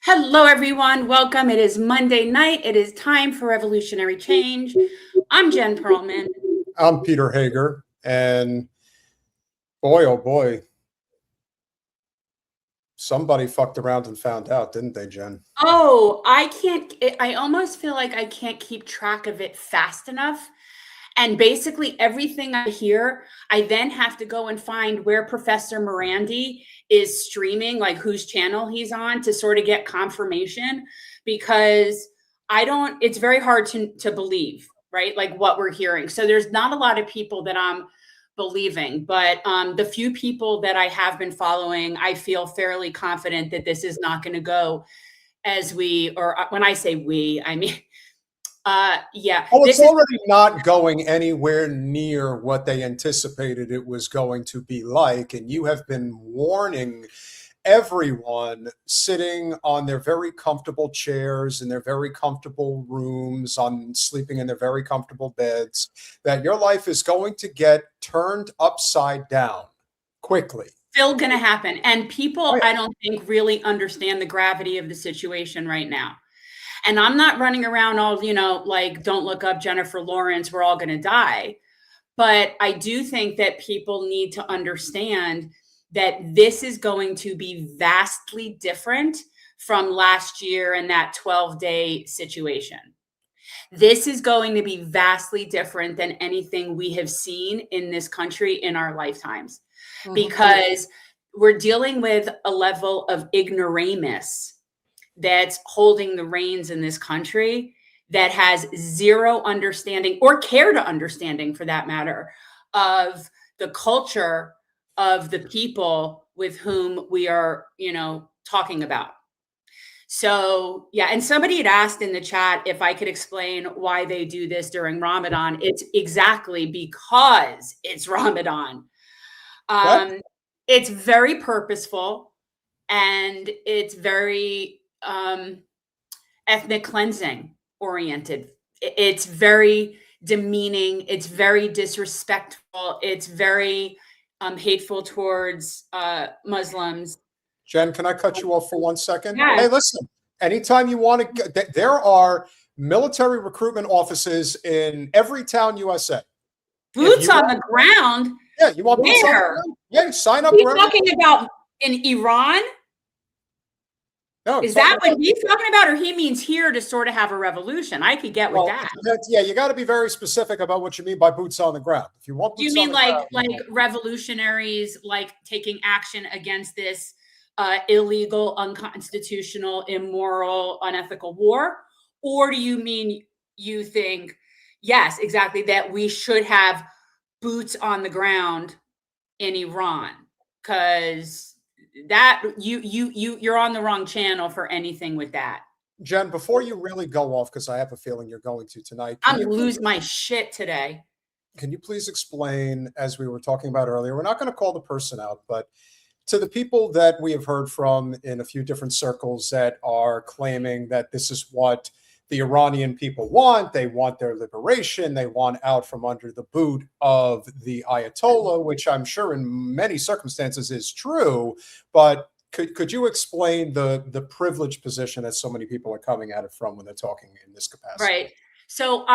Hello, everyone. Welcome. It is Monday night. It is time for Revolutionary Change. I'm Jen Perelman. I'm Peter Hager. And boy, oh boy, somebody fucked around and found out, didn't they, Jen? Oh, I almost feel like I can't keep track of it fast enough. And basically everything I hear, I then have to go and find where Professor Morandi is streaming, like whose channel he's on, to sort of get confirmation, because it's very hard to believe, right? Like what we're hearing. So there's not a lot of people that I'm believing, but the few people that I have been following, I feel fairly confident that this is not going to go as when I say we, I mean, yeah. Oh, it's already not going anywhere near what they anticipated it was going to be like. And you have been warning everyone sitting on their very comfortable chairs in their very comfortable rooms, sleeping in their very comfortable beds, that your life is going to get turned upside down quickly. Still going to happen. And people, I don't think, really understand the gravity of the situation right now. And I'm not running around all, like, don't look up Jennifer Lawrence, we're all going to die. But I do think that people need to understand that this is going to be vastly different from last year and that 12-day situation. This is going to be vastly different than anything we have seen in this country in our lifetimes, because we're dealing with a level of ignoramus that's holding the reins in this country that has zero understanding or care to understanding, for that matter, of the culture of the people with whom we are, talking about. So, yeah. And somebody had asked in the chat if I could explain why they do this during Ramadan. It's exactly because it's Ramadan. It's very purposeful, and it's very ethnic cleansing oriented. It's very demeaning. It's very disrespectful. It's very hateful towards Muslims. Jen, can I cut you off for 1 second? Yeah. Hey, listen, anytime you want to, there are military recruitment offices in every town USA. Boots on the ground? Yeah, you want boots on the ground? Yeah, sign up. Are you talking about in Iran? No, is that what he's talking about, or he means here to sort of have a revolution? I could get with that. Yeah, you got to be very specific about what you mean by boots on the ground. If you want, do you mean like revolutionaries, like taking action against this illegal, unconstitutional, immoral, unethical war, or do you mean you think, yes, exactly, that we should have boots on the ground in Iran? Because that you're on the wrong channel for anything with that. Jen, before you really go off, because I have a feeling you're going to tonight, I'm gonna lose my shit today. Can you please explain, as we were talking about earlier, we're not going to call the person out, but to the people that we have heard from in a few different circles that are claiming that this is what the Iranian people want. They want their liberation. They want out from under the boot of the Ayatollah, which I'm sure in many circumstances is true. But could you explain the privileged position that so many people are coming at it from when they're talking in this capacity? Right. So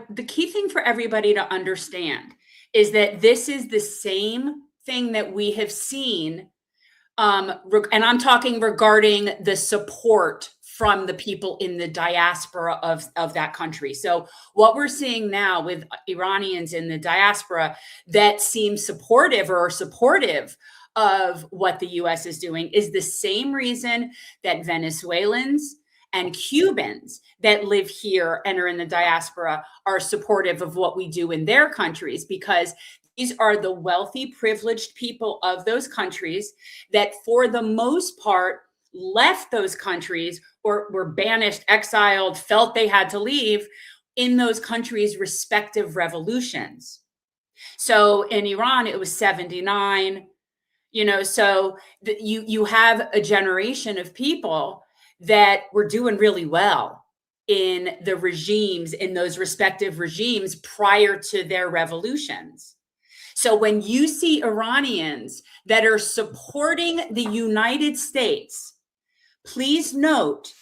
the key thing for everybody to understand is that this is the same thing that we have seen. And I'm talking regarding the support from the people in the diaspora of that country. So what we're seeing now with Iranians in the diaspora that seem supportive or supportive of what the US is doing is the same reason that Venezuelans and Cubans that live here and are in the diaspora are supportive of what we do in their countries, because these are the wealthy, privileged people of those countries that, for the most part, left those countries or were banished, exiled, felt they had to leave in those countries' respective revolutions. So in Iran, it was 79, so you have a generation of people that were doing really well in the regimes, in those respective regimes prior to their revolutions. So when you see Iranians that are supporting the United States Please note,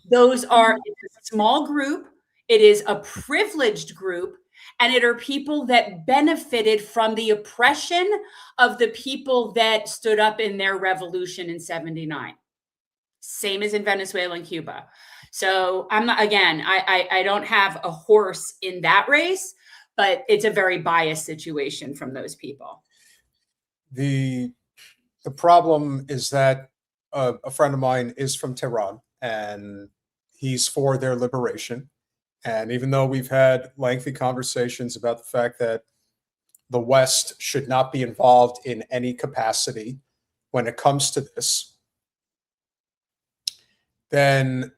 those are a small group. It is a privileged group, and it are people that benefited from the oppression of the people that stood up in their revolution in 79. Same as in Venezuela and Cuba. So I'm not, again, I don't have a horse in that race, but it's a very biased situation from those people. The problem is that a friend of mine is from Tehran, and he's for their liberation. And even though we've had lengthy conversations about the fact that the West should not be involved in any capacity when it comes to this, then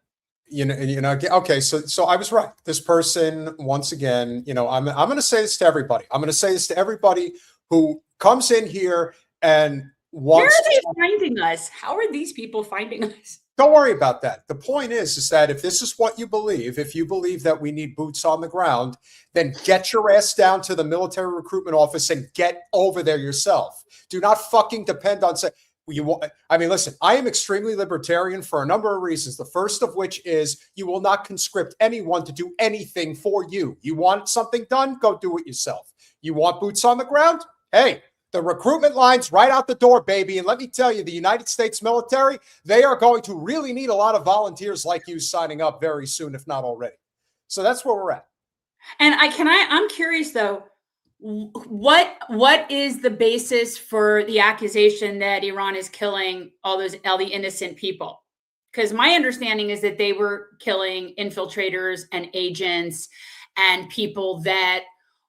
okay, so I was right. This person, once again, I'm going to say this to everybody. I'm going to say this to everybody who comes in here and wants. Where are they finding us? How are these people finding us? Don't worry about that. The point is that if this is what you believe, if you believe that we need boots on the ground, then get your ass down to the military recruitment office and get over there yourself. Do not fucking depend on saying. Listen, I am extremely libertarian for a number of reasons. The first of which is you will not conscript anyone to do anything for you. You want something done? Go do it yourself. You want boots on the ground? Hey, the recruitment line's right out the door, baby. And let me tell you, the United States military, they are going to really need a lot of volunteers like you signing up very soon, if not already. So that's where we're at. And I'm curious though, what is the basis for the accusation that Iran is killing all the innocent people? Because my understanding is that they were killing infiltrators and agents and people that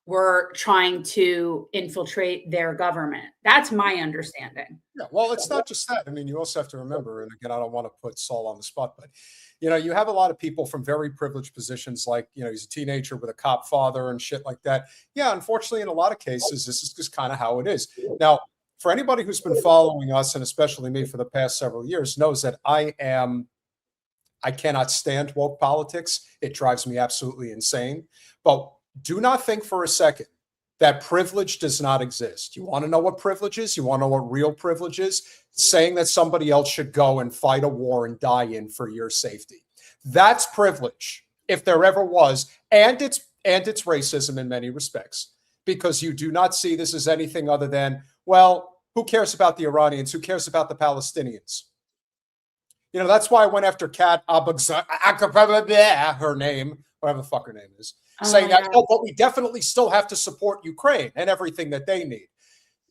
were trying to infiltrate their government. That's my understanding. Yeah, well, it's not just that. I mean, you also have to remember, and again, I don't want to put Saul on the spot, but you have a lot of people from very privileged positions, like, he's a teenager with a cop father and shit like that. Yeah, unfortunately, in a lot of cases, this is just kind of how it is. Now, for anybody who's been following us, and especially me for the past several years, knows that I cannot stand woke politics. It drives me absolutely insane. But do not think for a second that privilege does not exist. You want to know what privilege is? You want to know what real privilege is? Saying that somebody else should go and fight a war and die in for your safety. That's privilege, if there ever was, and it's racism in many respects, because you do not see this as anything other than, well, who cares about the Iranians? Who cares about the Palestinians? That's why I went after Kat her name, whatever the fuck her name is, saying that, but we definitely still have to support Ukraine and everything that they need.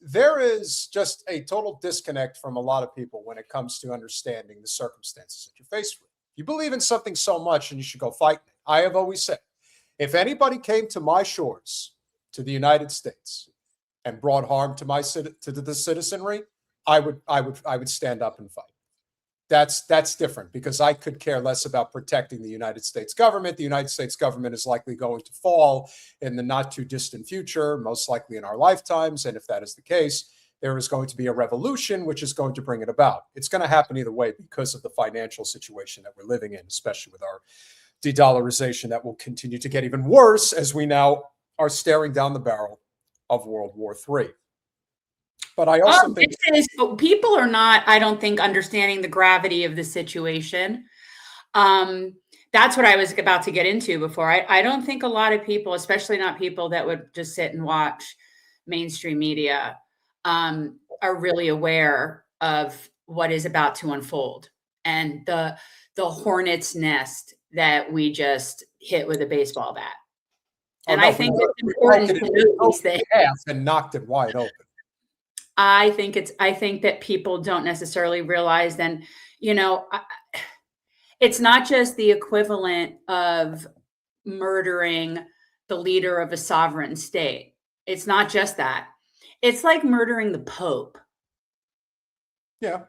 There is just a total disconnect from a lot of people when it comes to understanding the circumstances that you're faced with. You believe in something so much and you should go fight it. I have always said, if anybody came to my shores, to the United States, and brought harm to the citizenry, I would stand up and fight. That's different, because I could care less about protecting the United States government. The United States government is likely going to fall in the not too distant future, most likely in our lifetimes. And if that is the case, there is going to be a revolution, which is going to bring it about. It's going to happen either way because of the financial situation that we're living in, especially with our de-dollarization that will continue to get even worse as we now are staring down the barrel of World War III. But I also think people are not, I don't think, understanding the gravity of the situation. That's what I was about to get into before. I don't think a lot of people, especially not people that would just sit and watch mainstream media, are really aware of what is about to unfold and the hornet's nest that we just hit with a baseball bat. And I think it's important to know these things. And knocked it wide open. I think that people don't necessarily realize, then, it's not just the equivalent of murdering the leader of a sovereign state. It's not just that. It's like murdering the Pope. Yeah.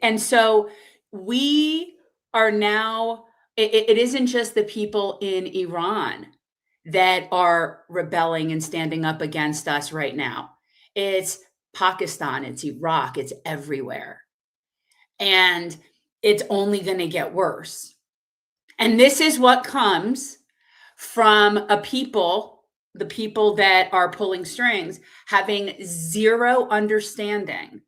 And so we are now, it isn't just the people in Iran that are rebelling and standing up against us right now. It's Pakistan, it's Iraq, it's everywhere. And it's only going to get worse. And this is what comes from the people that are pulling strings, having zero understanding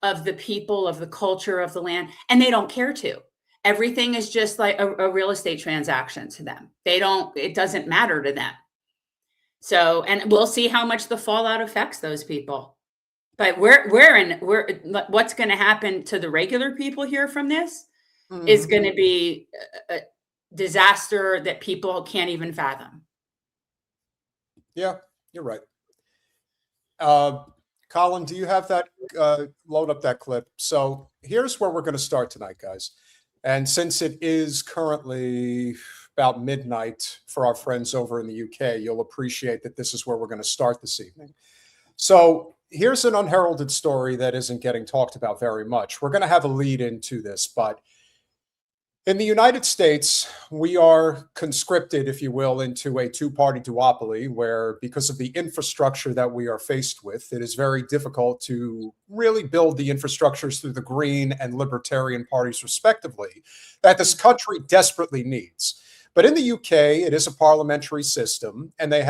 of the people, of the culture, of the land, and they don't care to. Everything is just like a real estate transaction to them. It doesn't matter to them. So, and we'll see how much the fallout affects those people. But what's going to happen to the regular people here from this is going to be a disaster that people can't even fathom. Yeah, you're right. Colin, do you have that? Load up that clip. So here's where we're going to start tonight, guys. And since it is currently about midnight for our friends over in the UK, you'll appreciate that this is where we're going to start this evening. So here's an unheralded story that isn't getting talked about very much. We're going to have a lead into this, but in the United States, we are conscripted, if you will, into a two-party duopoly where, because of the infrastructure that we are faced with, it is very difficult to really build the infrastructures through the Green and Libertarian parties, respectively, that this country desperately needs. But in the UK, it is a parliamentary system, and they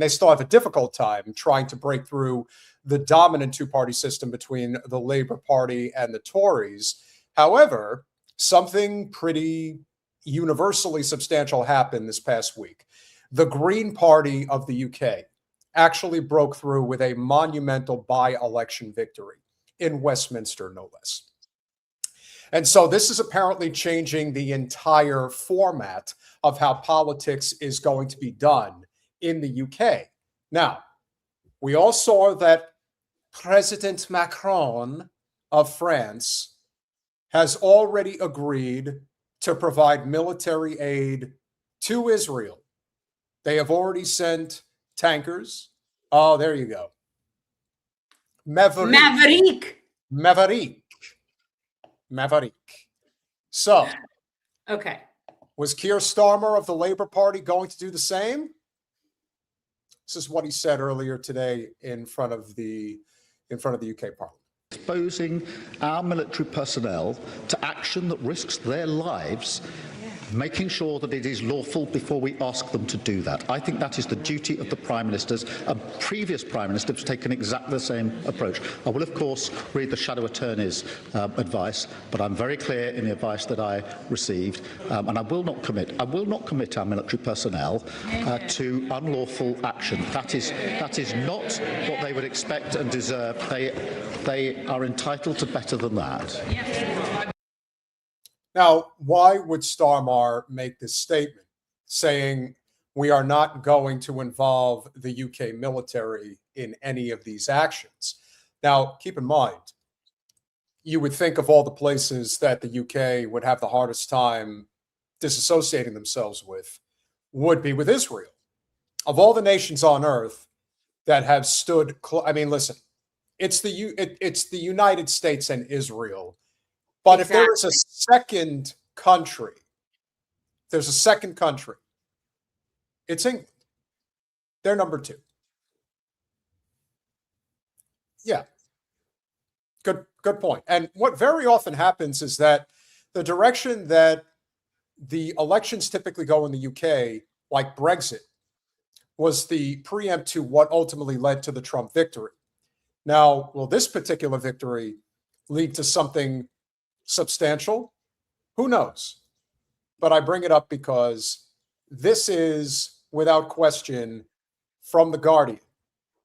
still have a difficult time trying to break through the dominant two-party system between the Labour Party and the Tories. However, something pretty universally substantial happened this past week. The Green Party of the UK actually broke through with a monumental by-election victory in Westminster, no less. And so this is apparently changing the entire format of how politics is going to be done in the UK. Now, we all saw that President Macron of France has already agreed to provide military aid to Israel. They have already sent tankers. Oh, there you go. Maverick. So, okay. Was Keir Starmer of the Labour Party going to do the same? This is what he said earlier today in front of the UK Parliament. Exposing our military personnel to action that risks their lives, making sure that it is lawful before we ask them to do that. I think that is the duty of the Prime Ministers. A previous Prime Minister has taken exactly the same approach. I will, of course, read the Shadow Attorney's advice, but I'm very clear in the advice that I received, and I will not commit our military personnel to unlawful action. That is not what they would expect and deserve. They are entitled to better than that. Now, why would Starmer make this statement saying we are not going to involve the UK military in any of these actions? Now, keep in mind, you would think of all the places that the UK would have the hardest time disassociating themselves with would be with Israel. Of all the nations on earth that have stood, listen, it's the United States and Israel. But exactly. If there is a second country, it's England. They're number two. Yeah. Good point. And what very often happens is that the direction that the elections typically go in the UK, like Brexit, was the preempt to what ultimately led to the Trump victory. Now, will this particular victory lead to something substantial? Who knows? But I bring it up because this is, without question, from The Guardian,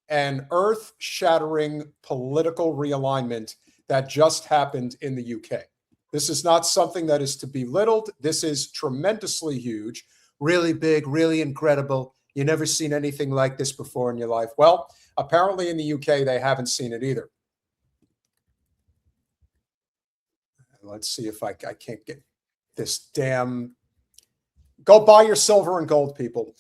an earth-shattering political realignment that just happened in the UK. This is not something that is to be belittled. This is tremendously huge, really big, really incredible. You've never seen anything like this before in your life. Well, apparently in the UK, they haven't seen it either. Let's see if I can't get this damn. Go buy your silver and gold, people.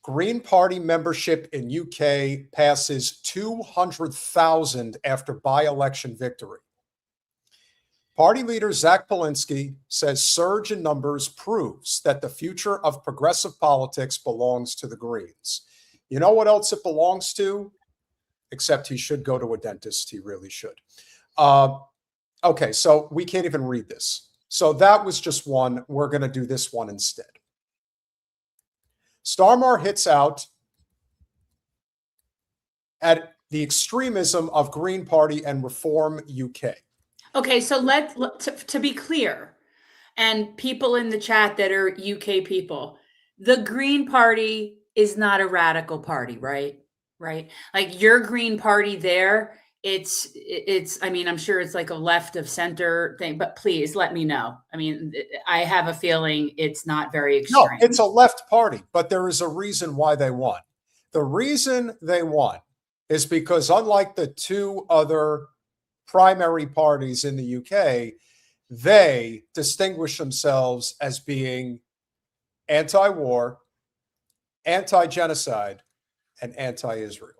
Green Party membership in UK passes 200,000 after by-election victory. Party leader Zach Polinsky says surge in numbers proves that the future of progressive politics belongs to the Greens. You know what else it belongs to? Except he should go to a dentist. He really should. Okay, so we can't even read this. So that was just one. We're going to do this one instead. Starmer hits out at the extremism of Green Party and Reform UK. Okay, so to be clear, and people in the chat that are UK people, the Green Party is not a radical party, right? Right? Like your Green Party there, it's I mean, I'm sure it's like a left of center thing, but please let me know. I mean, I have a feeling it's not very extreme. No, it's a left party, but there is a reason why they won. The reason they won is because unlike the two other primary parties in the UK, they distinguish themselves as being anti-war, anti-genocide, and anti-Israel.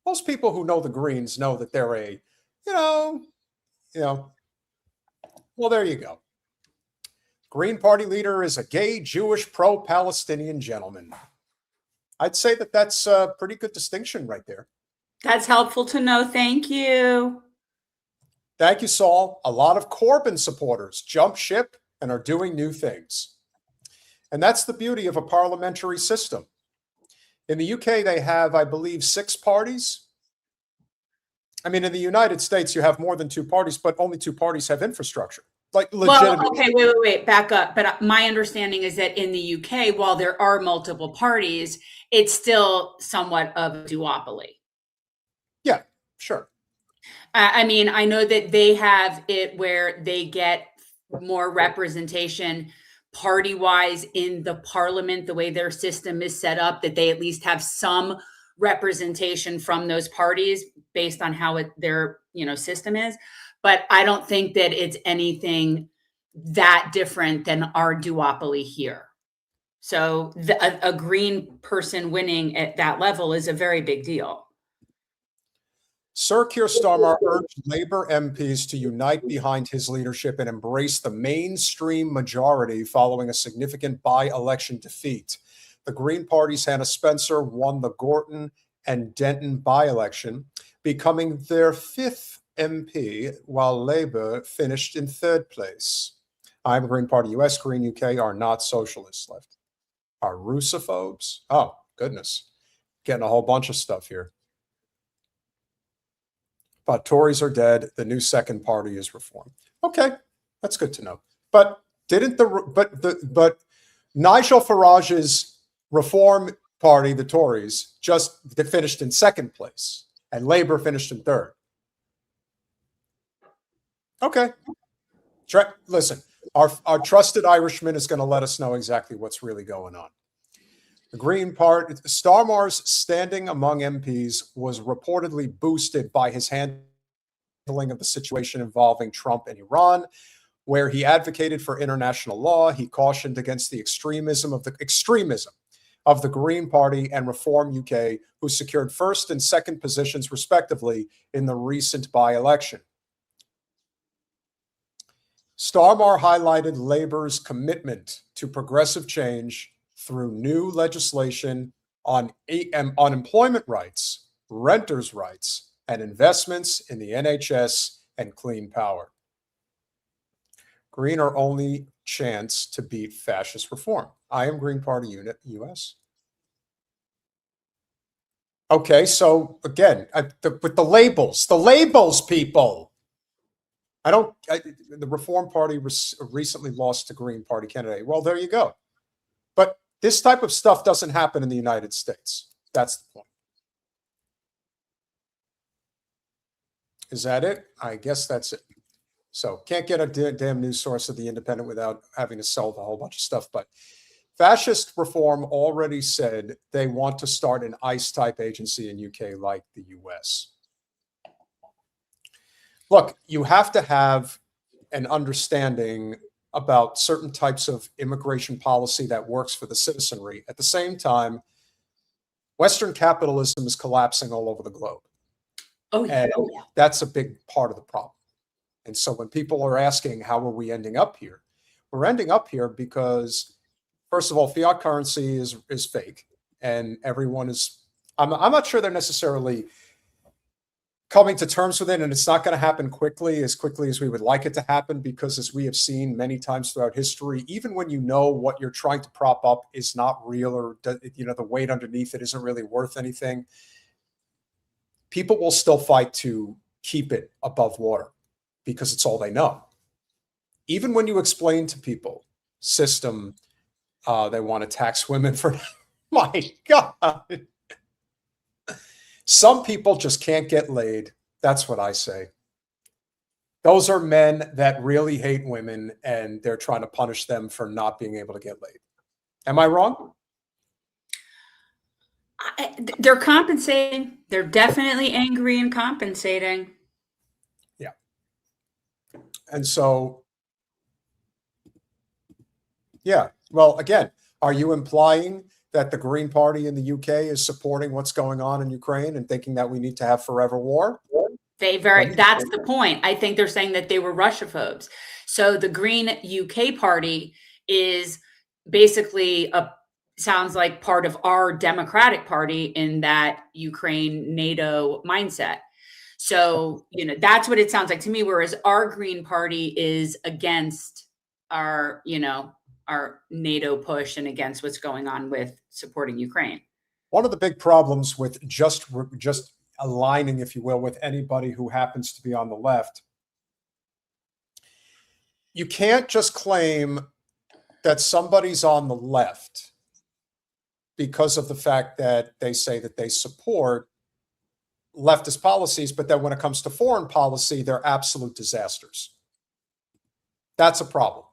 Most people who know the Greens know that they're a, well, there you go. Green Party leader is a gay, Jewish, pro-Palestinian gentleman. I'd say that that's a pretty good distinction right there. That's helpful to know. Thank you. Thank you, Saul. A lot of Corbyn supporters jump ship and are doing new things. And that's the beauty of a parliamentary system. In the UK, they have, I believe, 6 parties. I mean, in the United States, you have more than 2 parties, but only 2 parties have infrastructure. Like legitimate. Well, okay, wait, back up. But my understanding is that in the UK, while there are multiple parties, it's still somewhat of a duopoly. Yeah, sure. I mean, I know that they have it where they get more representation party-wise in the parliament, the way their system is set up, that they at least have some representation from those parties based on how their system is. But I don't think that it's anything that different than our duopoly here. So a Green person winning at that level is a very big deal. Sir Keir Starmer urged Labour MPs to unite behind his leadership and embrace the mainstream majority following a significant by-election defeat. The Green Party's Hannah Spencer won the Gorton and Denton by-election, becoming their 5th MP, while Labour finished in 3rd place. I'm Green Party US, Green UK are not socialists left. Are Russophobes? Oh, goodness. Getting a whole bunch of stuff here. But Tories are dead. The new second party is Reform. Okay, that's good to know. But but Nigel Farage's Reform Party, the Tories, just finished in 2nd place, and Labour finished in 3rd. Okay. Listen, our trusted Irishman is going to let us know exactly what's really going on. The Green Party, Starmer's standing among MPs was reportedly boosted by his handling of the situation involving Trump and Iran, where he advocated for international law. He cautioned against the extremism of the Green Party and Reform UK, who secured 1st and 2nd positions respectively in the recent by-election. Starmer highlighted Labour's commitment to progressive change through new legislation on unemployment rights, renters' rights, and investments in the NHS and clean power. Green are only chance to beat fascist reform. I am Green Party Unit US. Okay, so again, with the labels, people. The Reform Party recently lost to Green Party candidate. Well, there you go. But this type of stuff doesn't happen in the United States. That's the point. Is that it? I guess that's it. So can't get a damn news source of The Independent without having to sell the whole bunch of stuff. But fascist reform already said they want to start an ICE-type agency in UK like the US. Look, you have to have an understanding about certain types of immigration policy that works for the citizenry. At the same time, Western capitalism is collapsing all over the globe. Oh, yeah. And that's a big part of the problem. And so when people are asking, how are we ending up here? We're ending up here because, first of all, fiat currency is fake. And everyone is, I'm not sure they're necessarily coming to terms with it, and it's not going to happen quickly as we would like it to happen, because as we have seen many times throughout history, even when you know what you're trying to prop up is not real, or the weight underneath it isn't really worth anything, people will still fight to keep it above water because it's all they know. Even when you explain to people system, they want to tax women for, my God. Some people just can't get laid. That's what I say. Those are men that really hate women and they're trying to punish them for not being able to get laid. Am I wrong? They're compensating. They're definitely angry and compensating. Yeah. And so, yeah. Well, again, are you implying that the Green Party in the UK is supporting what's going on in Ukraine and thinking that we need to have forever war? That's the point. I think they're saying that they were Russophobes. So the Green UK Party is basically sounds like part of our Democratic Party in that Ukraine NATO mindset. So, that's what it sounds like to me. Whereas our Green Party is against our, our NATO push and against what's going on with supporting Ukraine. One of the big problems with just aligning, if you will, with anybody who happens to be on the left, you can't just claim that somebody's on the left because of the fact that they say that they support leftist policies, but then when it comes to foreign policy, they're absolute disasters. That's a problem.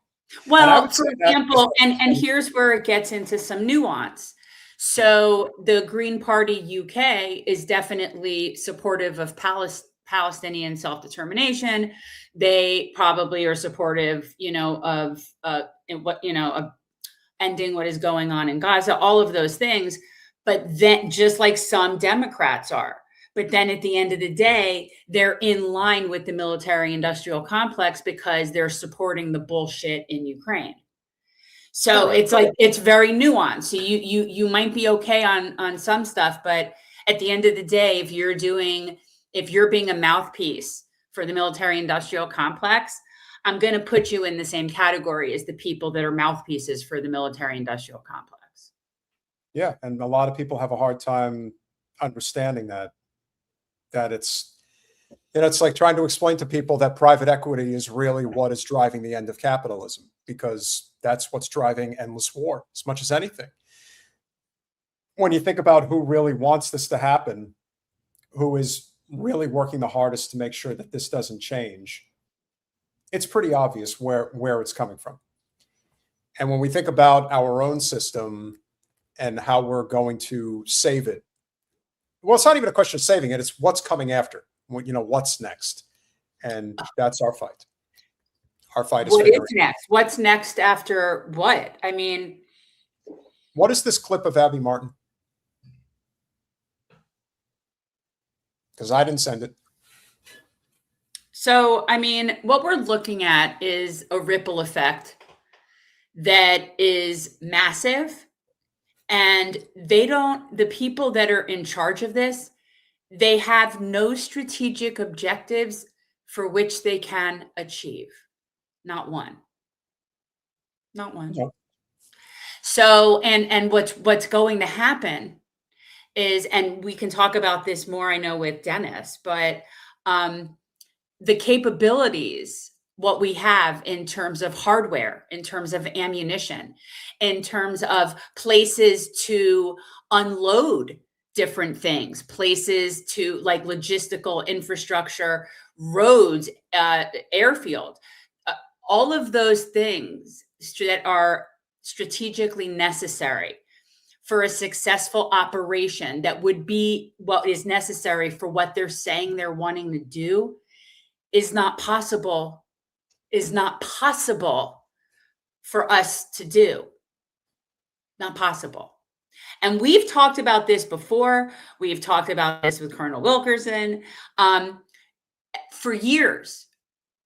Well, for example, and here's where it gets into some nuance. So the Green Party UK is definitely supportive of Palestinian self-determination. They probably are supportive, of ending what is going on in Gaza, all of those things. But then, just like some Democrats are, but then at the end of the day, they're in line with the military-industrial complex because they're supporting the bullshit in Ukraine. So it's like, it's very nuanced. So you might be okay on some stuff, but at the end of the day, if you're being a mouthpiece for the military-industrial complex, I'm going to put you in the same category as the people that are mouthpieces for the military-industrial complex. Yeah, and a lot of people have a hard time understanding that it's like trying to explain to people that private equity is really what is driving the end of capitalism, because that's what's driving endless war as much as anything. When you think about who really wants this to happen, who is really working the hardest to make sure that this doesn't change, it's pretty obvious where it's coming from. And when we think about our own system and how we're going to save it, well, it's not even a question of saving it. It's what's coming after. What's next? And that's our fight. Our fight is what is next? What's next after what? I mean, what is this clip of Abby Martin? Because I didn't send it. So, I mean, what we're looking at is a ripple effect that is massive. And the people that are in charge of this, they have no strategic objectives for which they can achieve. Not one. Not one. No. So, and what's going to happen is, and we can talk about this more, I know, with Dennis, but the capabilities, what we have in terms of hardware, in terms of ammunition, in terms of places to unload different things, places to like logistical infrastructure, roads, airfield, all of those things that are strategically necessary for a successful operation that would be what is necessary for what they're saying they're wanting to do is not possible for us to do. Not possible. And we've talked about this before. We've talked about this with Colonel Wilkerson. For years,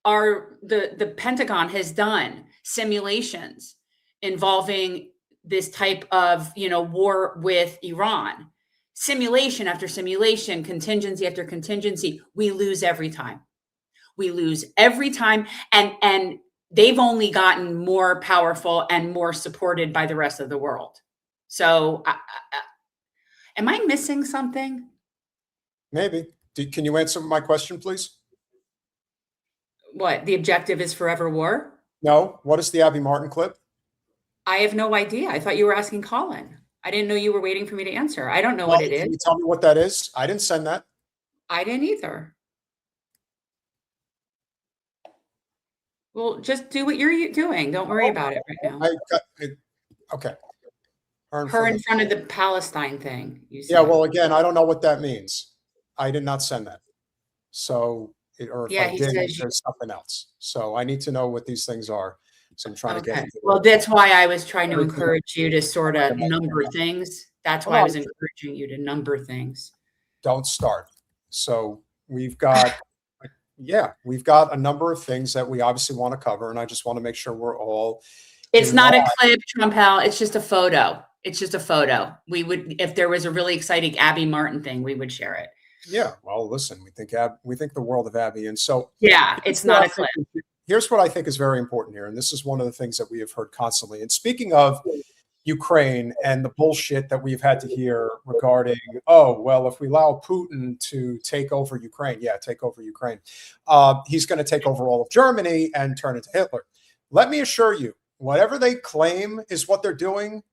the Pentagon has done simulations involving this type of war with Iran. Simulation after simulation, contingency after contingency. We lose every time. We lose every time. And they've only gotten more powerful and more supported by the rest of the world. So am I missing something? Maybe. Can you answer my question, please? What, the objective is forever war? No. What is the Abby Martin clip? I have no idea. I thought you were asking Colin. I didn't know you were waiting for me to answer. I don't know what it is. Can you tell me what that is? I didn't send that. I didn't either. Well, just do what you're doing. Don't worry about it right now. Okay. Her in front of the Palestine thing. You said. Yeah, well, again, I don't know what that means. I did not send that. So, or if I did, there's something else. So I need to know what these things are. So I'm trying to get into Well, that's why I was trying to encourage you to sort of number things. That's why I was encouraging you to number things. Don't start. So we've got, we've got a number of things that we obviously want to cover. And I just want to make sure we're all. It's not a clip, Trumpel. It's just a photo. It's just a photo. We would, if there was a really exciting Abby Martin thing, we would share it. Yeah. Well, listen, we think the world of Abby. And so. Yeah, it's not a clip. Here's what I think is very important here. And this is one of the things that we have heard constantly. And speaking of Ukraine and the bullshit that we've had to hear regarding, oh, well, if we allow Putin to take over Ukraine, take over Ukraine, he's going to take over all of Germany and turn into Hitler. Let me assure you, whatever they claim is what they're doing,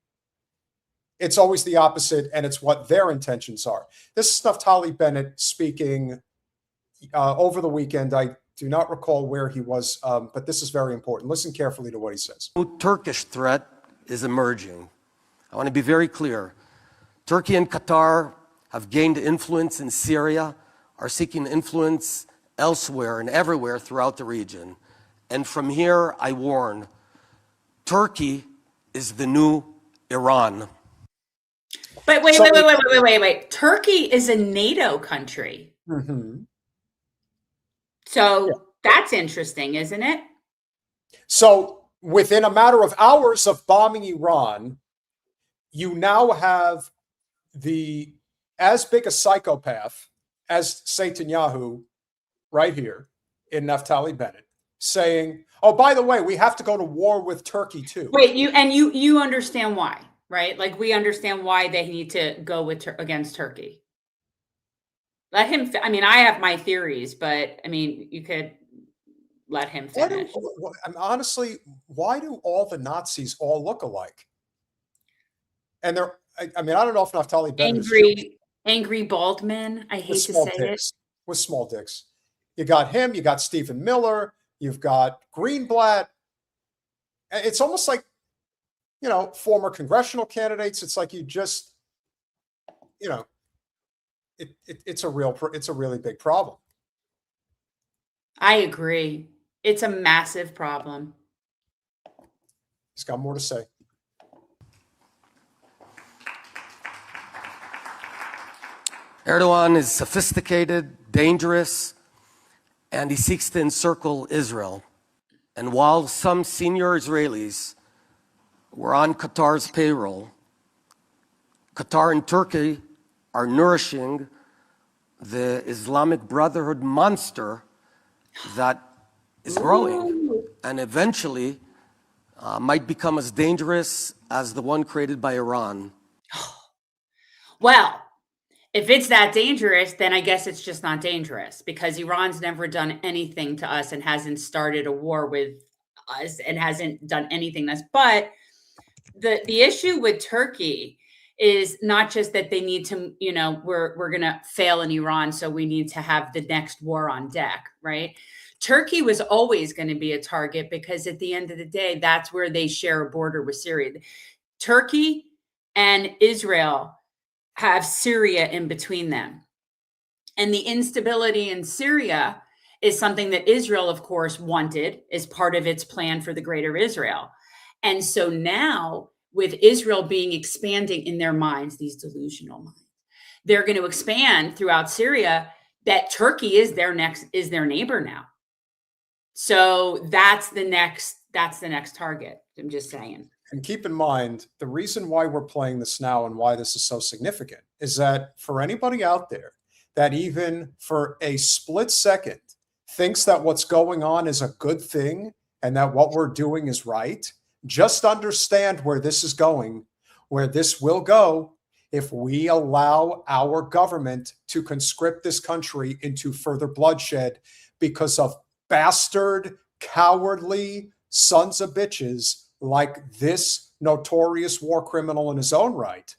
it's always the opposite, and it's what their intentions are. This is Naftali Bennett speaking over the weekend. I do not recall where he was, but this is very important. Listen carefully to what he says. No Turkish threat is emerging. I want to be very clear. Turkey and Qatar have gained influence in Syria, are seeking influence elsewhere and everywhere throughout the region. And from here, I warn, Turkey is the new Iran. But wait. Turkey is a NATO country. Mm-hmm. So that's interesting, isn't it? So within a matter of hours of bombing Iran, you now have as big a psychopath as Netanyahu right here in Naftali Bennett saying, oh, by the way, we have to go to war with Turkey too. Wait, you understand why, right? Like, we understand why they need to go against Turkey. Let him, I have my theories, but you could let him finish. Honestly, why do all the Nazis all look alike? And they're, I don't know if Naftali Bennett angry bald men. I hate to say it. With small dicks. You got him, you got Stephen Miller, you've got Greenblatt. It's almost like, former congressional candidates. It's like you just, it's a really big problem. I agree. It's a massive problem. He's got more to say. Erdogan is sophisticated, dangerous, and he seeks to encircle Israel. And while some senior Israelis were on Qatar's payroll, Qatar and Turkey are nourishing the Islamic Brotherhood monster that is growing and eventually might become as dangerous as the one created by Iran. Well, if it's that dangerous, then I guess it's just not dangerous, because Iran's never done anything to us and hasn't started a war with us and hasn't done anything to us. But the issue with Turkey is not just that they need to, we're going to fail in Iran, so we need to have the next war on deck, right? Turkey was always going to be a target because at the end of the day, that's where they share a border with Syria. Turkey and Israel have Syria in between them. And the instability in Syria is something that Israel, of course, wanted as part of its plan for the greater Israel. And so now, with Israel expanding in their minds, these delusional minds, they're going to expand throughout Syria, that Turkey is their neighbor now. So that's the next target. I'm just saying. And keep in mind, the reason why we're playing this now and why this is so significant is that for anybody out there that even for a split second thinks that what's going on is a good thing and that what we're doing is right, just understand where this is going, where this will go. if we allow our government to conscript this country into further bloodshed because of bastard, cowardly sons of bitches like this notorious war criminal in his own right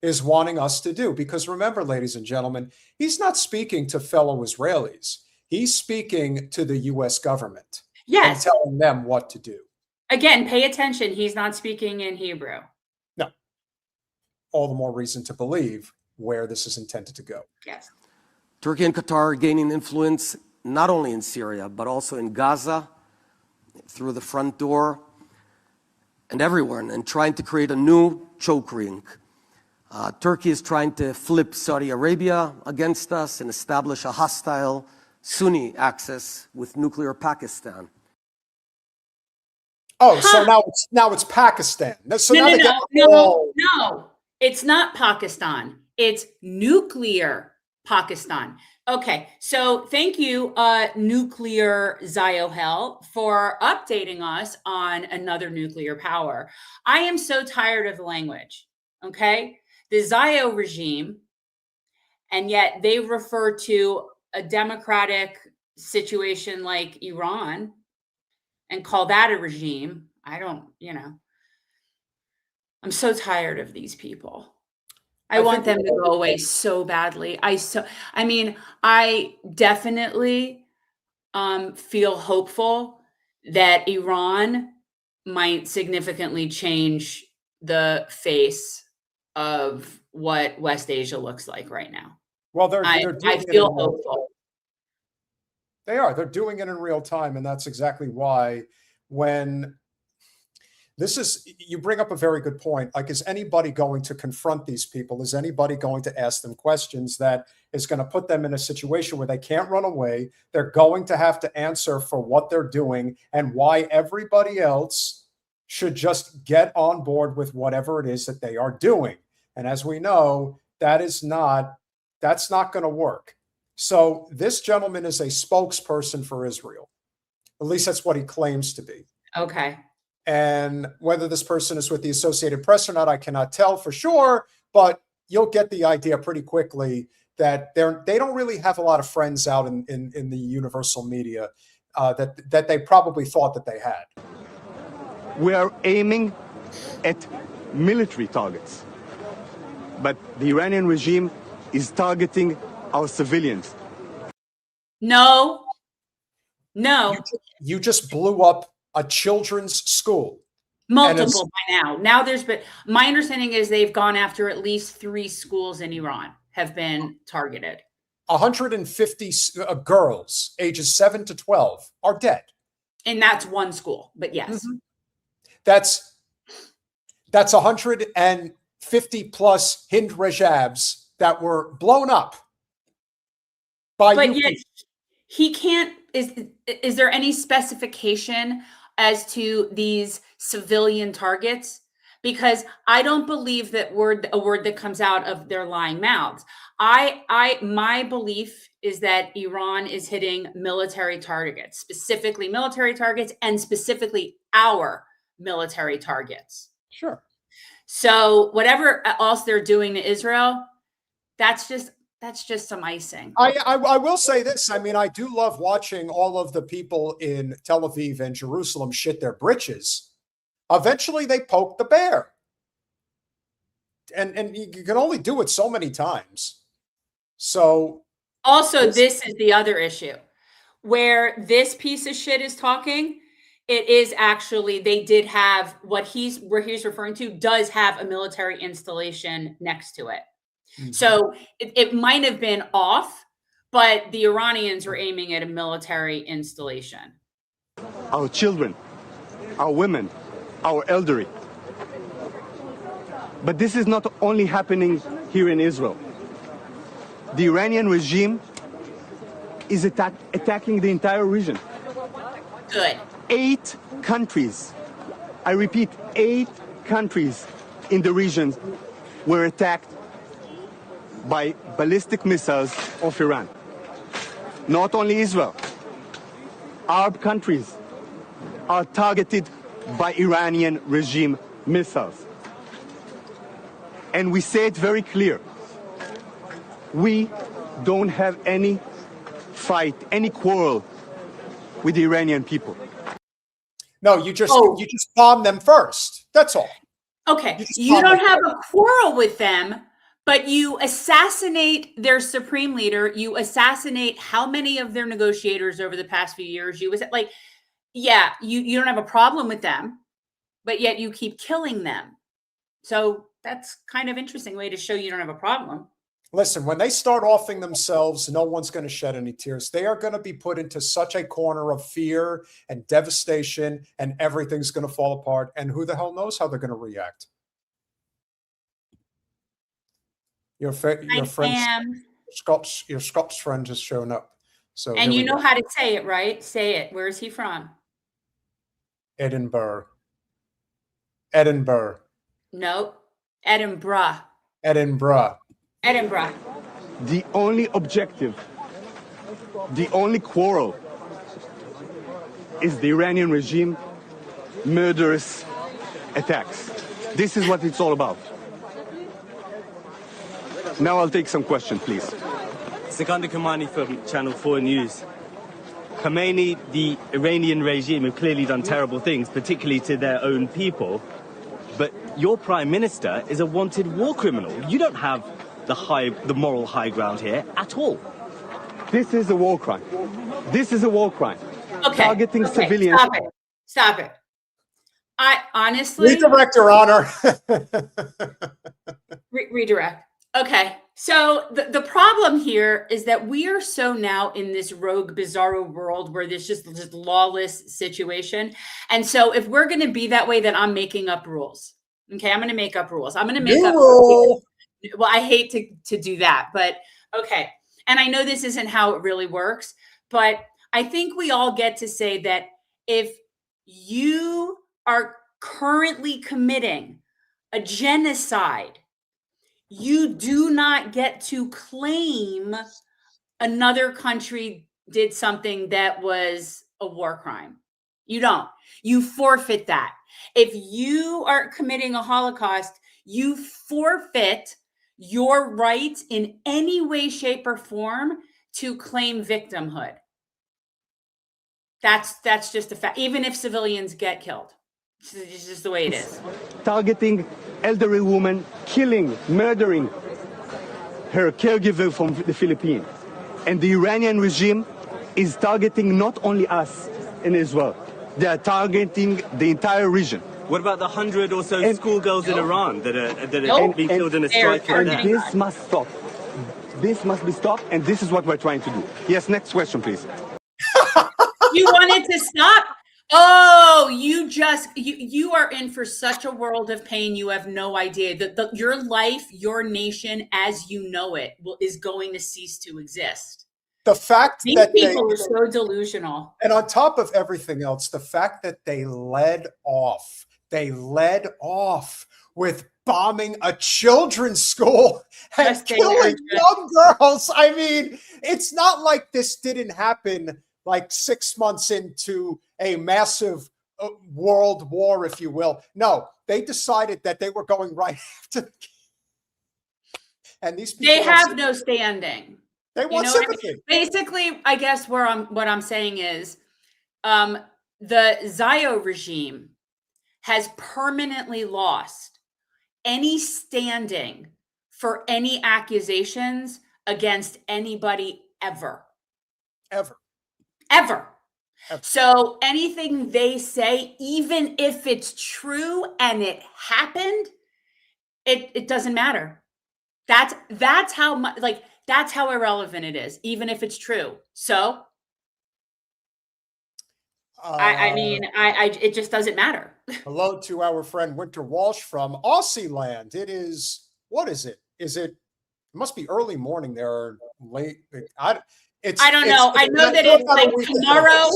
is wanting us to do. Because remember, ladies and gentlemen, he's not speaking to fellow Israelis. He's speaking to the U.S. government and telling them what to do. Again, pay attention. He's not speaking in Hebrew. No. All the more reason to believe where this is intended to go. Yes. Turkey and Qatar are gaining influence not only in Syria, but also in Gaza, through the front door, and everywhere, and trying to create a new choke ring. Turkey is trying to flip Saudi Arabia against us and establish a hostile Sunni axis with nuclear Pakistan. Oh, so now it's Pakistan. So No, it's not Pakistan. It's nuclear Pakistan. Okay, so thank you, Nuclear Ziohel, for updating us on another nuclear power. I am so tired of the language, okay? The Zio regime, and yet they refer to a democratic situation like Iran and call that a regime. I don't, I'm so tired of these people. I want them to go away so badly. I definitely feel hopeful that Iran might significantly change the face of what West Asia looks like right now. Well, I feel hopeful. They are. They're doing it in real time, and that's exactly why when you bring up a very good point. Like, is anybody going to confront these people? Is anybody going to ask them questions that is going to put them in a situation where they can't run away? They're going to have to answer for what they're doing and why everybody else should just get on board with whatever it is that they are doing. And as we know, that's not going to work. So this gentleman is a spokesperson for Israel. At least that's what he claims to be. Okay. And whether this person is with the Associated Press or not, I cannot tell for sure, but you'll get the idea pretty quickly that they don't really have a lot of friends out in the universal media that they probably thought that they had. We are aiming at military targets, but the Iranian regime is targeting our civilians. No. You just blew up a children's school. Multiple by now. Now there's been, my understanding is they've gone after at least 3 schools in Iran have been targeted. 150 girls ages 7 to 12 are dead. And that's one school, but yes. Mm-hmm. That's 150 plus Hind Rajabs that were blown up by But yet he can't, is there any specification as to these civilian targets? Because I don't believe that a word that comes out of their lying mouths. My belief is that Iran is hitting military targets, specifically military targets, and specifically our military targets. Sure. So whatever else they're doing to Israel, that's just some icing. I will say this. I mean, I do love watching all of the people in Tel Aviv and Jerusalem shit their britches. Eventually, they poke the bear. And you can only do it so many times. So also, this is the other issue. Where this piece of shit is talking, it is actually, they did have where he's referring to does have a military installation next to it. Mm-hmm. So it might have been off, but the Iranians were aiming at a military installation. Our children, our women, our elderly. But this is not only happening here in Israel. The Iranian regime is attacking the entire region. Good. 8 countries, I repeat, 8 countries in the region were attacked by ballistic missiles of Iran. Not only Israel, Arab countries are targeted by Iranian regime missiles. and we say it very clear. We don't have any fight, any quarrel with the Iranian people. No, you just bomb them first. That's all. Okay, you don't have a quarrel with them, but you assassinate their supreme leader. You assassinate how many of their negotiators over the past few years? You don't have a problem with them, but yet you keep killing them. So that's kind of interesting way to show you don't have a problem. Listen, when they start offing themselves, no one's going to shed any tears. They are going to be put into such a corner of fear and devastation, and everything's going to fall apart. And who the hell knows how they're going to react? Your friend, your Scots friend has shown up. So, and you know how to say it, right? Say it. Where is he from? Edinburgh. No, Edinburgh. The only objective, the only quarrel is the Iranian regime murderous attacks. This is what it's all about. Now I'll take some questions, please. Sikander Kamani from Channel 4 News. Khamenei, the Iranian regime, have clearly done terrible things, particularly to their own people. But your prime minister is a wanted war criminal. You don't have the moral high ground here at all. This is a war crime. This is a war crime. Okay. Targeting civilians. Stop it. I honestly... Redirect, Your Honor. Redirect. Okay. So the problem here is that we are so now in this rogue, bizarro world where there's just this lawless situation. And so if we're going to be that way, then I'm making up rules. Okay. I'm going to make up rules. I'm going to make up rules. Well, I hate to do that, but okay. And I know this isn't how it really works, but I think we all get to say that if you are currently committing a genocide, you do not get to claim another country did something that was a war crime. You don't. You forfeit that. If you are committing a Holocaust, you forfeit your right in any way, shape, or form to claim victimhood. That's just a fact, even if civilians get killed. It's just the way it is. Targeting elderly women, killing, murdering her caregiver from the Philippines. And the Iranian regime is targeting not only us in Israel, they are targeting the entire region. What about the 100 or so schoolgirls in Iran that are being killed in a strike right now? And this must stop. This must be stopped, and this is what we're trying to do. Yes, next question, please. You wanted to stop? Oh, you are in for such a world of pain. You have no idea that your life, your nation, as you know it, is going to cease to exist. The fact that people are so delusional. And on top of everything else, the fact that they led off with bombing a children's school and killing young girls. I mean, it's not like this didn't happen like 6 months into a massive world war, if you will. No, they decided that they were going right after the and these people they have no standing. They want sympathy. I mean? Basically, I guess what I'm saying is the Zio regime has permanently lost any standing for any accusations against anybody ever. So anything they say, even if it's true and it happened, it doesn't matter. That's how much, like, that's how irrelevant it is, even if it's true. So I mean, it just doesn't matter. Hello to our friend Winter Walsh from Aussie land. It is, what is it? It must be early morning there, or late. I don't know. I know that it's like tomorrow.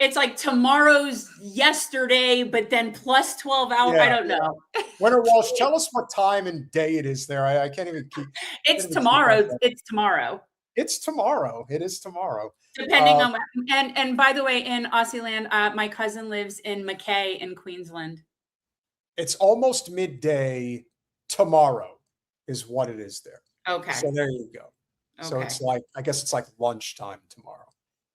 It's like tomorrow's yesterday, but then plus 12 hours. Yeah. I don't know. Winter Walsh, tell us what time and day it is there. I can't even keep. It's tomorrow. It's tomorrow. It's tomorrow. It is tomorrow. Depending on and by the way, in Aussie land, my cousin lives in Mackay in Queensland. It's almost midday tomorrow. is what it is there. Okay. So there you go. So Okay. it's like, I guess it's like lunchtime tomorrow.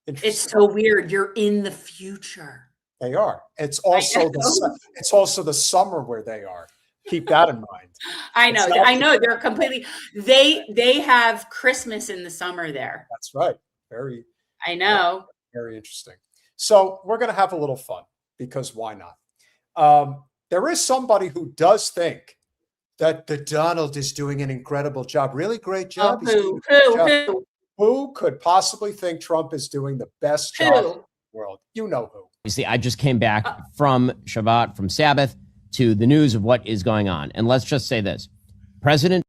It's Interesting. so weird. You're in the future. They are. It's also the summer where they are. Keep that in mind. I know. They're completely. They have Christmas in the summer there. That's right. I know. Very interesting. So we're going to have a little fun because why not? There is somebody who does think that the Donald is doing an incredible job. Really great job. Who could possibly think Trump is doing the best job in the world? You know who. You see, I just came back from Shabbat, from Sabbath, to the news of what is going on. And let's just say this. President.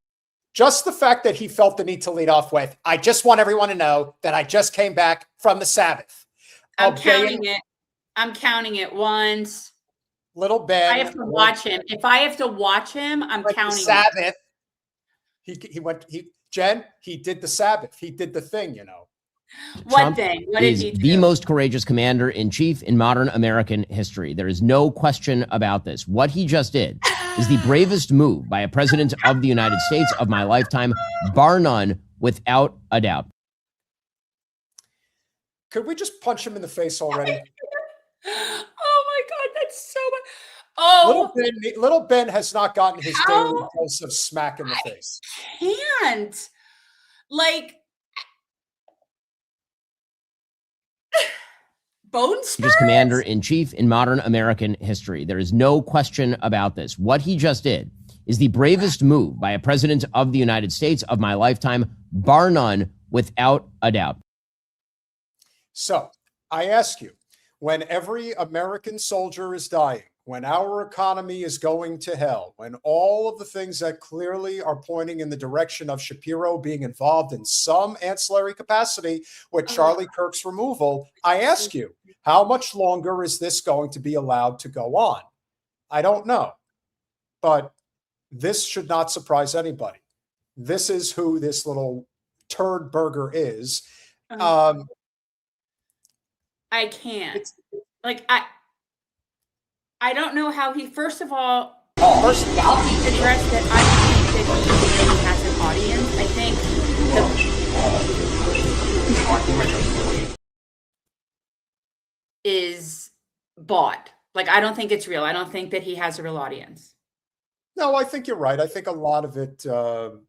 Just the fact that he felt the need to lead off with, I just want everyone to know that I just came back from the Sabbath. I'm counting it once. Little Ben. I have to watch him. If I have to watch him, I'm counting Sabbath. Jen, he did the Sabbath. He did the thing, you know. Trump is the most courageous commander-in-chief in modern American history. There is no question about this. What he just did is the bravest move by a president of the United States of my lifetime, bar none, without a doubt. Could we just punch him in the face already? Oh my God, that's so much. Oh, little Ben has not gotten his daily dose of smack in the face. Can't. Like, bone spurs? Just commander-in-chief in modern American history. There is no question about this. What he just did is the bravest move by a president of the United States of my lifetime, bar none, without a doubt. So I ask you, when every American soldier is dying, when our economy is going to hell, when all of the things that clearly are pointing in the direction of Shapiro being involved in some ancillary capacity with Charlie Kirk's removal, I ask you, how much longer is this going to be allowed to go on? I don't know, but this should not surprise anybody. This is who this little turd burger is. I can't. Like, I don't know how he, first of all, he addressed that I don't think that he really has an audience. I think is bought. Like, I don't think it's real. I don't think that he has a real audience. No, I think you're right. I think a lot of it, you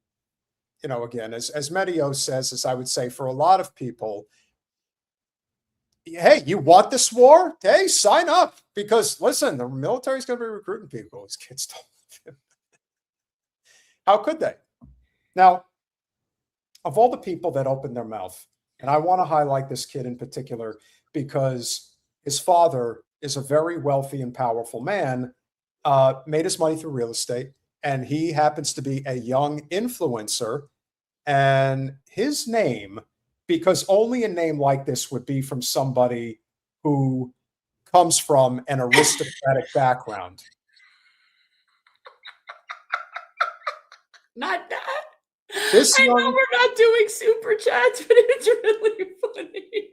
know, again, as Medio says, as I would say, for a lot of people, hey, you want this war? Hey, sign up. Because listen, the military's going to be recruiting people. These kids don't. How could they? Now, of all the people that opened their mouth, and I want to highlight this kid in particular because his father is a very wealthy and powerful man, made his money through real estate, and he happens to be a young influencer. And his name, because only a name like this would be from somebody who comes from an aristocratic background. Not that. I know we're not doing super chats, but it's really funny.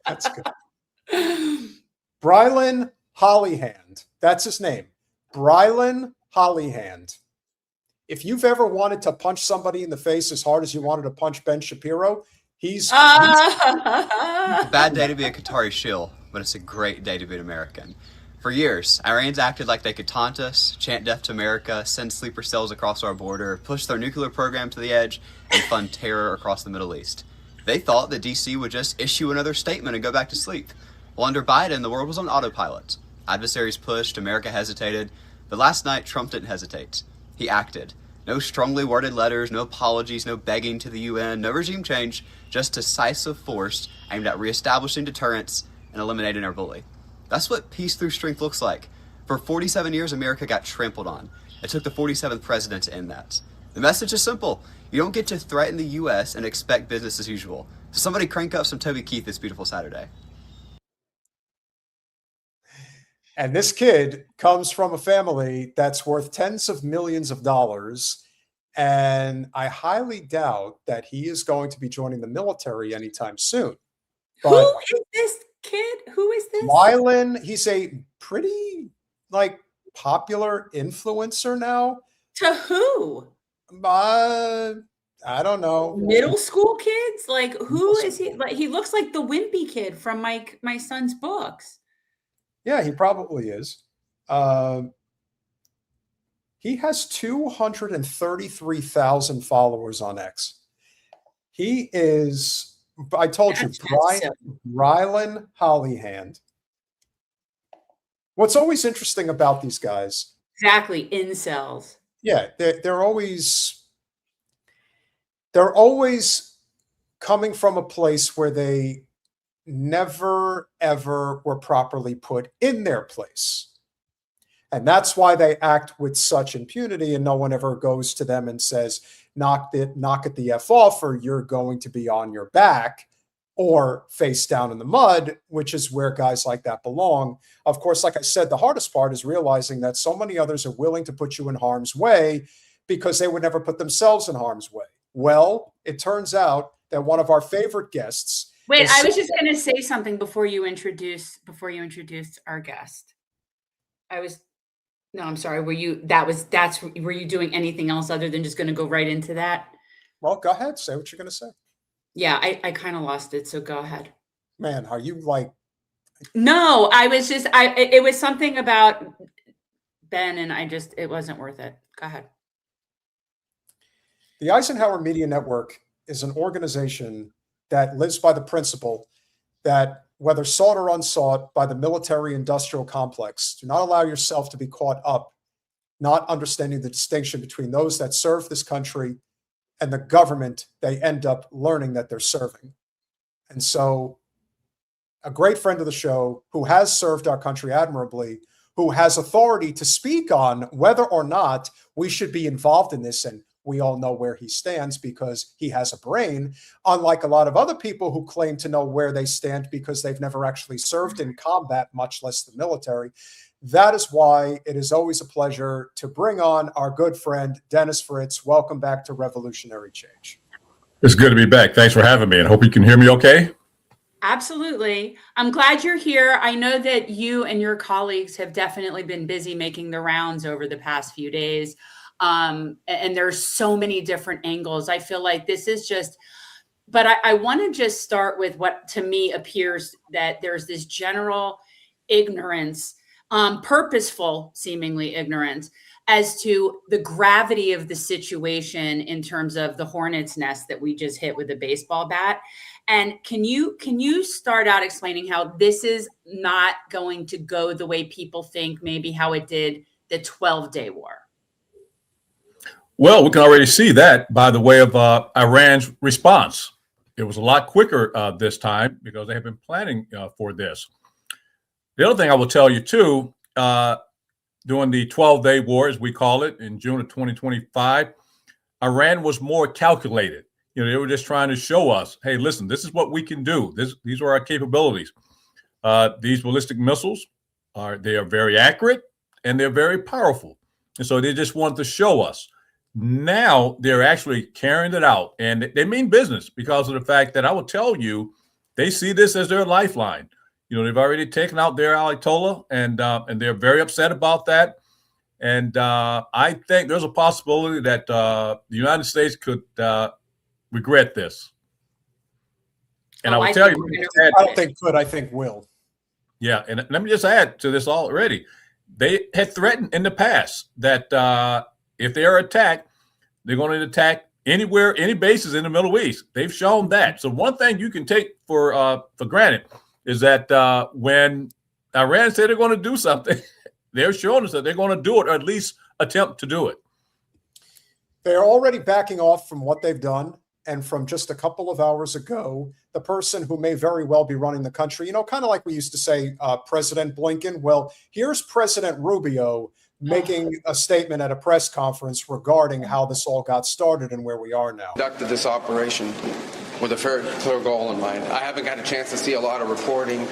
That's good. Brylan Hollyhand. That's his name. Brylan Hollyhand. If you've ever wanted to punch somebody in the face as hard as you wanted to punch Ben Shapiro, he's a bad day to be a Qatari shill, but it's a great day to be an American. For years, Iranians acted like they could taunt us, chant death to America, send sleeper cells across our border, push their nuclear program to the edge, and fund terror across the Middle East. They thought that DC would just issue another statement and go back to sleep. Well, under Biden, the world was on autopilot. Adversaries pushed, America hesitated, but last night, Trump didn't hesitate. He acted. No strongly worded letters, no apologies, no begging to the UN, no regime change, just decisive force aimed at reestablishing deterrence and eliminating our bully. That's what peace through strength looks like. For 47 years, America got trampled on. It took the 47th president to end that. The message is simple. You don't get to threaten the U.S. and expect business as usual. So somebody crank up some Toby Keith this beautiful Saturday. And this kid comes from a family that's worth tens of millions of dollars. And I highly doubt that he is going to be joining the military anytime soon. But who is this kid? Who is this? Wylan, he's a pretty popular influencer now. To who? I don't know. Middle school kids? Like, who is he? Like, he looks like the wimpy kid from my son's books. Yeah, he probably is. He has 233,000 followers on X. He is, I told you, Rylan Hollyhand. What's always interesting about these guys? Exactly, incels. Yeah, they're always coming from a place where they never, ever were properly put in their place. And that's why they act with such impunity, and no one ever goes to them and says, knock it the F off, or you're going to be on your back or face down in the mud, which is where guys like that belong. Of course, like I said, the hardest part is realizing that so many others are willing to put you in harm's way because they would never put themselves in harm's way. Well, it turns out that one of our favorite guests. Wait, I was just going to say something before you introduced our guest. No, I'm sorry. Were you doing anything else other than just going to go right into that? Well, go ahead. Say what you're going to say. Yeah, I kind of lost it. So go ahead. Man, are you like? No, it was something about Ben, and it wasn't worth it. Go ahead. The Eisenhower Media Network is an organization that lives by the principle that whether sought or unsought by the military-industrial complex, do not allow yourself to be caught up, not understanding the distinction between those that serve this country and the government they end up learning that they're serving. And so a great friend of the show who has served our country admirably, who has authority to speak on whether or not we should be involved in this, and we all know where he stands because he has a brain, unlike a lot of other people who claim to know where they stand because they've never actually served in combat, much less the military. That is why it is always a pleasure to bring on our good friend, Dennis Fritz. Welcome back to Revolutionary Change. It's good to be back. Thanks for having me, and hope you can hear me okay. Absolutely. I'm glad you're here. I know that you and your colleagues have definitely been busy making the rounds over the past few days. And there's so many different angles. I feel like this is just, but I want to just start with what to me appears that there's this general ignorance, purposeful, seemingly ignorance as to the gravity of the situation in terms of the hornet's nest that we just hit with a baseball bat. And can you start out explaining how this is not going to go the way people think, maybe how it did the 12-day war? Well, we can already see that by the way of Iran's response. It was a lot quicker this time because they have been planning for this. The other thing I will tell you, too, during the 12-day war, as we call it, in June of 2025, Iran was more calculated. You know, they were just trying to show us, hey, listen, this is what we can do. These are our capabilities. These ballistic missiles, they are very accurate and they're very powerful. And so they just wanted to show us. Now they're actually carrying it out, and they mean business because of the fact that I will tell you, they see this as their lifeline. You know, they've already taken out their Ayatollah, and they're very upset about that. And I think there's a possibility that the United States could regret this. And I will tell you, I don't think could, I think will. Yeah, and let me just add to this already. They had threatened in the past that if they are attacked, they're going to attack anywhere, any bases in the Middle East. They've shown that. So one thing you can take for granted is that when Iran said they're going to do something, they're showing us that they're going to do it, or at least attempt to do it. They're already backing off from what they've done. And from just a couple of hours ago, the person who may very well be running the country, you know, kind of like we used to say, President Blinken. Well, here's President Rubio making a statement at a press conference regarding how this all got started and where we are now. Conducted this operation with a very clear goal in mind. I haven't got a chance to see a lot of reporting.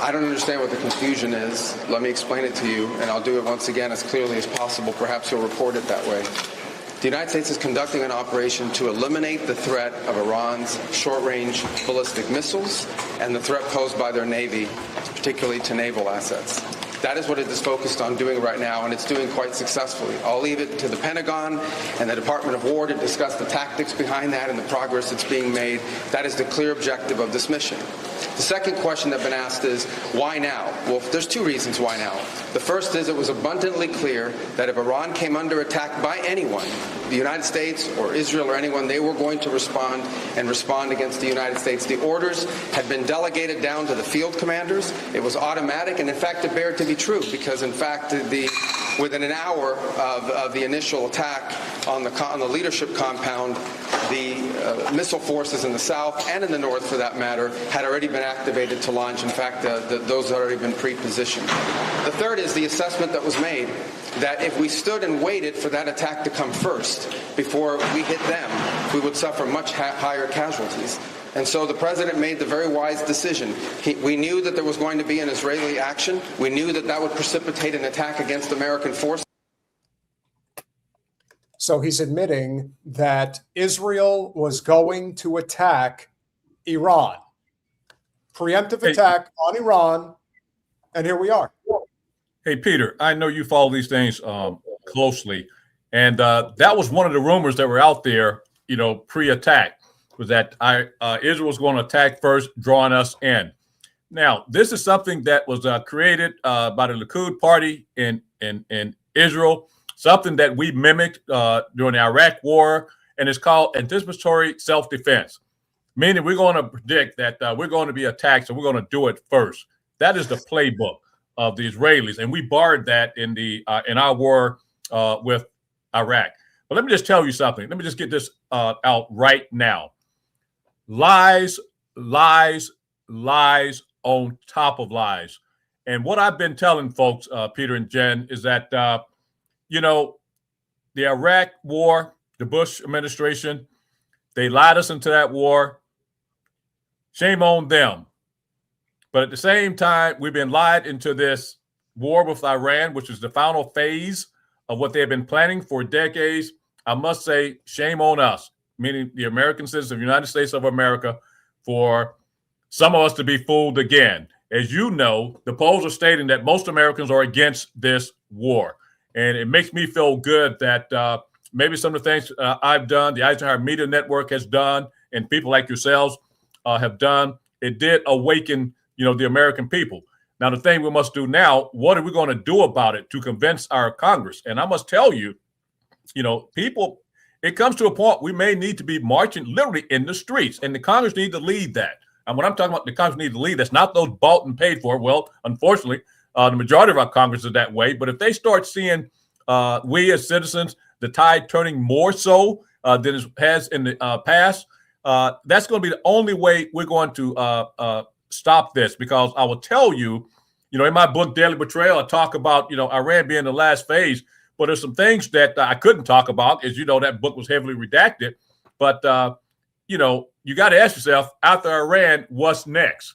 I don't understand what the confusion is. Let me explain it to you, and I'll do it once again as clearly as possible. Perhaps you'll report it that way. The United States is conducting an operation to eliminate the threat of Iran's short-range ballistic missiles and the threat posed by their Navy, particularly to naval assets. That is what it is focused on doing right now, and it's doing quite successfully. I'll leave it to the Pentagon and the Department of War to discuss the tactics behind that and the progress that's being made. That is the clear objective of this mission. The second question that's been asked is, why now? Well, there's two reasons why now. The first is it was abundantly clear that if Iran came under attack by anyone, the United States or Israel or anyone, they were going to respond and respond against the United States. The orders had been delegated down to the field commanders. It was automatic, and in fact, it bared to be true because, in fact, within an hour of the initial attack on the leadership compound, the missile forces in the south and in the north, for that matter, had already been activated to launch. In fact, those had already been pre-positioned. The third is the assessment that was made that if we stood and waited for that attack to come first before we hit them, we would suffer much higher casualties. And so the president made the very wise decision. We knew that there was going to be an Israeli action. We knew that that would precipitate an attack against American forces. So he's admitting that Israel was going to attack Iran. Preemptive attack on Iran, and here we are. Hey, Peter, I know you follow these things closely, and that was one of the rumors that were out there, pre-attack, was that Israel was going to attack first, drawing us in. Now, this is something that was created by the Likud party in Israel, something that we mimicked during the Iraq war, and it's called anticipatory self-defense, meaning we're going to predict that we're going to be attacked, so we're going to do it first. That is the playbook of the Israelis, and we borrowed that in our war with Iraq. But let me just tell you something. Let me just get this out right now. Lies, lies, lies on top of lies. And what I've been telling folks, Peter and Jen, is that, the Iraq war, the Bush administration, they lied us into that war. Shame on them. But at the same time, we've been lied into this war with Iran, which is the final phase of what they've been planning for decades. I must say, shame on us, meaning the American citizens of the United States of America, for some of us to be fooled again. As you know, the polls are stating that most Americans are against this war. And it makes me feel good that maybe some of the things I've done, the Eisenhower Media Network has done, and people like yourselves have done, it did awaken the American people. Now, the thing we must do now, what are we going to do about it to convince our Congress? And I must tell you, people, it comes to a point we may need to be marching literally in the streets, and the Congress need to lead that. And when I'm talking about the Congress need to lead, that's not those bought and paid for. Well, unfortunately, the majority of our Congress is that way. But if they start seeing we as citizens, the tide turning more so than it has in the past, that's going to be the only way we're going to stop this. Because I will tell you, in my book, Daily Betrayal, I talk about, Iran being the last phase. But there's some things that I couldn't talk about. As you know, that book was heavily redacted. But, you got to ask yourself, after Iran, what's next?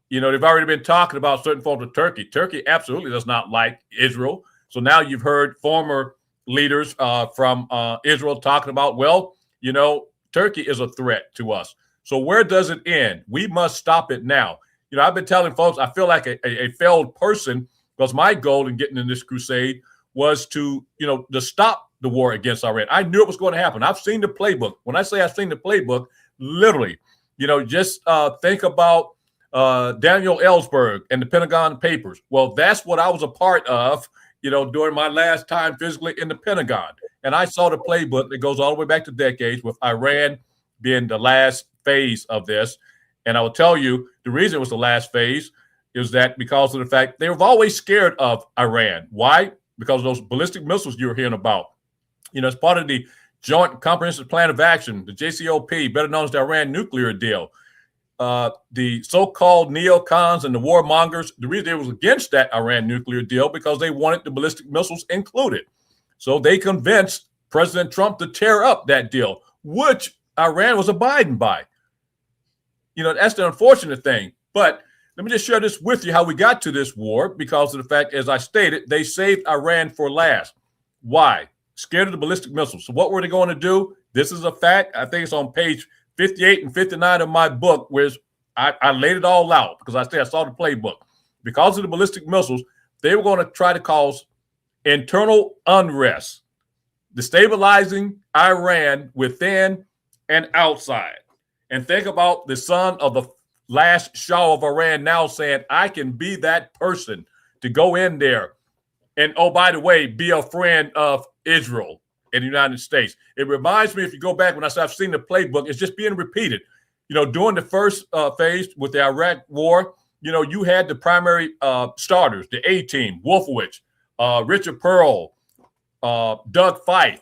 They've already been talking about certain forms of Turkey. Turkey absolutely does not like Israel. So now you've heard former leaders from Israel talking about, Turkey is a threat to us. So where does it end? We must stop it now. I've been telling folks, I feel like a failed person, because my goal in getting in this crusade was to stop the war against Iran. I knew it was going to happen. I've seen the playbook. When I say I've seen the playbook, literally, just think about Daniel Ellsberg and the Pentagon Papers. Well, that's what I was a part of, during my last time physically in the Pentagon. And I saw the playbook that goes all the way back to decades, with Iran being the last phase of this. And I will tell you, the reason it was the last phase is that because of the fact they were always scared of Iran. Why? Because of those ballistic missiles you were hearing about. As part of the Joint Comprehensive Plan of Action, the JCPOA, better known as the Iran nuclear deal. The so-called neocons and the warmongers, the reason they was against that Iran nuclear deal because they wanted the ballistic missiles included. So they convinced President Trump to tear up that deal, which Iran was abiding by. That's the unfortunate thing. But let me just share this with you, how we got to this war, because of the fact, as I stated, they saved Iran for last. Why? Scared of the ballistic missiles. So what were they going to do? This is a fact. I think it's on page 58 and 59 of my book, where I laid it all out, because I saw the playbook. Because of the ballistic missiles, they were going to try to cause internal unrest, destabilizing Iran within and outside. And think about the son of the last Shah of Iran now saying, I can be that person to go in there and, oh, by the way, be a friend of Israel in the United States. It reminds me, if you go back, when I said I've seen the playbook, it's just being repeated. You know, during the first phase with the Iraq war, you know, you had the primary starters, the A-team, Wolfowitz, Richard Pearl, Doug Feith,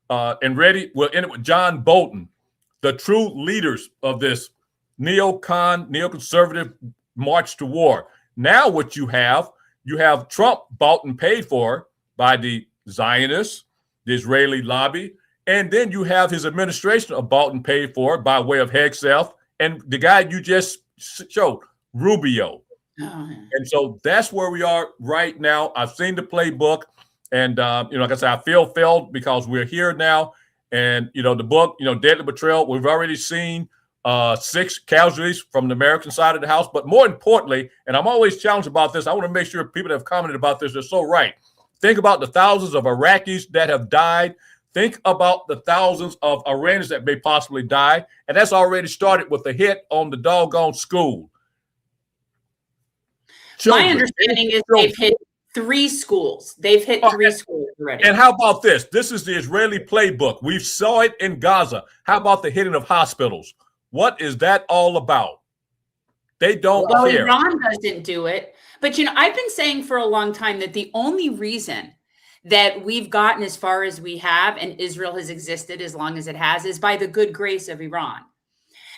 and we'll end it with John Bolton, the true leaders of this neoconservative march to war. Now what you have Trump bought and paid for by the Zionists, the Israeli lobby, and then you have his administration bought and paid for by way of Hegseth and the guy you just showed, Rubio. And so that's where we are right now. I've seen the playbook, and you know, like I said, I feel failed because we're here now. And you know, the book, you know, Deadly Betrayal, we've already seen 6 casualties from the American side of the house. But more importantly, and I'm always challenged about this, I want to make sure people that have commented about this are so right. Think about the thousands of Iraqis that have died. Think about the thousands of Iranians that may possibly die. And that's already started with the hit on the doggone school. My understanding is they've hit 3 schools. They've hit 3 schools already. And how about this? This is the Israeli playbook. We saw it in Gaza. How about the hitting of hospitals? What is that all about? They don't care. Iran doesn't do it. But, you know, I've been saying for a long time that the only reason that we've gotten as far as we have and Israel has existed as long as it has is by the good grace of Iran.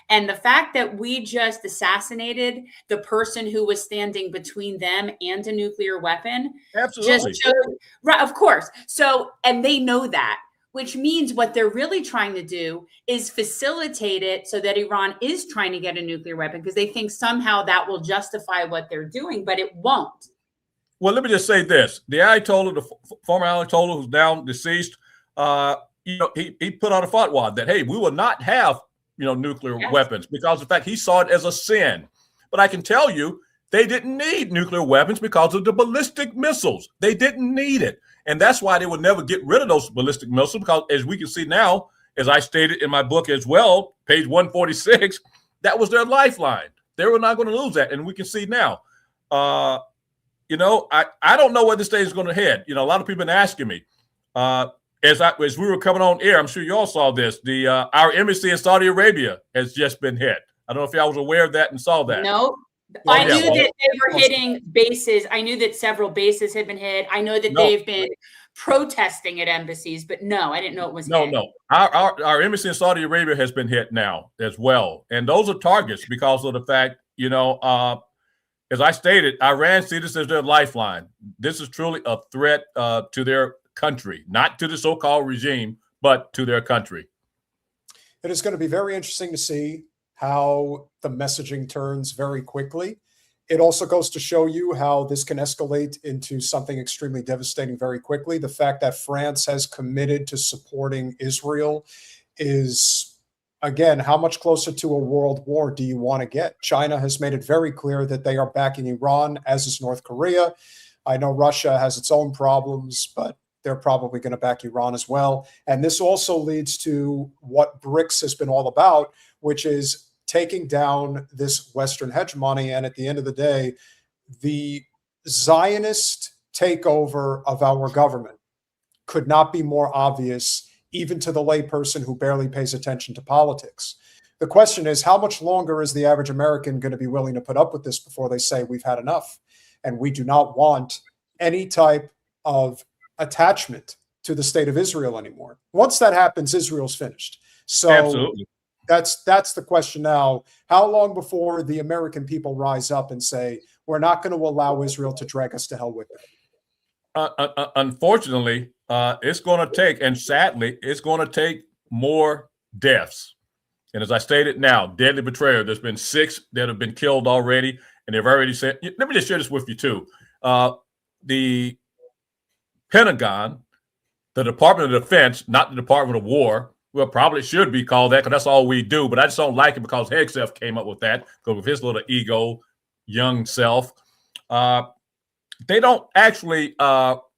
And the fact that we just assassinated the person who was standing between them and a nuclear weapon. Absolutely. Just showed, right, of course. So, and they know that, which means what they're really trying to do is facilitate it so that Iran is trying to get a nuclear weapon because they think somehow that will justify what they're doing, but it won't. Well, let me just say this. The Ayatollah, the former Ayatollah who's now deceased, you know, he put out a fatwa that, hey, we will not have, you know, nuclear weapons because, in fact, he saw it as a sin. But I can tell you, they didn't need nuclear weapons because of the ballistic missiles. They didn't need it. And that's why they would never get rid of those ballistic missiles because, as we can see now, as I stated in my book as well, page 146, that was their lifeline. They were not going to lose that. And we can see now. You know, I don't know where this day is going to head. You know, a lot of people have been asking me. As we were coming on air, I'm sure you all saw this. Our embassy in Saudi Arabia has just been hit. I don't know if y'all was aware of that and saw that. No, I knew that they were hitting bases. I knew that several bases had been hit. I know that they've been protesting at embassies, but no, I didn't know it was hit. No. Our embassy in Saudi Arabia has been hit now as well. And those are targets because of the fact, you know, as I stated, Iran sees this as their lifeline. This is truly a threat to their country, not to the so-called regime, but to their country. It is going to be very interesting to see how the messaging turns very quickly. It also goes to show you how this can escalate into something extremely devastating very quickly. The fact that France has committed to supporting Israel is, again, how much closer to a world war do you want to get? China has made it very clear that they are backing Iran, as is North Korea. I know Russia has its own problems, but they're probably going to back Iran as well. And this also leads to what BRICS has been all about, which is taking down this Western hegemony. And at the end of the day, the Zionist takeover of our government could not be more obvious, even to the layperson who barely pays attention to politics. The question is, how much longer is the average American going to be willing to put up with this before they say we've had enough? And we do not want any type of attachment to the state of Israel anymore. Once that happens, Israel's finished. So absolutely. That's the question now. How long before the American people rise up and say, we're not going to allow Israel to drag us to hell with it? Unfortunately, it's going to take, and sadly, it's going to take more deaths. And as I stated now, deadly betrayal, there's been 6 that have been killed already. And they've already said, let me just share this with you too. The Pentagon, the Department of Defense, not the Department of War, well, probably should be called that because that's all we do. But I just don't like it because Hegseth came up with that because of his little ego, young self. they don't actually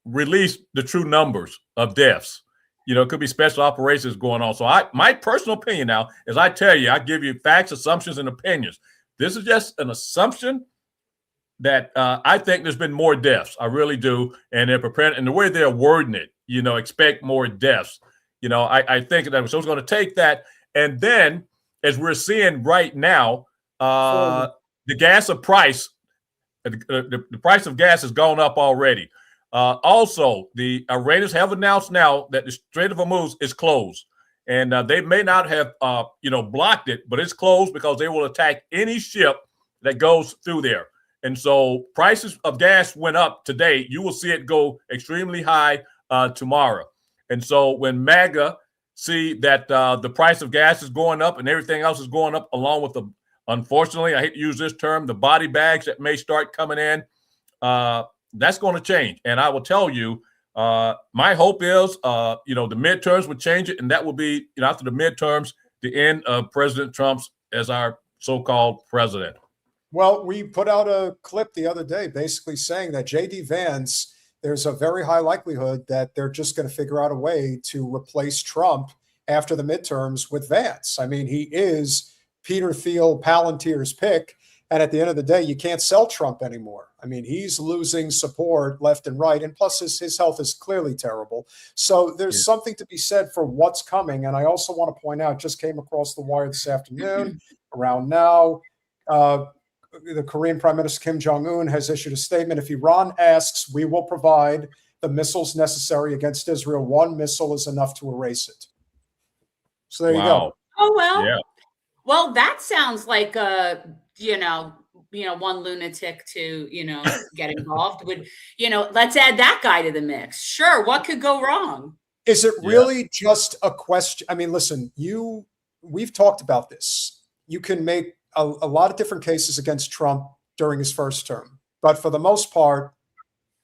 release the true numbers of deaths. It could be special operations going on. So my personal opinion now is I tell you, I give you facts, assumptions, and opinions. This is just an assumption that I think there's been more deaths. I really do. And they're preparing, and the way they're wording it, expect more deaths. I think that so it's going to take that. And then, as we're seeing right now, the gas of price, the price of gas has gone up already. Also, the Iranians have announced now that the Strait of Hormuz is closed. And they may not have, blocked it, but it's closed because they will attack any ship that goes through there. And so prices of gas went up today. You will see it go extremely high tomorrow. And so when MAGA see that the price of gas is going up and everything else is going up, along with unfortunately, I hate to use this term, the body bags that may start coming in, that's going to change. And I will tell you, my hope is, the midterms would change it. And that will be, after the midterms, the end of President Trump's as our so-called president. Well, we put out a clip the other day basically saying that J.D. Vance, there's a very high likelihood that they're just going to figure out a way to replace Trump after the midterms with Vance. I mean, he is Peter Thiel Palantir's pick. And at the end of the day, you can't sell Trump anymore. I mean, he's losing support left and right. And plus, his health is clearly terrible. So there's something to be said for what's coming. And I also want to point out, just came across the wire this afternoon, around now, the Korean Prime Minister Kim Jong-un has issued a statement. If Iran asks, we will provide the missiles necessary against Israel. One missile is enough to erase it. So there you go. Oh, well. Yeah. Well, that sounds like one lunatic to, get involved with, let's add that guy to the mix. Sure. What could go wrong? Is it really just a question? I mean, listen, we've talked about this. You can make a lot of different cases against Trump during his first term, but for the most part,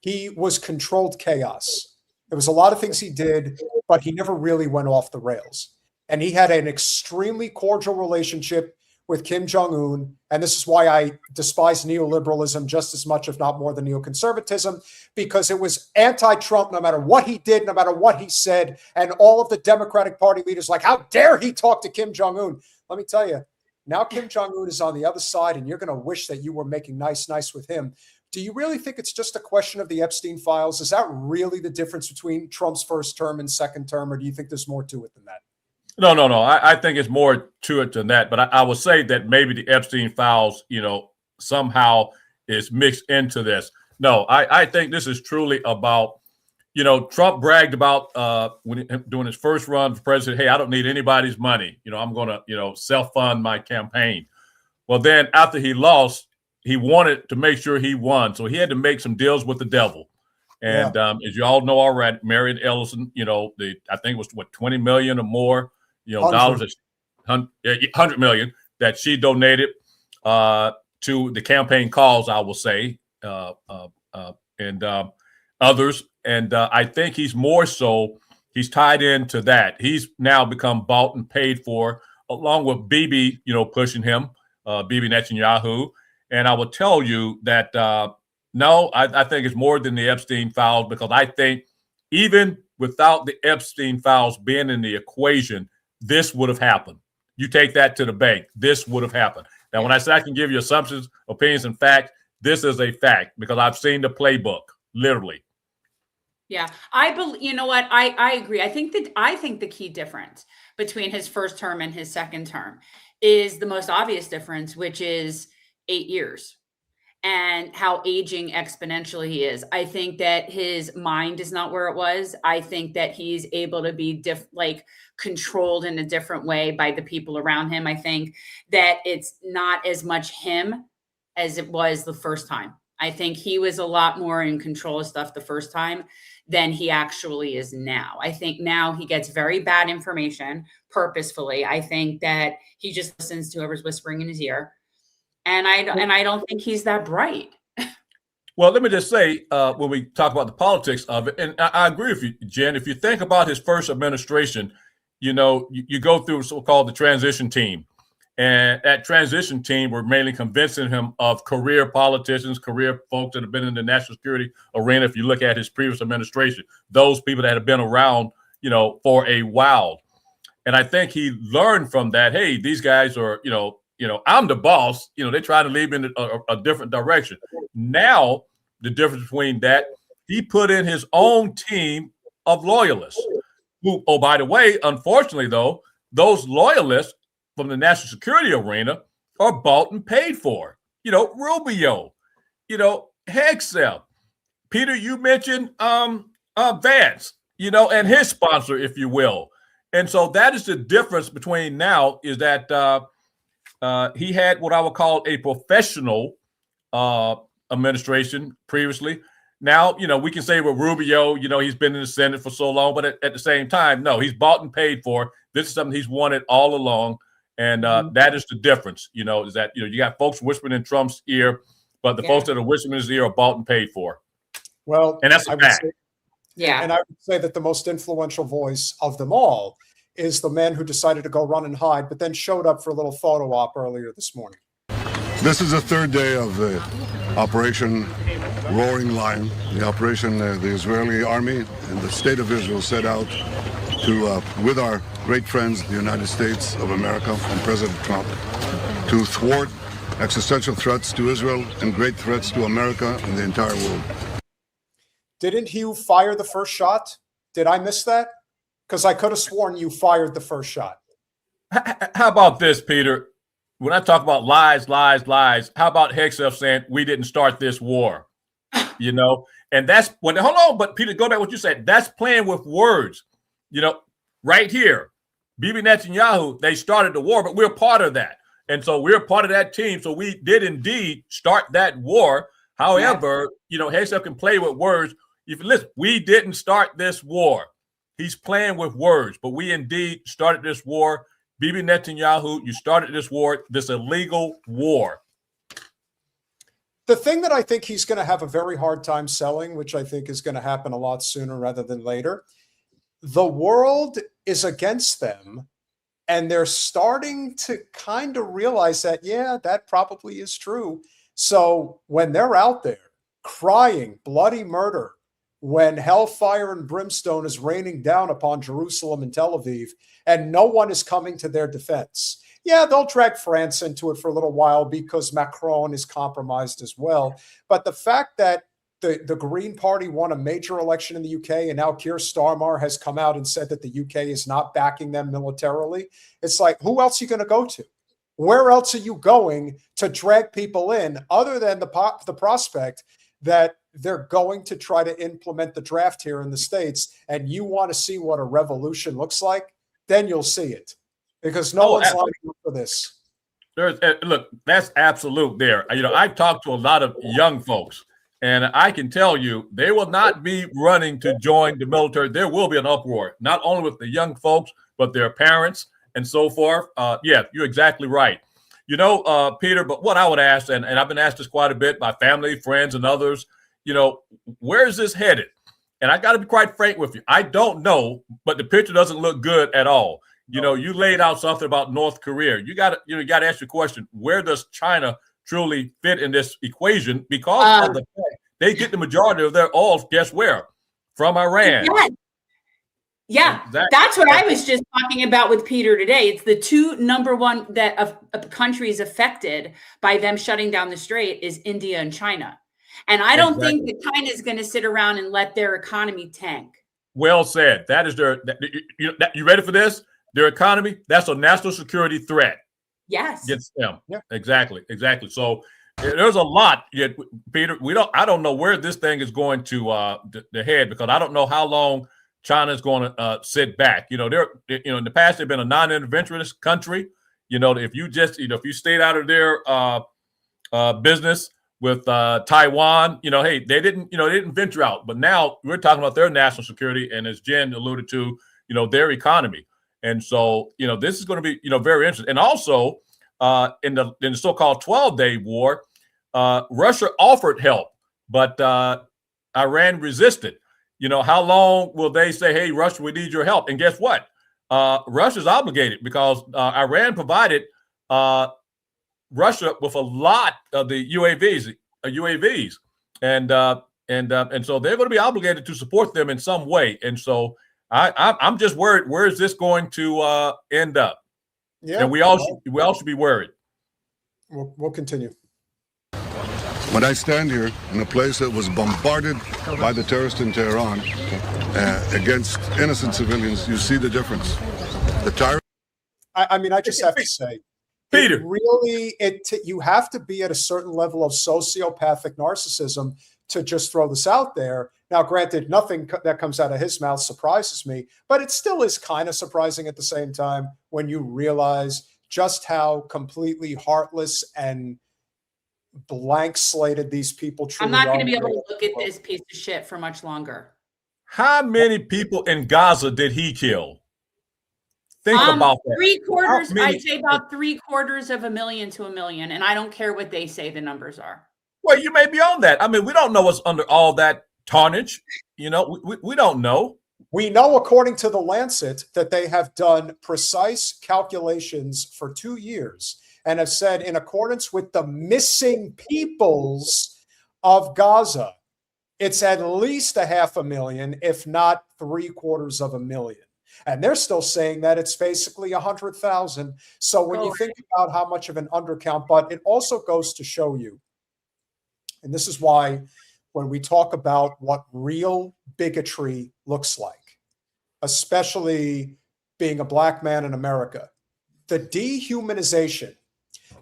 he was controlled chaos. There was a lot of things he did, but he never really went off the rails. And he had an extremely cordial relationship with Kim Jong-un. And this is why I despise neoliberalism just as much, if not more, than neoconservatism, because it was anti-Trump no matter what he did, no matter what he said. And all of the Democratic Party leaders like, how dare he talk to Kim Jong-un? Let me tell you, now Kim Jong-un is on the other side, and you're going to wish that you were making nice with him. Do you really think it's just a question of the Epstein files? Is that really the difference between Trump's first term and second term, or do you think there's more to it than that? No. I think it's more to it than that. But I would say that maybe the Epstein files, somehow is mixed into this. No, I think this is truly about, Trump bragged about doing his first run for president. Hey, I don't need anybody's money. I'm going to, self-fund my campaign. Well, then after he lost, he wanted to make sure he won. So he had to make some deals with the devil. And as you all know already, Marion Ellison, I think it was 20 million or more, dollars, $100 million that she donated to the campaign cause, I will say, and others. And I think he's tied into that. He's now become bought and paid for, along with Bibi, pushing him, Bibi Netanyahu. And I will tell you that, no, I think it's more than the Epstein files, because I think even without the Epstein files being in the equation, this would have happened. You take that to the bank, this would have happened. Now, when I say I can give you assumptions, opinions, and facts, this is a fact because I've seen the playbook, literally. Yeah, you know what? I agree. I think the key difference between his first term and his second term is the most obvious difference, which is 8 years and how aging exponentially he is. I think that his mind is not where it was. I think that he's able to be controlled in a different way by the people around him. I think that it's not as much him as it was the first time. I think he was a lot more in control of stuff the first time than he actually is now. I think now he gets very bad information purposefully. I think that he just listens to whoever's whispering in his ear. And I don't think he's that bright. Well, let me just say, when we talk about the politics of it, and I agree with you, Jen, if you think about his first administration, you go through so-called the transition team. And that transition team were mainly convincing him of career politicians, career folks that have been in the national security arena. If you look at his previous administration, those people that have been around, for a while. And I think he learned from that. Hey, these guys are, I'm the boss. They try to lead me in a different direction. Now, the difference between that, he put in his own team of loyalists who, oh, by the way, unfortunately, though, those loyalists from the national security arena are bought and paid for. Rubio, Hegseth. Peter, you mentioned Vance, and his sponsor, if you will. And so that is the difference between now is that he had what I would call a professional administration previously. Now, we can say with Rubio, he's been in the Senate for so long, but at the same time, no, he's bought and paid for. This is something he's wanted all along. And that is the difference, is that, you got folks whispering in Trump's ear, but the folks that are whispering in his ear are bought and paid for. Well, and that's a fact. And I would say that the most influential voice of them all is the man who decided to go run and hide, but then showed up for a little photo op earlier this morning. This is the third day of the Operation Roaring Lion, the operation the Israeli army and the state of Israel set out to, with our great friends, the United States of America and President Trump, to thwart existential threats to Israel and great threats to America and the entire world. Didn't you fire the first shot? Did I miss that? Because I could have sworn you fired the first shot. How about this, Peter? When I talk about lies, how about Hegseth saying we didn't start this war? And that's when, hold on, but Peter, go back to what you said. That's playing with words. Right here, Bibi Netanyahu, they started the war, but we're part of that. And so we're part of that team. So we did indeed start that war. However, Hegseth can play with words. If you listen, we didn't start this war. He's playing with words, but we indeed started this war. Bibi Netanyahu, you started this war, this illegal war. The thing that I think he's going to have a very hard time selling, which I think is going to happen a lot sooner rather than later, the world is against them, and they're starting to kind of realize that, yeah, that probably is true. So when they're out there crying bloody murder, when hellfire and brimstone is raining down upon Jerusalem and Tel Aviv, and no one is coming to their defense, yeah, they'll drag France into it for a little while because Macron is compromised as well. But the fact that the Green Party won a major election in the UK, and now Keir Starmer has come out and said that the UK is not backing them militarily, it's like, who else are you going to go to? Where else are you going to drag people in other than the prospect that they're going to try to implement the draft here in the States, and you want to see what a revolution looks like? Then you'll see it, because no one's lining up for this. Look, that's absolute there. I've talked to a lot of young folks, and I can tell you they will not be running to join the military. There will be an uproar, not only with the young folks, but their parents and so forth. Yeah, you're exactly right. Peter, but what I would ask, and I've been asked this quite a bit by family, friends, and others, where is this headed? And I got to be quite frank with you. I don't know, but the picture doesn't look good at all. You laid out something about North Korea. You got to ask your question: where does China truly fit in this equation? Because of the fact they get the majority of their oil, guess where? From Iran. Yeah, exactly. That's what I was just talking about with Peter today. It's the two number one that of countries affected by them shutting down the strait is India and China. And I don't think that China is going to sit around and let their economy tank. Well said. That is you ready for this? Their economy, that's a national security threat. Yes. Against them. Yeah. Exactly. So there's a lot, Peter. I don't know where this thing is going to head, because I don't know how long China is going to sit back. In the past, they've been a non-interventionist country. If you stayed out of their business with Taiwan, hey, they didn't venture out. But now we're talking about their national security, and as Jen alluded to, their economy. And so, this is going to be, very interesting. And also, in the so-called 12-day war, Russia offered help, but Iran resisted. How long will they say, hey, Russia, we need your help? And guess what? Russia's obligated, because Iran provided Russia with a lot of the UAVs, and so they're going to be obligated to support them in some way. And so I'm just worried. Where is this going to end up? Yeah, and we all should be worried. We'll continue. When I stand here in a place that was bombarded by the terrorists in Tehran against innocent civilians, you see the difference. I mean, I just have to say, Peter, you have to be at a certain level of sociopathic narcissism to just throw this out there. Now, granted, nothing that comes out of his mouth surprises me, but it still is kind of surprising at the same time when you realize just how completely heartless and blank slated these people truly I'm not going to are. be able to look at this piece of shit for much longer. How many people in Gaza did he kill? Think about that. 3/4, I'd say about 3/4 to 1 million. And I don't care what they say the numbers are. Well, you may be on that. I mean, we don't know what's under all that tarnish. You know, we don't know. We know, according to the Lancet, that they have done precise calculations for 2 years and have said, in accordance with the missing peoples of Gaza, it's at least 500,000, if not 750,000. And they're still saying that it's basically 100,000. So when you think about how much of an undercount, but it also goes to show you, and this is why when we talk about what real bigotry looks like, especially being a black man in America, the dehumanization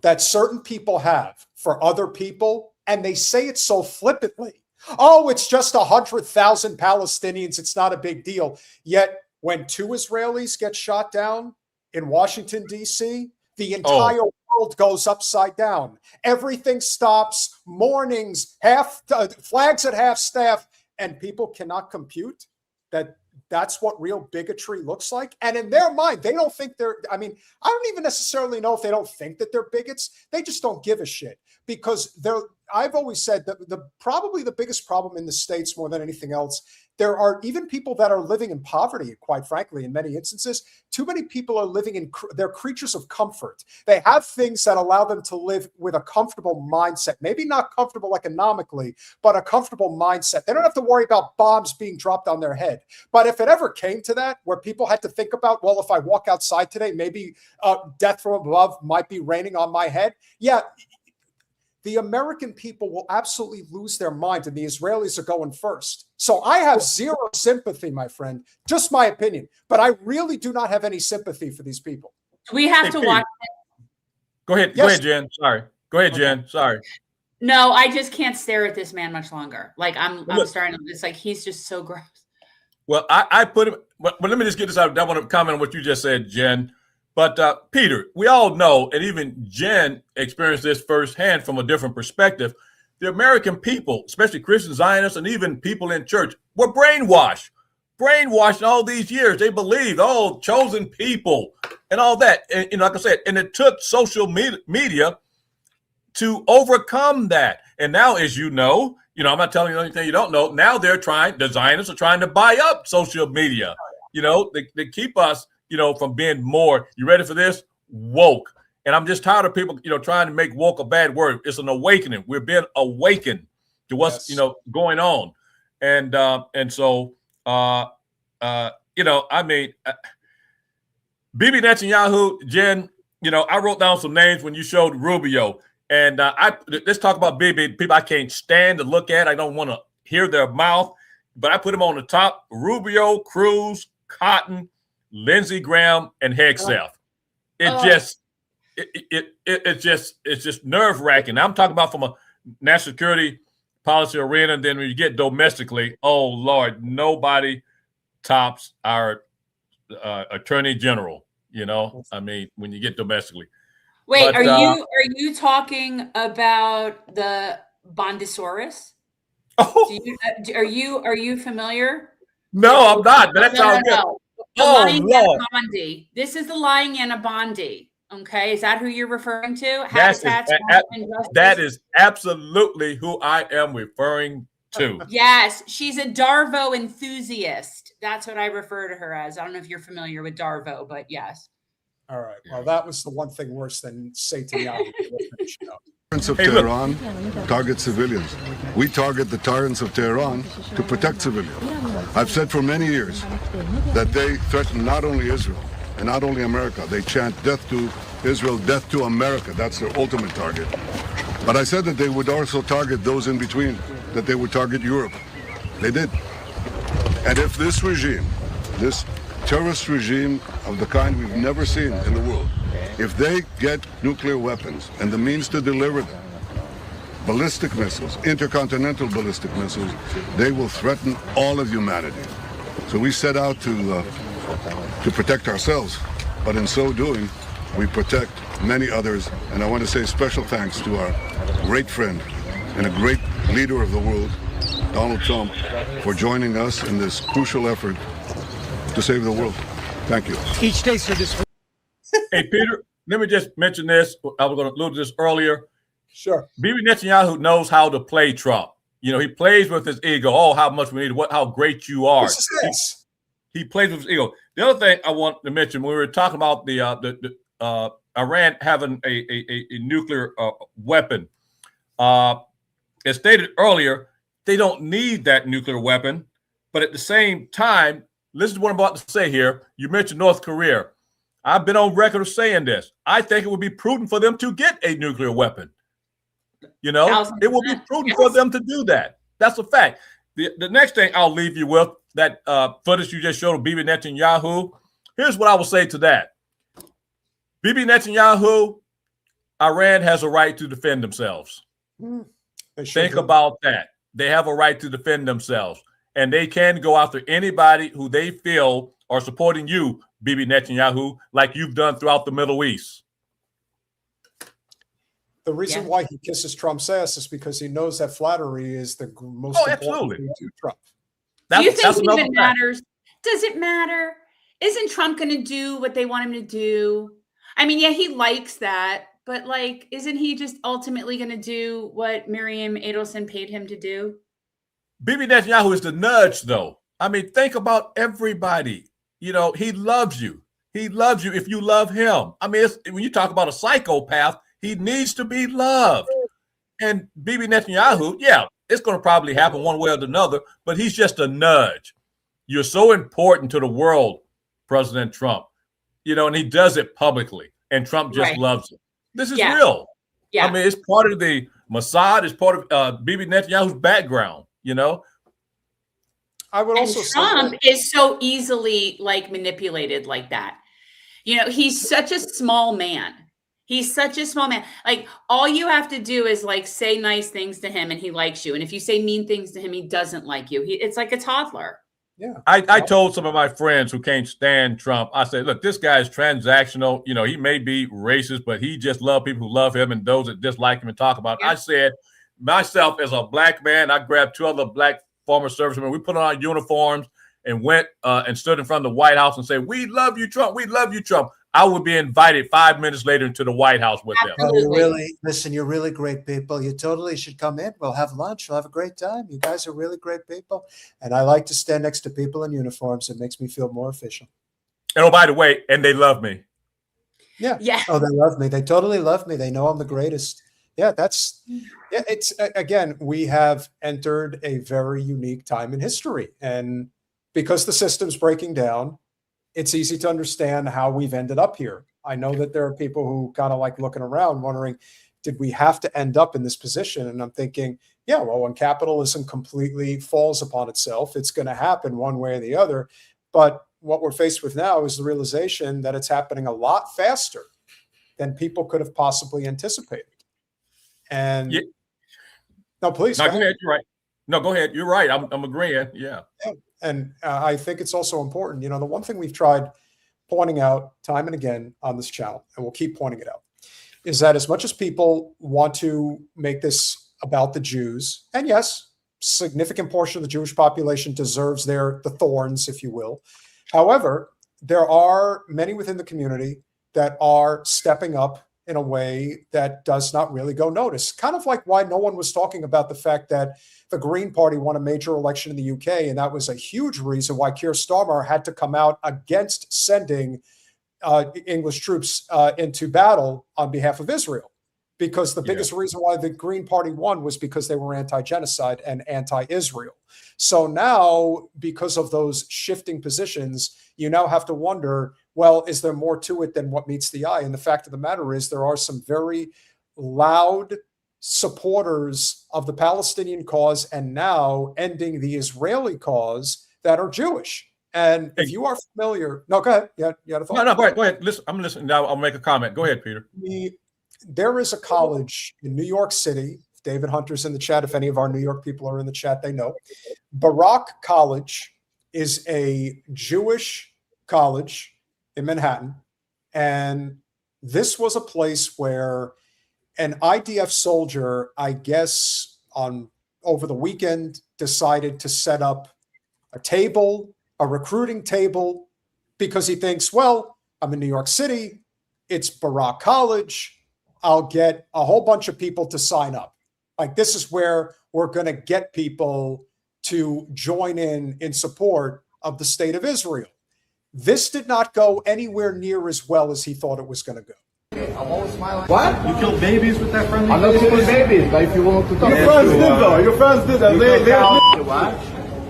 that certain people have for other people, and they say it so flippantly. Oh, it's just 100,000 Palestinians. It's not a big deal. Yet when 2 Israelis get shot down in Washington, D.C., the entire world goes upside down. Everything stops, mournings, flags at half staff, and people cannot compute that that's what real bigotry looks like. And in their mind, they don't think I don't even necessarily know if they don't think that they're bigots. They just don't give a shit, because I've always said that probably the biggest problem in the States, more than anything else, there are even people that are living in poverty, quite frankly, in many instances. Too many people are living they're creatures of comfort. They have things that allow them to live with a comfortable mindset, maybe not comfortable economically, but a comfortable mindset. They don't have to worry about bombs being dropped on their head. But if it ever came to that, where people had to think about, well, if I walk outside today, maybe death from above might be raining on my head. Yeah, the American people will absolutely lose their mind, and the Israelis are going first. So I have zero sympathy, my friend, just my opinion, but I really do not have any sympathy for these people. We have to watch it. Go ahead. Yes. Go ahead, Jen. Sorry. Go ahead, Jen. Sorry. No, I just can't stare at this man much longer. Like I'm starting to, it's like, he's just so gross. Well, I put him, but let me just get this out. I want to comment on what you just said, Jen. But Peter, we all know, and even Jen experienced this firsthand from a different perspective. The American people, especially Christian Zionists and even people in church, were brainwashed all these years. They believed, chosen people and all that. And like I said, and it took social media to overcome that. And now, as you know, I'm not telling you anything you don't know. Now the Zionists are trying to buy up social media, they keep us, from being more, you ready for this? Woke. And I'm just tired of people, trying to make woke a bad word. It's an awakening. We're being awakened to what's, going on. And so, Bibi Netanyahu, Jen, I wrote down some names when you showed Rubio. And let's talk about Bibi. People I can't stand to look at. I don't want to hear their mouth. But I put him on the top: Rubio, Cruz, Cotton, Lindsey Graham, and Hegseth. It's just nerve wracking. I'm talking about from a national security policy arena. And then when you get domestically, oh Lord, nobody tops our attorney general. When you get domestically. Wait, are you talking about the Bondisaurus? Are you familiar? No, I'm not. But that's all good. The lying Anabondi. This is the lying Anabondi. Okay, is that who you're referring to? That is absolutely who I am referring to. Yes, she's a Darvo enthusiast. That's what I refer to her as. I don't know if you're familiar with Darvo, but yes. All right. Well, that was the one thing worse than Netanyahu. Tyrants of Tehran target civilians. We target the tyrants of Tehran to protect civilians. I've said for many years that they threaten not only Israel and not only America. They chant death to Israel, death to America. That's their ultimate target. But I said that they would also target those in between, that they would target Europe. They did. And if this regime, this terrorist regime of the kind we've never seen in the world, if they get nuclear weapons and the means to deliver them, ballistic missiles, intercontinental ballistic missiles, they will threaten all of humanity. So we set out to protect ourselves, but in so doing, we protect many others. And I want to say special thanks to our great friend and a great leader of the world, Donald Trump, for joining us in this crucial effort to save the world. Thank you. Each day, sir, this. Hey, Peter, let me just mention this. I was going to allude to this earlier. Sure. Bibi Netanyahu knows how to play Trump. You know, he plays with his ego. Oh, how much we need, how great you are. He plays with his ego. The other thing I want to mention, when we were talking about the Iran having a nuclear weapon, as stated earlier, they don't need that nuclear weapon. But at the same time, listen to what I'm about to say here. You mentioned North Korea. I've been on record of saying this. I think it would be prudent for them to get a nuclear weapon. You know, it will be prudent for them to do that. That's a fact. The next thing I'll leave you with, that footage you just showed of Bibi Netanyahu. Here's what I will say to that. Bibi Netanyahu, Iran has a right to defend themselves. Think about that. They have a right to defend themselves. And they can go after anybody who they feel are supporting you, Bibi Netanyahu, like you've done throughout the Middle East. The reason why he kisses Trump's ass is because he knows that flattery is the most important thing to Trump. Do you think it even matters? Does it matter? Isn't Trump going to do what they want him to do? I mean, yeah, he likes that, but like, isn't he just ultimately going to do what Miriam Adelson paid him to do? Bibi Netanyahu is the nudge, though. I mean, think about everybody. You know, he loves you. He loves you if you love him. I mean, when you talk about a psychopath, he needs to be loved. And Bibi Netanyahu, yeah, it's going to probably happen one way or another, but he's just a nudge. You're so important to the world, President Trump. You know, and he does it publicly, and Trump just loves it. This is real. Yeah. I mean, it's part of the Mossad. It's part of Bibi Netanyahu's background, you know. I would also say Trump is so easily like manipulated like that. You know, he's such a small man. He's such a small man. Like, all you have to do is like say nice things to him and he likes you. And if you say mean things to him, he doesn't like you. It's like a toddler. Yeah. I told some of my friends who can't stand Trump, I said, look, this guy is transactional. You know, he may be racist, but he just loves people who love him and those that dislike him and talk about it. I said, myself as a black man, I grabbed 2 other black former servicemen. We put on our uniforms and went and stood in front of the White House and said, we love you, Trump. We love you, Trump. I would be invited 5 minutes later into the White House with them. Oh, really? Listen, you're really great people. You totally should come in. We'll have lunch. We'll have a great time. You guys are really great people. And I like to stand next to people in uniforms. It makes me feel more official. And oh, by the way, and they love me. Yeah. Yeah. Oh, they love me. They totally love me. They know I'm the greatest. Yeah, it's again, we have entered a very unique time in history. And because the system's breaking down, it's easy to understand how we've ended up here. I know that there are people who kind of like looking around wondering, did we have to end up in this position? And I'm thinking, yeah, well, when capitalism completely falls upon itself, it's going to happen one way or the other. But what we're faced with now is the realization that it's happening a lot faster than people could have possibly anticipated. And no, please. No, go ahead. You're right. No, go ahead. You're right. I'm agreeing. Yeah. And I think it's also important, you know, the one thing we've tried pointing out time and again on this channel, and we'll keep pointing it out, is that as much as people want to make this about the Jews, and yes, significant portion of the Jewish population deserves the thorns, if you will. However, there are many within the community that are stepping up in a way that does not really go noticed. Kind of like why no one was talking about the fact that the Green Party won a major election in the UK, and that was a huge reason why Keir Starmer had to come out against sending English troops into battle on behalf of Israel, because the biggest reason why the Green Party won was because they were anti-genocide and anti-Israel. So now, because of those shifting positions, you now have to wonder, well, is there more to it than what meets the eye? And the fact of the matter is there are some very loud supporters of the Palestinian cause and now ending the Israeli cause that are Jewish. And if you are familiar, no, go ahead. Yeah, you had a thought? No, go ahead. Listen, I'm listening now. I'll make a comment. Go ahead, Peter. There is a college in New York City. David Hunter's in the chat. If any of our New York people are in the chat, they know. Barak College is a Jewish college in Manhattan. And this was a place where an IDF soldier, I guess, over the weekend, decided to set up a table, a recruiting table, because he thinks, well, I'm in New York City. It's Barak College. I'll get a whole bunch of people to sign up. Like, this is where we're going to get people to join in support of the state of Israel. This did not go anywhere near as well as he thought it was going to go. I'm always smiling. What? You killed babies with that friendly? I'm not killing babies, but if you want to talk. Your friends did though. Your friends did that. They're what?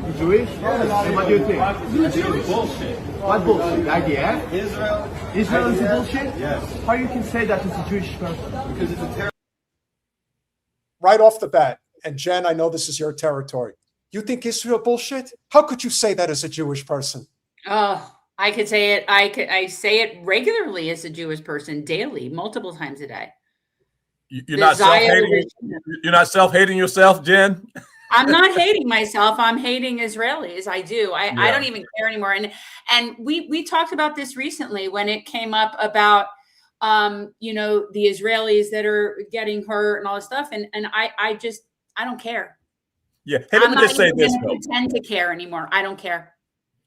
You Jewish? Yes. And what do you think? You're Jewish? Bullshit. What bullshit? IDF? Israel. Israel is IDF? bullshit? Yes. How you can say that it's a Jewish person? Because it's a terror. Right off the bat, and Jen, I know this is your territory. You think Israel bullshit? How could you say that as a Jewish person? Oh, I could say it. I say it regularly as a Jewish person, daily, multiple times a day. You're not self-hating. You're not self-hating yourself, Jen? I'm not hating myself. I'm hating Israelis. I do. I don't even care anymore. And we talked about this recently when it came up about the Israelis that are getting hurt and all this stuff. And I don't care. Yeah. Hey, let me just say this. I don't pretend to care anymore. I don't care.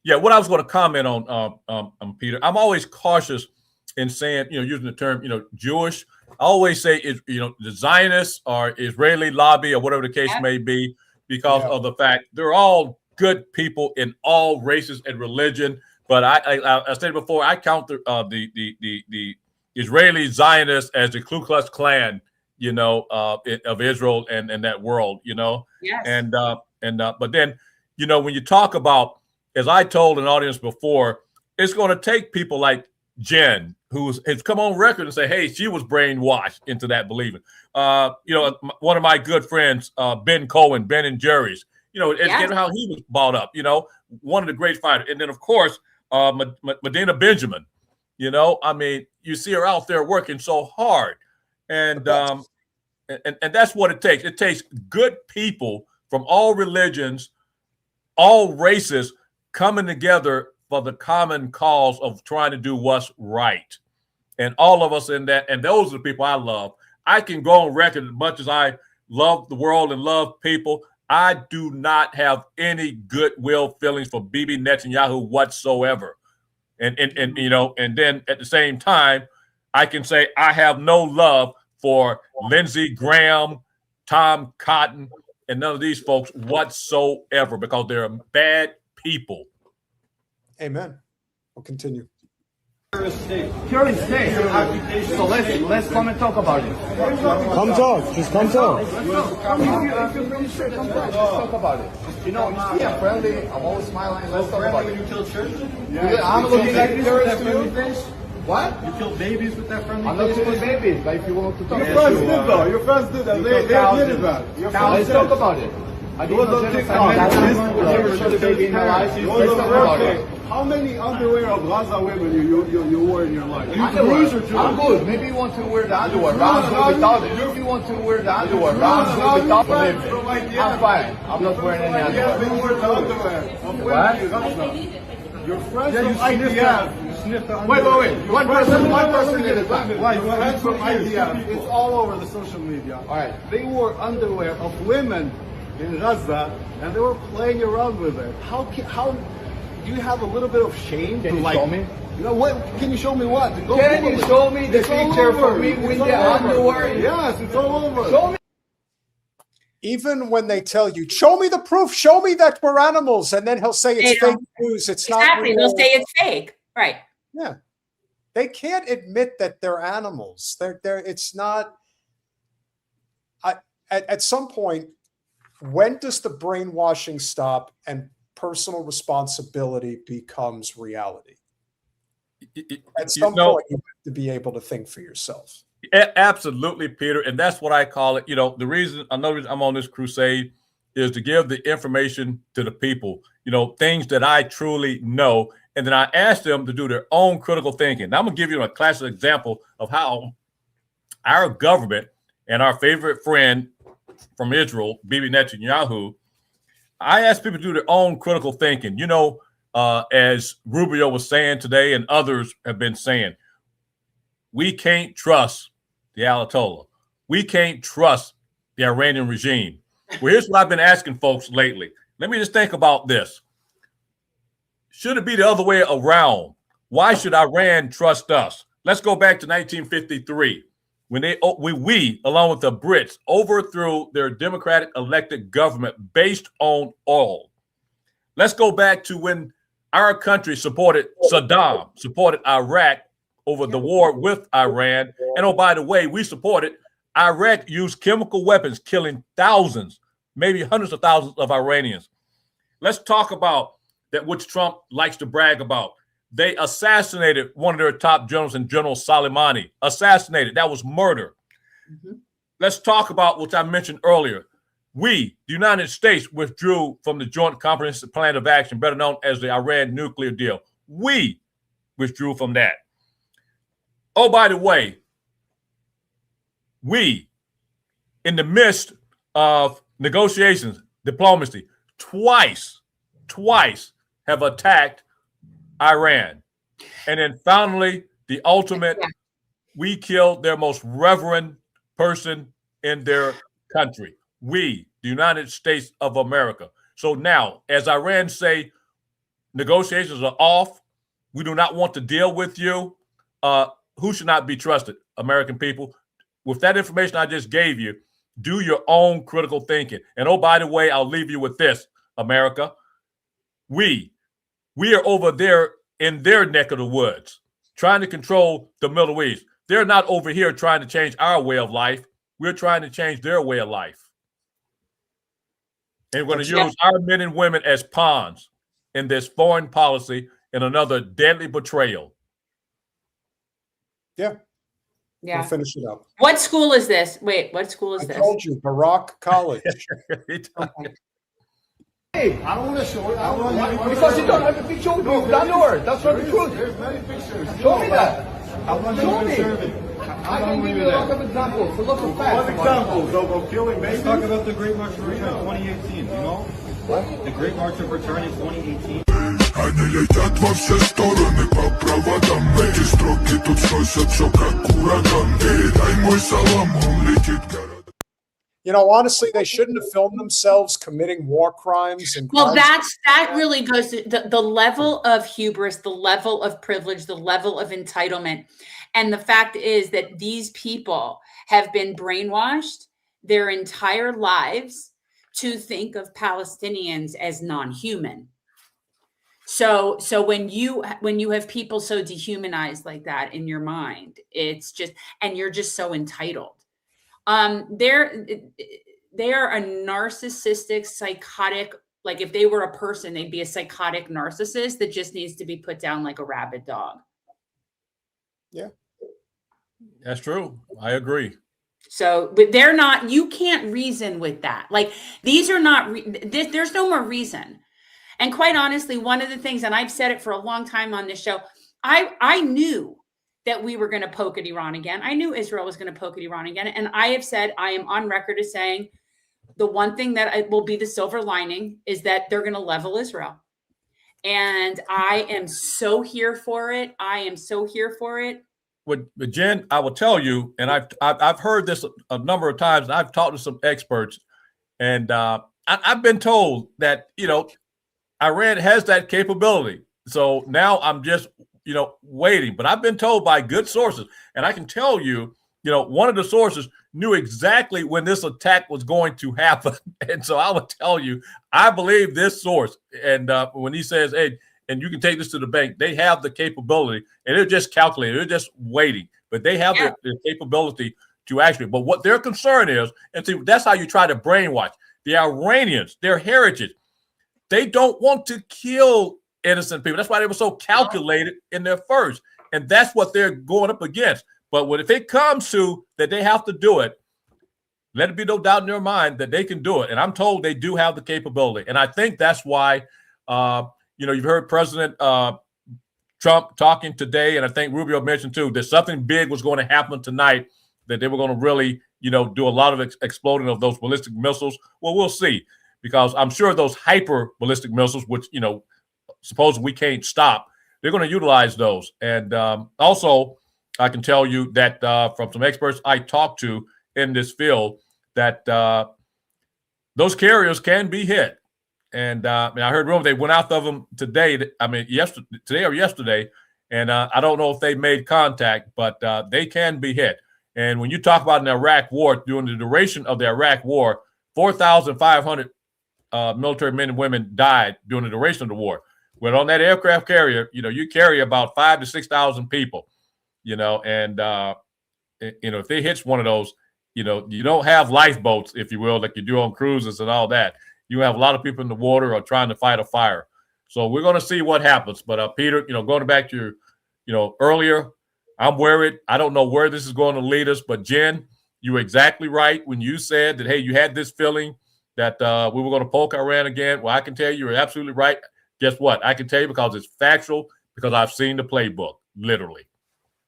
Yeah, what I was going to comment on, Peter, I'm always cautious in saying, using the term, Jewish. I always say, the Zionists or Israeli lobby or whatever the case may be, because of the fact they're all good people in all races and religion. But I stated before, I count the Israeli Zionists as the Ku Klux Klan, of Israel and that world, Yes. But then, when you talk about, as I told an audience before, it's going to take people like Jen, who has come on record and say, hey, she was brainwashed into that believing. One of my good friends, Ben Cohen, Ben and Jerry's, how he was brought up, one of the great fighters. And then, of course, Medina Benjamin, you see her out there working so hard. And that's what it takes. It takes good people from all religions, all races, coming together for the common cause of trying to do what's right. And all of us in that, and those are the people I love. I can go on record as much as I love the world and love people. I do not have any goodwill feelings for Bibi Netanyahu whatsoever. And then at the same time, I can say I have no love for Lindsey Graham, Tom Cotton, and none of these folks whatsoever, because they're bad people. Amen. We'll continue. Terrorist state. So let's come and talk about it. Come talk. Just come talk. If you're really sure, come talk. Let's talk about it. I'm friendly. I'm always smiling. Let's talk about it. You killed children? I'm looking like a terrorist to you. What? You killed babies with that friendly? I'm not killing babies, but if you want to talk about it. Your friends did though. Your friends did that. They admitted that. Let's talk about it. I didn't know genocide. Never shot a baby in my life. Let's talk about it. How many underwear of Gaza women you wore in your life? I'm good. Maybe you want to wear the underwear, but I'm good without it. If you want to wear the underwear, but I'm good without it. I'm fine. I'm not wearing any underwear. They wore the underwear. Your friends from IDF. Wait. One person at a time. Why? Your friends from IDF. It's all over the social media. All right. They wore underwear of women in Gaza, and they were playing around with it. How do you have a little bit of shame? Can you show me? What? Can you show me what? Can you show me the picture for me with the underwear? Yes, it's all over. Show me. Even when they tell you, show me the proof, show me that we're animals, and then he'll say it's fake news. It's not exactly. They'll say it's fake. Right. Yeah. They can't admit that they're animals. It's not. At some point, when does the brainwashing stop and personal responsibility becomes reality? At some point, you have to be able to think for yourself. Absolutely, Peter. And that's what I call it. The reason, another reason I'm on this crusade is to give the information to the people, things that I truly know. And then I ask them to do their own critical thinking. Now, I'm going to give you a classic example of how our government and our favorite friend from Israel, Bibi Netanyahu, I ask people to do their own critical thinking. As Rubio was saying today and others have been saying, we can't trust the Ayatollah. We can't trust the Iranian regime. Well, here's what I've been asking folks lately. Let me just think about this. Should it be the other way around? Why should Iran trust us? Let's go back to 1953 when we, along with the Brits, overthrew their democratic elected government based on oil. Let's go back to when our country supported Saddam, supported Iraq over the war with Iran. And oh, by the way, we supported Iraq used chemical weapons, killing thousands, maybe hundreds of thousands of Iranians. Let's talk about that, which Trump likes to brag about. They assassinated one of their top generals, and General Soleimani. Assassinated. That was murder. Mm-hmm. Let's talk about, which I mentioned earlier. We, the United States, withdrew from the Joint Comprehensive Plan of Action, better known as the Iran nuclear deal. We withdrew from that. Oh, by the way, we, in the midst of negotiations, diplomacy, twice have attacked Iran. And then finally, the ultimate, we killed their most reverend person in their country. We, the United States of America. So now, as Iran say, negotiations are off. We do not want to deal with you. Who should not be trusted? American people. With that information I just gave you, do your own critical thinking. And oh, by the way, I'll leave you with this, America. We are over there in their neck of the woods, trying to control the Middle East. They're not over here trying to change our way of life. We're trying to change their way of life. And we're going to use our men and women as pawns in this foreign policy and another deadly betrayal. Yeah. We'll finish it up. What school is this? Wait, what school is this? I told you, Barak College. Okay. Hey, I don't want to show it. Because you don't have a picture of you. That's yours. That's not the truth. There's many pictures. Show me that. How long Show have you me. been serving? I can give you a lot of examples. A lot of facts. What examples of killing babies? Let's talk about the Great March of Return 2018. You know? What? The Great March of Return in 2018. Они летят во все стороны по проводам. Эти строки тут сносят все как ураган. Передай мой салам, он летит город. Honestly, they shouldn't have filmed themselves committing war crimes. And well, that really goes to the level of hubris, the level of privilege, the level of entitlement. And the fact is that these people have been brainwashed their entire lives to think of Palestinians as non-human. So when you have people so dehumanized like that in your mind, it's just, and you're just so entitled. They are a narcissistic, psychotic, like if they were a person, they'd be a psychotic narcissist that just needs to be put down like a rabid dog. Yeah. That's true. I agree. So, but they're not, you can't reason with that. Like these are not, there's no more reason. And quite honestly, one of the things, and I've said it for a long time on this show, I knew that we were going to poke at Iran again. I knew Israel was going to poke at Iran again. And I have said, I am on record as saying, the one thing that will be the silver lining is that they're going to level Israel. And I am so here for it. I am so here for it. But Jen, I will tell you, and I've heard this a number of times, and I've talked to some experts, and I've been told that, Iran has that capability. So now I'm just, waiting. But I've been told by good sources, and I can tell you, one of the sources knew exactly when this attack was going to happen. And so I will tell you, I believe this source. And when he says, hey, and you can take this to the bank. They have the capability, and they're just calculating. They're just waiting, but they have the capability to actually. But what their concern is, and see, that's how you try to brainwash the Iranians, their heritage. They don't want to kill innocent people. That's why they were so calculated in their first, and that's what they're going up against. But if it comes to that they have to do it, let it be no doubt in their mind that they can do it. And I'm told they do have the capability. And I think that's why, you've heard President Trump talking today, and I think Rubio mentioned too, that something big was going to happen tonight, that they were going to really, do a lot of exploding of those ballistic missiles. Well, we'll see, because I'm sure those hyper ballistic missiles, which, suppose we can't stop, they're going to utilize those. And also, I can tell you that from some experts I talked to in this field, that those carriers can be hit. And I heard rumors they went out of them today. Today or yesterday. And I don't know if they made contact, but they can be hit. And when you talk about an Iraq war, during the duration of the Iraq war, 4,500 military men and women died during the duration of the war. Well, on that aircraft carrier, you carry about 5,000 to 6,000 people, and if they hit one of those, you don't have lifeboats, if you will, like you do on cruises and all that. You have a lot of people in the water or trying to fight a fire. So we're going to see what happens. But Peter, going back to your, earlier, I'm worried. I don't know where this is going to lead us. But Jen, you were exactly right when you said that, hey, you had this feeling that we were going to poke Iran again. Well, I can tell you, you're absolutely right. Guess what? I can tell you because it's factual, because I've seen the playbook, literally.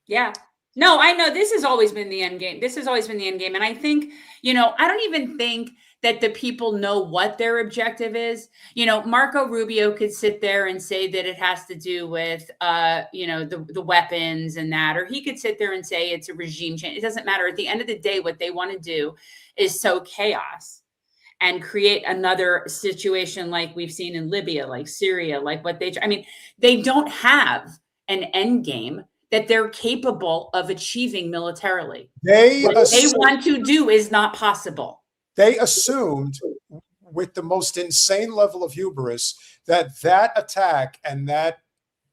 Yeah. No, I know this has always been the end game. This has always been the end game. And I think, I don't even think that the people know what their objective is. Marco Rubio could sit there and say that it has to do with, the weapons and that, or he could sit there and say it's a regime change. It doesn't matter. At the end of the day, what they want to do is sow chaos and create another situation like we've seen in Libya, like Syria, like what they don't have an end game that they're capable of achieving militarily. What they want to do is not possible. They assumed, with the most insane level of hubris, that attack and that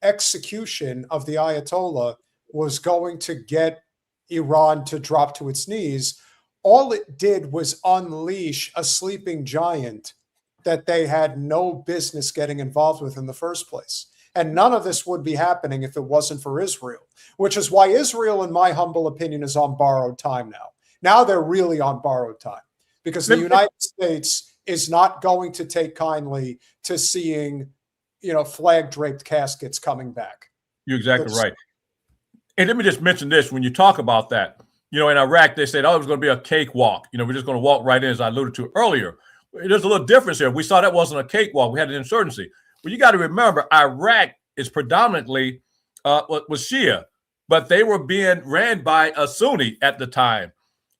execution of the Ayatollah was going to get Iran to drop to its knees. All it did was unleash a sleeping giant that they had no business getting involved with in the first place. And none of this would be happening if it wasn't for Israel, which is why Israel, in my humble opinion, is on borrowed time now. Now they're really on borrowed time, because the United States is not going to take kindly to seeing, flag-draped caskets coming back. You're exactly right. And let me just mention this. When you talk about that, in Iraq, they said, it was going to be a cakewalk. We're just going to walk right in, as I alluded to earlier. There's a little difference here. We saw that wasn't a cakewalk. We had an insurgency. Well, you got to remember, Iraq is predominantly was Shia, but they were being ran by a Sunni at the time.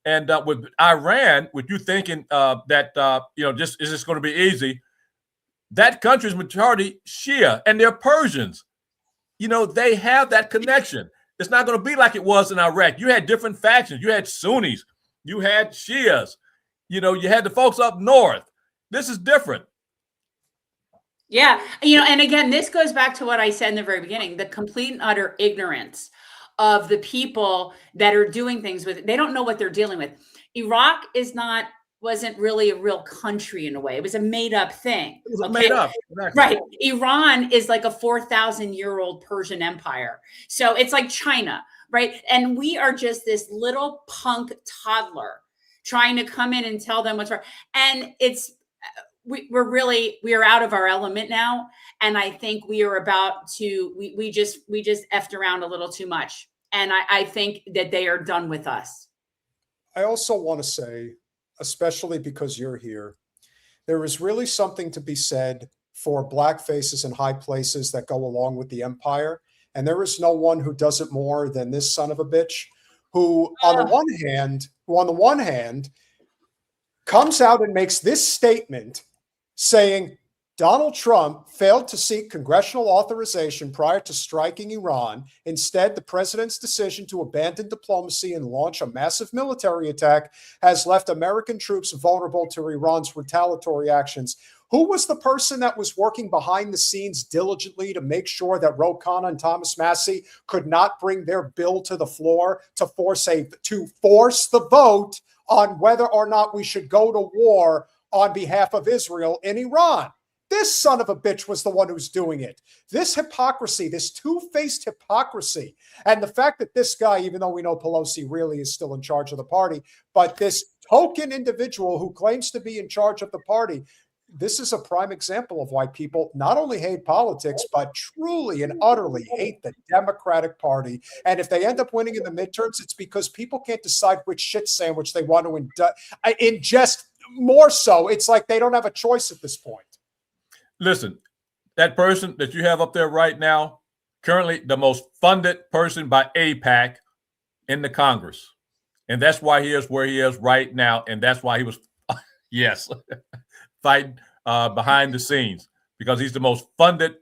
And with Iran, with you thinking that is this going to be easy? That country's majority Shia, and they're Persians. They have that connection. It's not going to be like it was in Iraq. You had different factions. You had Sunnis. You had Shias. You had the folks up north. This is different. Yeah. And again, this goes back to what I said in the very beginning, the complete and utter ignorance of the people that are doing things with it. They don't know what they're dealing with. Iraq wasn't really a real country in a way. It was a made up thing. It was made up. Exactly. Right. Iran is like a 4,000-year-old Persian empire. So it's like China, right? And we are just this little punk toddler trying to come in and tell them what's right. And we are out of our element now. And I think we are about to, we just effed around a little too much. And I think that they are done with us. I also want to say, especially because you're here, there is really something to be said for black faces in high places that go along with the empire. And there is no one who does it more than this son of a bitch, who on the one hand comes out and makes this statement saying Donald Trump failed to seek congressional authorization prior to striking Iran. Instead, the president's decision to abandon diplomacy and launch a massive military attack has left American troops vulnerable to Iran's retaliatory actions. Who was the person that was working behind the scenes diligently to make sure that Ro Khanna and Thomas Massie could not bring their bill to the floor to force the vote on whether or not we should go to war on behalf of Israel in Iran? This son of a bitch was the one who's doing it. This hypocrisy, this two-faced hypocrisy, and the fact that this guy, even though we know Pelosi really is still in charge of the party, but this token individual who claims to be in charge of the party, this is a prime example of why people not only hate politics, but truly and utterly hate the Democratic Party. And if they end up winning in the midterms, it's because people can't decide which shit sandwich they want to ingest more so. It's like they don't have a choice at this point. Listen, that person that you have up there right now, currently the most funded person by AIPAC in the Congress. And that's why he is where he is right now. And that's why he was, yes, fighting behind the scenes, because he's the most funded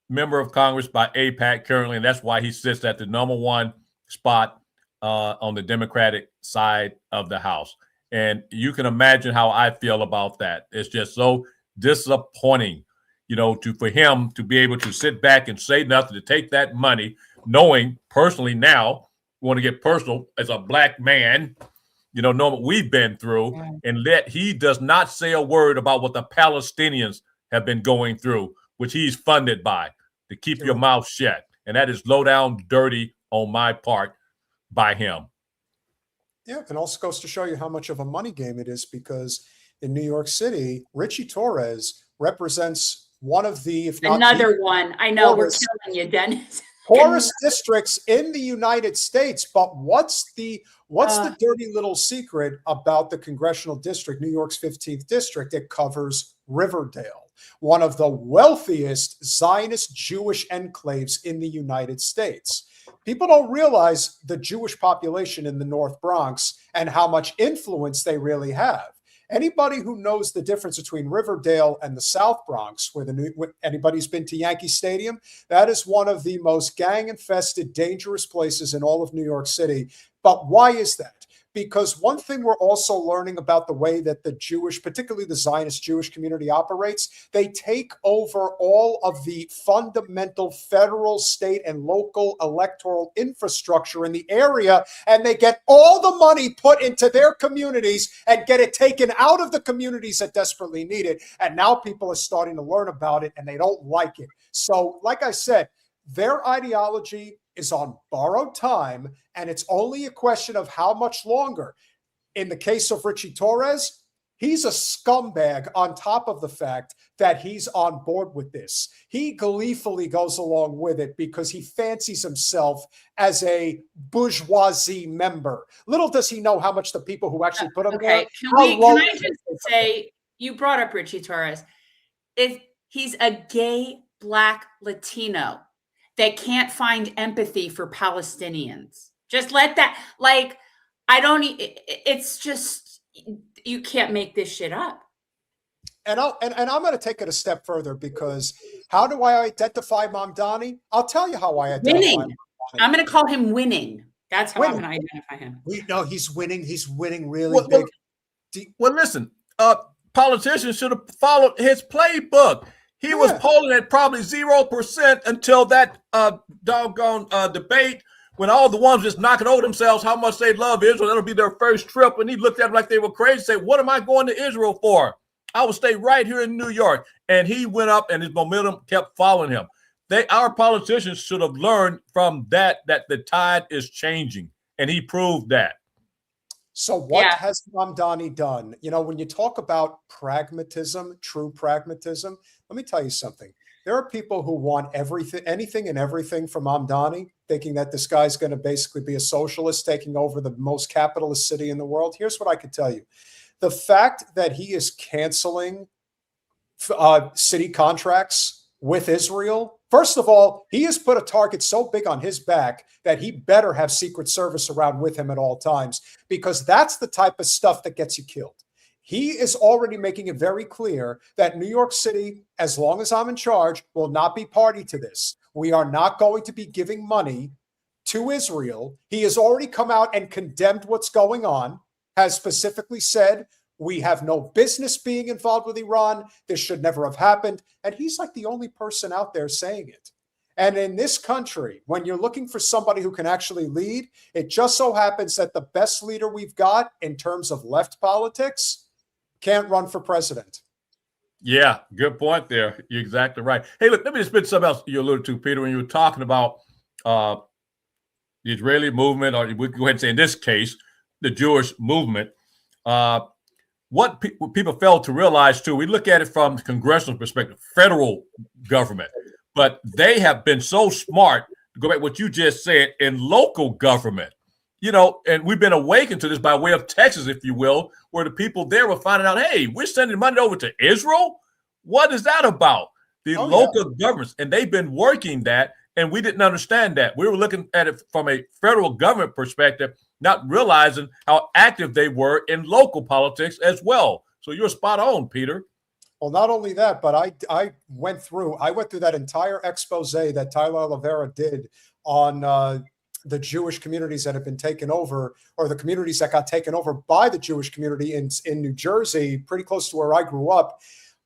member of Congress by AIPAC currently. And that's why he sits at the #1 spot on the Democratic side of the House. And you can imagine how I feel about that. It's just so disappointing, for him to be able to sit back and say nothing, to take that money, knowing personally now, want to get personal as a black man, knowing what we've been through, and he does not say a word about what the Palestinians have been going through, which he's funded by, to keep your mouth shut. And that is low down dirty on my part by him. Yeah, and also goes to show you how much of a money game it is, because in New York City, Richie Torres represents one of the, if not another one. I know we're killing you, Dennis. Poorest districts in the United States. But what's the dirty little secret about the congressional district, New York's 15th district? It covers Riverdale, one of the wealthiest Zionist Jewish enclaves in the United States. People don't realize the Jewish population in the North Bronx and how much influence they really have. Anybody who knows the difference between Riverdale and the South Bronx, anybody's been to Yankee Stadium, that is one of the most gang-infested, dangerous places in all of New York City. But why is that? Because one thing we're also learning about the way that the Jewish, particularly the Zionist Jewish community operates, they take over all of the fundamental federal, state, and local electoral infrastructure in the area, and they get all the money put into their communities and get it taken out of the communities that desperately need it. And now people are starting to learn about it, and they don't like it. So, like I said, their ideology is on borrowed time, and it's only a question of how much longer. In the case of Richie Torres, he's a scumbag on top of the fact that he's on board with this. He gleefully goes along with it because he fancies himself as a bourgeoisie member. Little does he know how much the people who actually put him there. Can I just say, you brought up Richie Torres. He's a gay Black Latino that can't find empathy for Palestinians. Just let that, it's just, you can't make this shit up. And I'm going to take it a step further, because how do I identify Mamdani? I'll tell you how I identify winning. I'm going to call him winning. That's how I'm going to identify him. No, he's winning. He's winning really big. Well, listen, politicians should have followed his playbook. He was polling at probably 0% until that doggone debate, when all the ones just knocking over themselves how much they love Israel. That'll be their first trip. And he looked at them like they were crazy, said, what am I going to Israel for? I will stay right here in New York. And he went up, and his momentum kept following him. Our politicians should have learned from that the tide is changing. And he proved that. So what has Mamdani done? When you talk about pragmatism, true pragmatism, let me tell you something. There are people who want anything and everything from Mamdani, thinking that this guy's going to basically be a socialist taking over the most capitalist city in the world. Here's what I could tell you. The fact that he is canceling city contracts with Israel, first of all, he has put a target so big on his back that he better have Secret Service around with him at all times, because that's the type of stuff that gets you killed. He is already making it very clear that New York City, as long as I'm in charge, will not be party to this. We are not going to be giving money to Israel. He has already come out and condemned what's going on, has specifically said, We have no business being involved with Iran. This should never have happened. And he's like the only person out there saying it. And in this country, when you're looking for somebody who can actually lead, it just so happens that the best leader we've got in terms of left politics can't run for president. Yeah, good point there. You're exactly right. Hey, look, let me just spit something else you alluded to, Peter, when you were talking about the Israeli movement, or we can go ahead and say in this case, the Jewish movement. What people fail to realize, too, we look at it from the congressional perspective, federal government. But they have been so smart, to go back to what you just said, in local government. You know, and we've been awakened to this by way of Texas, if you will, where the people there were finding out, hey, we're sending money over to Israel? What is that about? The local governments, and they've been working that, and we didn't understand that. We were looking at it from a federal government perspective, not realizing how active they were in local politics as well. So you're spot on, Peter. Well, not only that, but I went through that entire expose that Tyler Oliveira did on the Jewish communities that have been taken over, or the communities that got taken over by the Jewish community in New Jersey, pretty close to where I grew up.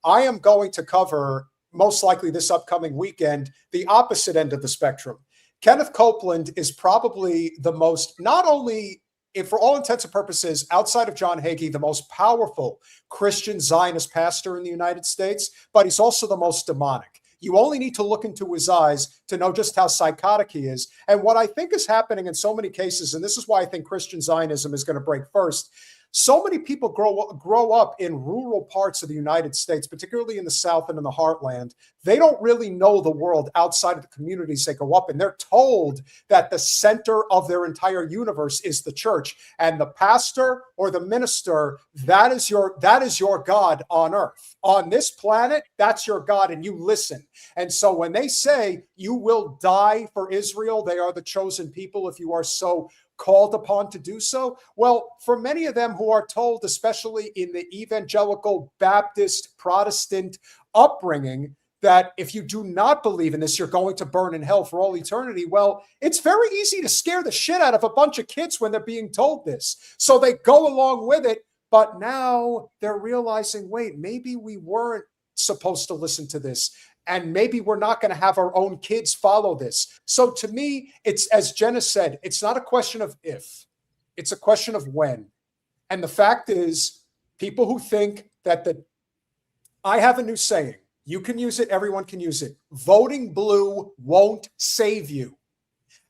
I am going to cover, most likely this upcoming weekend, the opposite end of the spectrum. Kenneth Copeland is probably the most, not only, for all intents and purposes, outside of John Hagee, the most powerful Christian Zionist pastor in the United States, but he's also the most demonic. You only need to look into his eyes to know just how psychotic he is. And what I think is happening in so many cases, and this is why I think Christian Zionism is going to break first, so many people grow up in rural parts of the United States, particularly in the South and in the heartland. They don't really know the world outside of the communities they go up in. They're told that the center of their entire universe is the church, and the pastor or the minister, that is your God on earth. On this planet, that's your God, and you listen. And so when they say you will die for Israel, they are the chosen people if you are so called upon to do so. Well, for many of them who are told, especially in the evangelical Baptist Protestant upbringing, that if you do not believe in this, you're going to burn in hell for all eternity. Well, it's very easy to scare the shit out of a bunch of kids when they're being told this. So they go along with it, but now they're realizing, wait, maybe we weren't supposed to listen to this. And maybe we're not going to have our own kids follow this. So to me, it's, as Jenna said, it's not a question of if, it's a question of when. And the fact is, people who think that I have a new saying, you can use it, everyone can use it. Voting blue won't save you.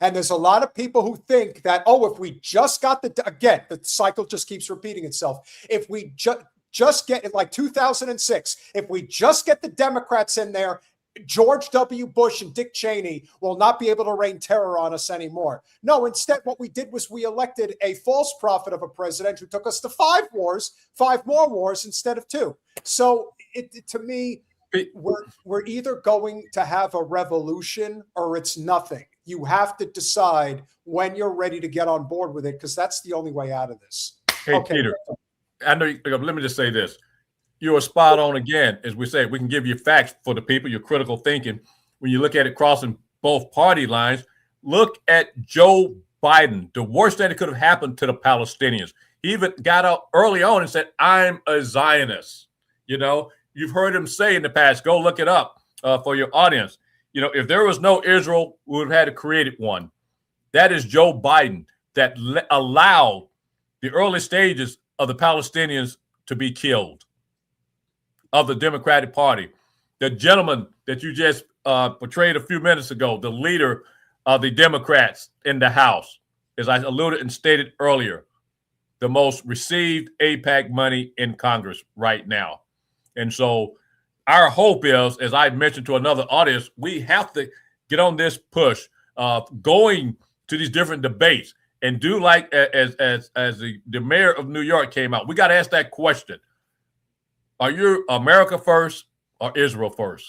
And there's a lot of people who think that, oh, if we just got again, the cycle just keeps repeating itself. If we just get it, like 2006, if we just get the Democrats in there, George W. Bush and Dick Cheney will not be able to rain terror on us anymore. No, instead, what we did was we elected a false prophet of a president who took us to 5 more wars instead of 2. So to me, we're either going to have a revolution or it's nothing. You have to decide when you're ready to get on board with it, because that's the only way out of this. Hey, okay, Peter, I know. Let me just say this. You are spot on again. As we say, we can give you facts for the people, your critical thinking. When you look at it crossing both party lines, look at Joe Biden. The worst thing that could have happened to the Palestinians. He even got out early on and said, I'm a Zionist. You know, you've heard him say in the past, go look it up for your audience. You know, if there was no Israel, we would have had to create one. That is Joe Biden that allowed the early stages of the Palestinians to be killed, of the Democratic Party. The gentleman that you just portrayed a few minutes ago, the leader of the Democrats in the House, as I alluded and stated earlier, the most received AIPAC money in Congress right now. And so our hope is, as I mentioned to another audience, we have to get on this push, going to these different debates and do like as the mayor of New York came out. We got to ask that question. Are you America first or Israel first?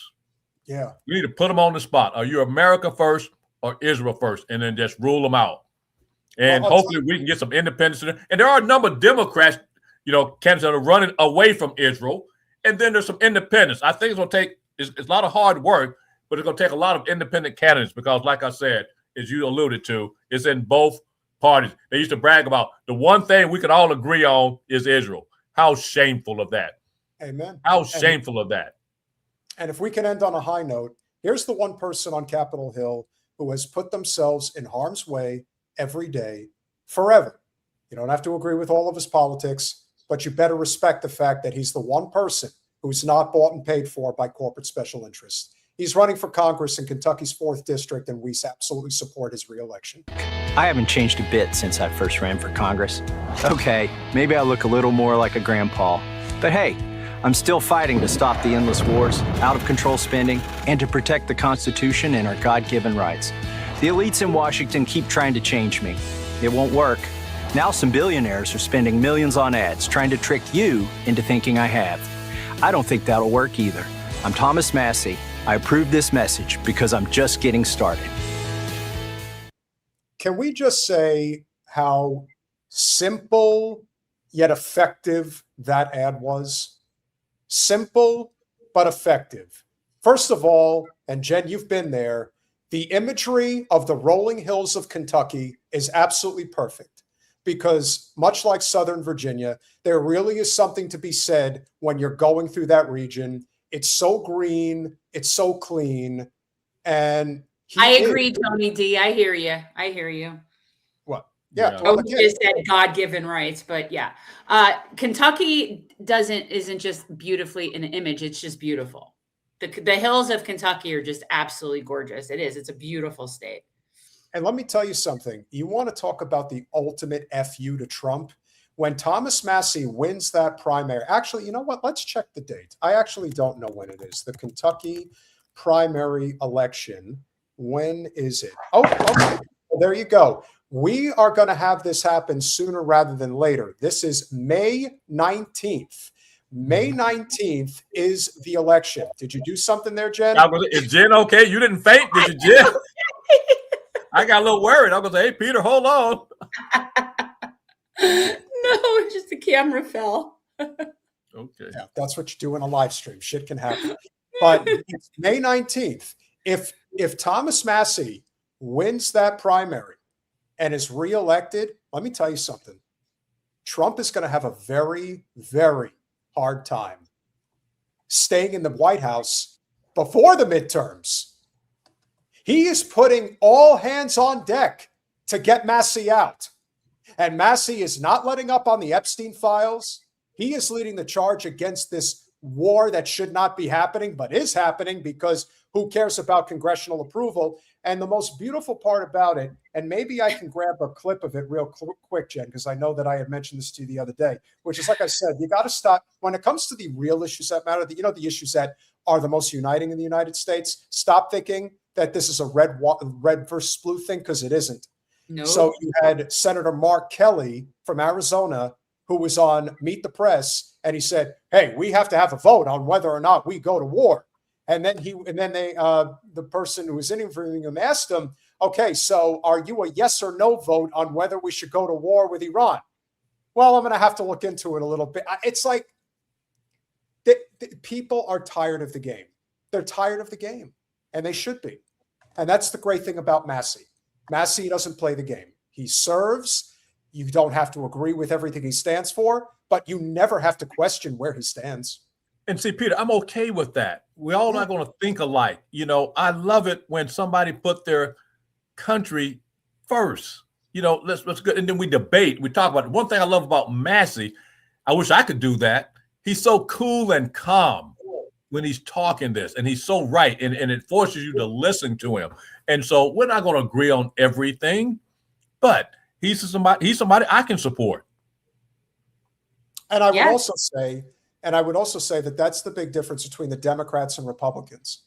Yeah. You need to put them on the spot. Are you America first or Israel first? And then just rule them out. And hopefully we can get some independence. And there are a number of Democrats, you know, candidates that are running away from Israel. And then there's some independents. I think it's going to take, it's a lot of hard work, but it's going to take a lot of independent candidates because, like I said, as you alluded to, it's in both parties. They used to brag about the one thing we could all agree on is Israel. How shameful of that. Amen. How shameful of that. And if we can end on a high note, here's the one person on Capitol Hill who has put themselves in harm's way every day forever. You don't have to agree with all of his politics, but you better respect the fact that he's the one person who's not bought and paid for by corporate special interests. He's running for Congress in Kentucky's 4th District, and we absolutely support his reelection. I haven't changed a bit since I first ran for Congress. Okay, maybe I look a little more like a grandpa, but hey, I'm still fighting to stop the endless wars, out-of-control spending, and to protect the Constitution and our God-given rights. The elites in Washington keep trying to change me. It won't work. Now some billionaires are spending millions on ads trying to trick you into thinking I have. I don't think that'll work either. I'm Thomas Massie. I approve this message because I'm just getting started. Can we just say how simple yet effective that ad was? Simple but effective. First of all, and Jen, you've been there, the imagery of the rolling hills of Kentucky is absolutely perfect, because much like Southern Virginia, there really is something to be said when you're going through that region. It's so green, it's so clean, and I agree, Tony D. I hear you. I hear you. What? Yeah. Oh, you just said God-given rights, but yeah, Kentucky isn't just beautifully an image; it's just beautiful. The hills of Kentucky are just absolutely gorgeous. It is. It's a beautiful state. And let me tell you something. You want to talk about the ultimate FU to Trump? When Thomas Massie wins that primary, actually, you know what? Let's check the date. I actually don't know when it is. The Kentucky primary election. When is it? Oh, okay. Well, there you go. We are going to have this happen sooner rather than later. This is May 19th. May 19th is the election. Did you do something there, Jen? Is Jen okay? You didn't faint, did you, Jen? I got a little worried. I was going to say, hey, Peter, hold on. No, just the camera fell. Okay. Yeah, that's what you do in a live stream. Shit can happen. But it's May 19th. If Thomas Massie wins that primary and is reelected, let me tell you something. Trump is going to have a very, very hard time staying in the White House before the midterms. He is putting all hands on deck to get Massie out. And Massie is not letting up on the Epstein files. He is leading the charge against this war that should not be happening, but is happening, because who cares about congressional approval? And the most beautiful part about it, and maybe I can grab a clip of it real quick, Jen, because I know that I had mentioned this to you the other day, which is, like I said, you got to stop when it comes to the real issues that matter, the issues that are the most uniting in the United States. Stop thinking that this is a red versus blue thing, because it isn't. No. So you had Senator Mark Kelly from Arizona, who was on Meet the Press, and he said, "Hey, we have to have a vote on whether or not we go to war." And then the person who was interviewing him asked him, "Okay, so are you a yes or no vote on whether we should go to war with Iran?" Well, I'm going to have to look into it a little bit. It's like people are tired of the game. They're tired of the game, and they should be. And that's the great thing about Massie. Massie doesn't play the game. He serves. You don't have to agree with everything he stands for, but you never have to question where he stands. And see, Peter, I'm okay with that. We're all not going to think alike. I love it when somebody put their country first. Let's go. And then we debate. We talk about it. One thing I love about Massie, I wish I could do that. He's so cool and calm when he's talking this, and he's so right, and it forces you to listen to him. And so we're not going to agree on everything, but he's somebody I can support. And I would also say that that's the big difference between the Democrats and Republicans.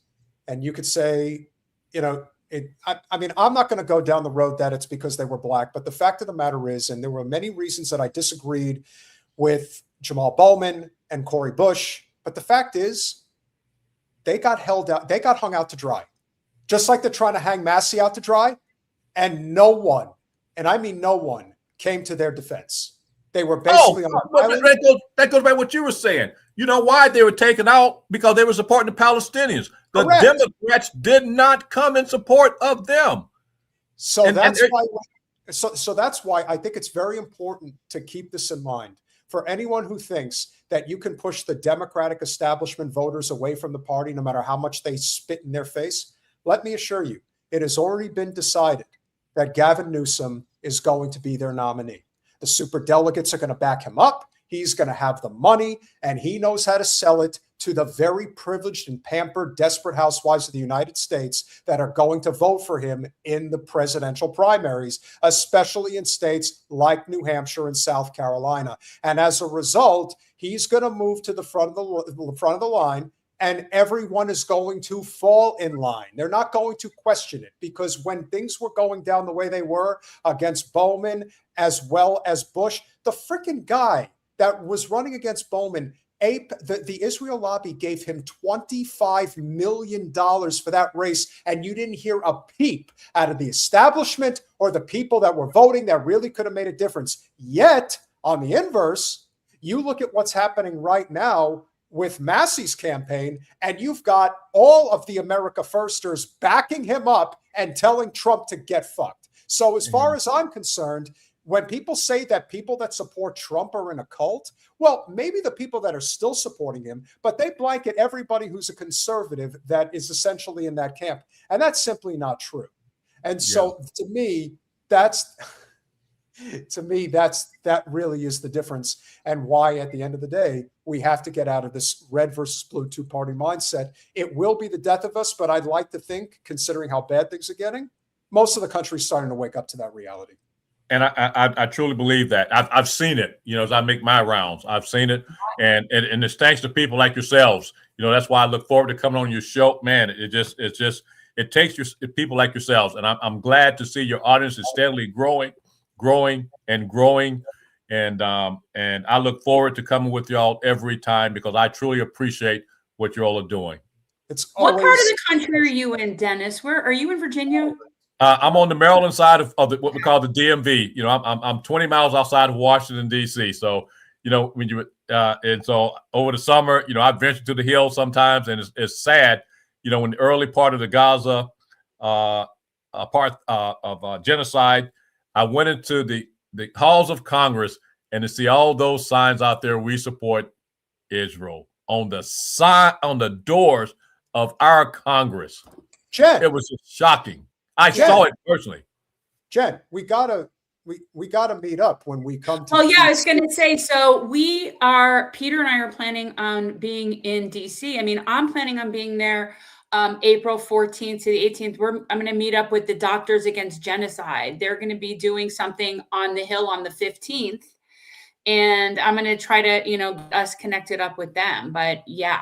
And you could say, I'm not going to go down the road that it's because they were black, but the fact of the matter is, and there were many reasons that I disagreed with Jamal Bowman and Cori Bush, but the fact is, they got hung out to dry. Just like they're trying to hang Massie out to dry, and no one, and I mean no one, came to their defense. They were basically on the island. That goes back to what you were saying. You know why they were taken out? Because they were supporting the Palestinians. The Correct. Democrats did not come in support of them. So that's why I think it's very important to keep this in mind. for anyone who thinks that you can push the Democratic establishment voters away from the party no matter how much they spit in their face, let me assure you, it has already been decided that Gavin Newsom is going to be their nominee. The superdelegates are going to back him up. He's going to have the money, and he knows how to sell it to the very privileged and pampered, desperate housewives of the United States that are going to vote for him in the presidential primaries, especially in states like New Hampshire and South Carolina. And as a result, he's going to move to the front of the line, and everyone is going to fall in line. They're not going to question it, because when things were going down the way they were against Bowman as well as Bush, the freaking guy that was running against Bowman, the Israel lobby gave him $25 million for that race, and you didn't hear a peep out of the establishment or the people that were voting that really could have made a difference. Yet, on the inverse, you look at what's happening right now with Massie's campaign, and you've got all of the America Firsters backing him up and telling Trump to get fucked. So as far as I'm concerned, when people say that people that support Trump are in a cult, well, maybe the people that are still supporting him, but they blanket everybody who's a conservative that is essentially in that camp. And that's simply not true. And so to me, that really is the difference, and why at the end of the day, we have to get out of this red versus blue two-party mindset. It will be the death of us, but I'd like to think, considering how bad things are getting, most of the country's starting to wake up to that reality. And I truly believe that. I've seen it, as I make my rounds. I've seen it, and it's thanks to people like yourselves. That's why I look forward to coming on your show. Man, it takes people like yourselves, and I'm glad to see your audience is steadily growing, and I look forward to coming with y'all every time, because I truly appreciate what you all are doing. What part of the country are you in, Dennis? Where are you in Virginia? I'm on the Maryland side of what we call the DMV. I'm 20 miles outside of Washington, D.C. So, when you and so over the summer, I venture to the hills sometimes, and it's sad, in the early part of the Gaza part of genocide, I went into the halls of Congress, and to see all those signs out there, we support Israel, on the doors of our Congress. Jen, it was just shocking. I saw it personally. Jen, we gotta meet up when we come to. Oh yeah, I was going to say. So Peter and I are planning on being in DC. I mean, I'm planning on being there April 14th to the 18th. I'm going to meet up with the Doctors Against Genocide. They're going to be doing something on the Hill on the 15th, and I'm going to try to us connected up with them. But yeah.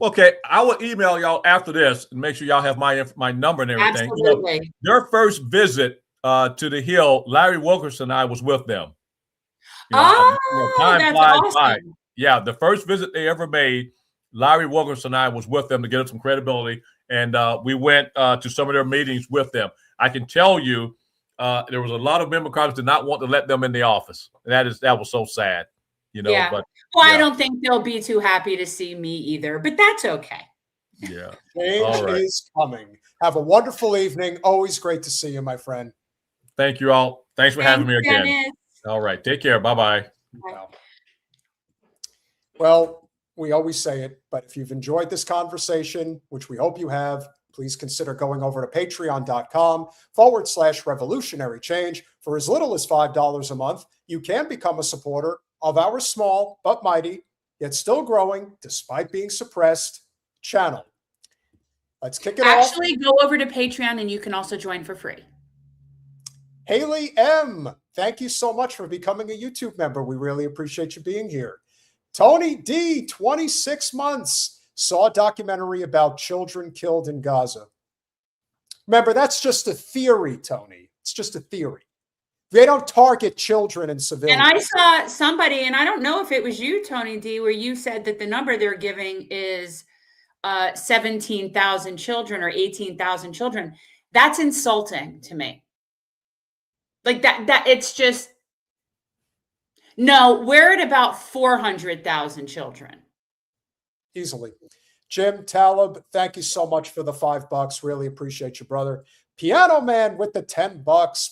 Okay, I will email y'all after this and make sure y'all have my number and everything. Absolutely. Their first visit to the Hill, Larry Wilkerson and I was with them. Time that's flies awesome. by. Yeah, the first visit they ever made, Larry Wilkerson and I was with them to get them some credibility, and we went to some of their meetings with them. I can tell you, there was a lot of Democrats did not want to let them in the office. That was so sad. Yeah. But I don't think they'll be too happy to see me either, but that's okay. Yeah. Change is coming. Have a wonderful evening. Always great to see you, my friend. Thank you all. Thanks for having me again. Dennis. All right. Take care. Bye-bye. Well, we always say it, but if you've enjoyed this conversation, which we hope you have, please consider going over to patreon.com/revolutionary change. For as little as $5 a month, you can become a supporter of our small but mighty, yet still growing, despite being suppressed, channel. Let's kick it off. Actually, go over to Patreon and you can also join for free. Haley M., thank you so much for becoming a YouTube member. We really appreciate you being here. Tony D., 26 months, saw a documentary about children killed in Gaza. Remember, that's just a theory, Tony. It's just a theory. They don't target children and civilians. And I saw somebody, and I don't know if it was you, Tony D., where you said that the number they're giving is 17,000 children or 18,000 children. That's insulting to me. Like that it's just, no, we're at about 400,000 children. Easily. Jim Talib, thank you so much for the $5. Really appreciate you, brother. Piano Man with the $10.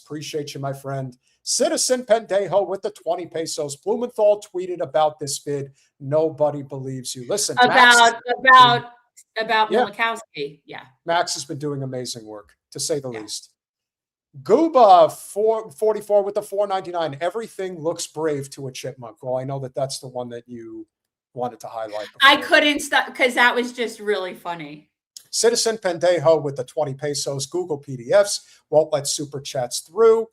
Appreciate you, my friend. Citizen Pendejo with the 20 pesos. Blumenthal tweeted about this bid. Nobody believes you. Listen, about Yeah. Milikowski. Yeah. Max has been doing amazing work, to say the least. Gooba 444 with the 499. Everything looks brave to a chipmunk. Well, I know that that's the one that you wanted to highlight. I couldn't stop because that was just really funny. Citizen Pendejo with the 20 pesos. Google PDFs. Won't let super chats through.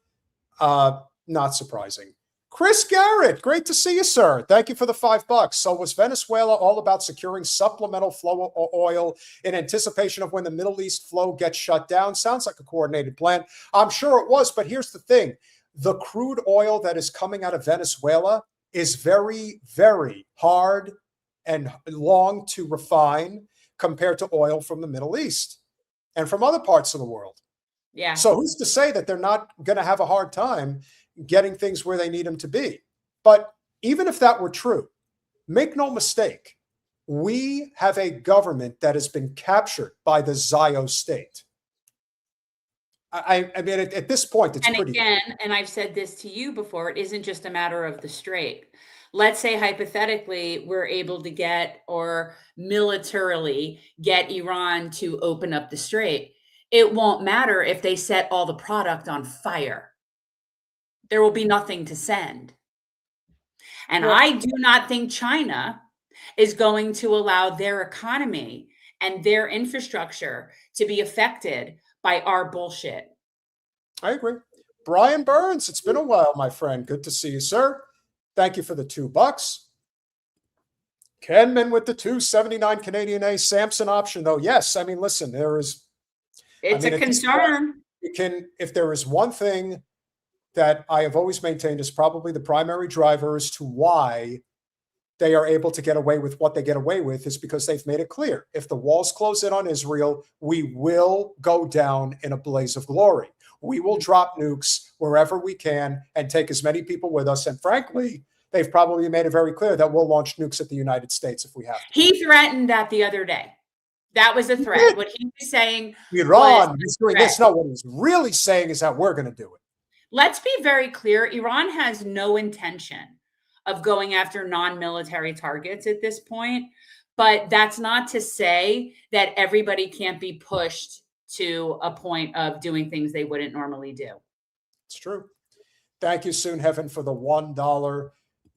Not surprising. Chris Garrett, great to see you, sir. Thank you for the $5. So was Venezuela all about securing supplemental flow of oil in anticipation of when the Middle East flow gets shut down? Sounds like a coordinated plan. I'm sure it was, but here's the thing. The crude oil that is coming out of Venezuela is very, very hard and long to refine compared to oil from the Middle East and from other parts of the world. Yeah. So who's to say that they're not going to have a hard time getting things where they need them to be? But even if that were true, make no mistake, we have a government that has been captured by the Zio state. I mean, at this point, it's pretty. Again, and I've said this to you before, it isn't just a matter of the strait. Let's say hypothetically we're able to get or militarily get Iran to open up the strait. It won't matter if they set all the product on fire. There will be nothing to send. And I do not think China is going to allow their economy and their infrastructure to be affected by our bullshit. I agree. Brian Burns, it's been a while, my friend. Good to see you, sir. Thank you for the $2. Kenman with the 279 Canadian A. Samson option, though. Yes, I mean, listen, there is. It's a concern. If there is one thing that I have always maintained is probably the primary driver as to why they are able to get away with what they get away with is because they've made it clear. If the walls close in on Israel, we will go down in a blaze of glory. We will drop nukes wherever we can and take as many people with us. And frankly, they've probably made it very clear that we'll launch nukes at the United States if we have to. He threatened that the other day. That was a threat. What he was saying, Iran is doing this. No, what he's really saying is that we're going to do it. Let's be very clear. Iran has no intention of going after non-military targets at this point. But that's not to say that everybody can't be pushed to a point of doing things they wouldn't normally do. It's true. Thank you, Soon Heaven, for the $1.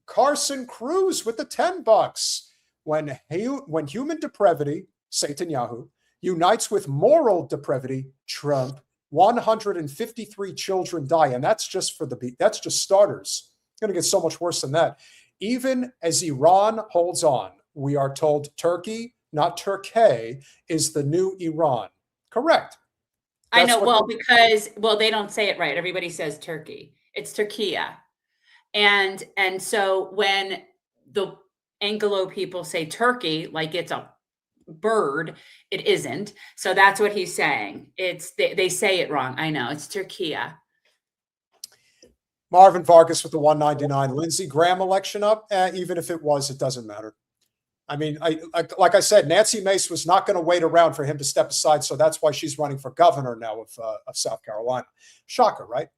Carson Cruz with the $10. When human depravity, Netanyahu, unites with moral depravity, Trump, 153 children die. And that's just that's just starters. It's going to get so much worse than that. Even as Iran holds on, we are told Turkey, not Turkey, is the new Iran. Correct. I know. Because they don't say it right. Everybody says Turkey. It's Turkiya. And so when the Anglo people say Turkey, like it's a bird, it isn't. So that's what he's saying. They say it wrong. I know. It's Turkiya. Marvin Vargas with the 199. Lindsey Graham election up. Even if it was, it doesn't matter. I mean, like I said, Nancy Mace was not going to wait around for him to step aside. So that's why she's running for governor now of South Carolina. Shocker, right?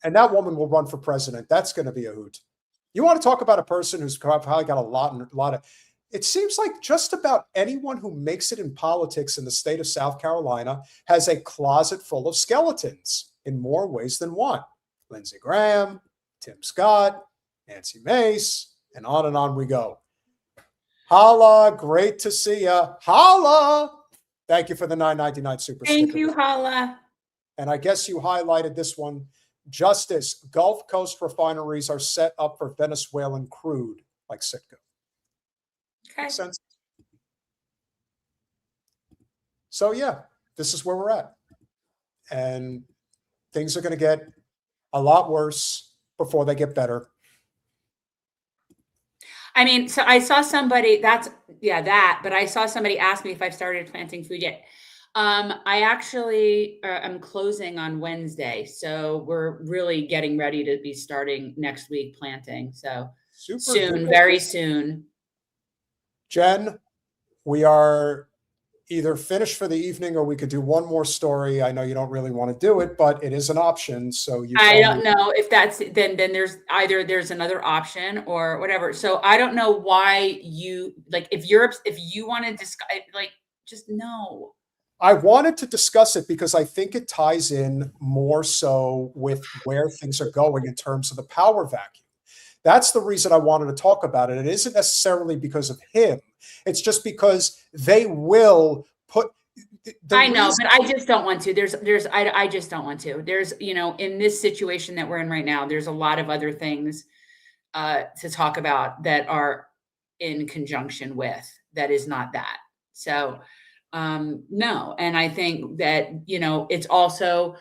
And that woman will run for president. That's going to be a hoot. You want to talk about a person who's probably got a lot of. It seems like just about anyone who makes it in politics in the state of South Carolina has a closet full of skeletons in more ways than one. Lindsey Graham, Tim Scott, Nancy Mace, and on we go. Holla, great to see ya. Holla! Thank you for the $9.99 super sticker. Thank you, Holla. And I guess you highlighted this one. Justice, Gulf Coast refineries are set up for Venezuelan crude, like Citgo. Okay. Makes sense. So yeah, this is where we're at. And things are going to get a lot worse before they get better. I mean, so I saw somebody but I saw somebody ask me if I've started planting food yet. I actually am closing on Wednesday. So we're really getting ready to be starting next week planting. So soon, very soon. Jen, we are either finish for the evening or we could do one more story. I know you don't really want to do it, but it is an option. So you I don't know if that's then there's another option or whatever. So I don't know why you like if you want to discuss like just no. I wanted to discuss it because I think it ties in more so with where things are going in terms of the power vacuum. That's the reason I wanted to talk about it. It isn't necessarily because of him. It's just because they will put. I know, but I just don't want to. I just don't want to. There's, in this situation that we're in right now, there's a lot of other things to talk about that are in conjunction with that is not that. So, no. And I think that, it's also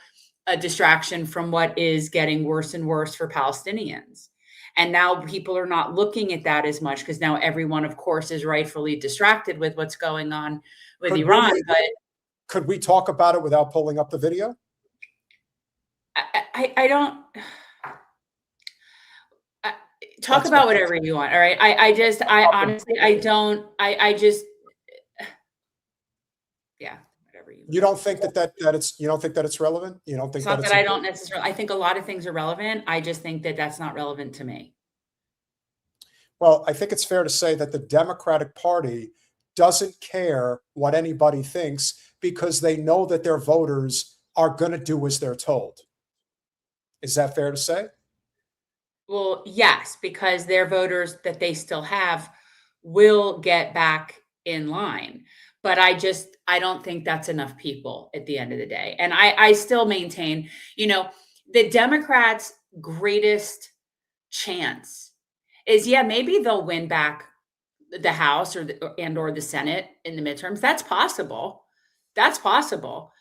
a distraction from what is getting worse and worse for Palestinians. And now people are not looking at that as much because now everyone, of course, is rightfully distracted with what's going on with Iran. But could we talk about it without pulling up the video? I don't talk about whatever you want. All right. I honestly, I don't, I just, yeah, whatever you. You don't think you don't think that it's relevant? You don't think it's not that I don't necessarily, I think a lot of things are relevant. I just think that that's not relevant to me. Well, I think it's fair to say that the Democratic Party doesn't care what anybody thinks because they know that their voters are going to do as they're told. Is that fair to say? Well, yes, because their voters that they still have will get back in line. But I don't think that's enough people at the end of the day. And I still maintain, the Democrats' greatest chance is, maybe they'll win back the House or the Senate in the midterms. That's possible. That's possible.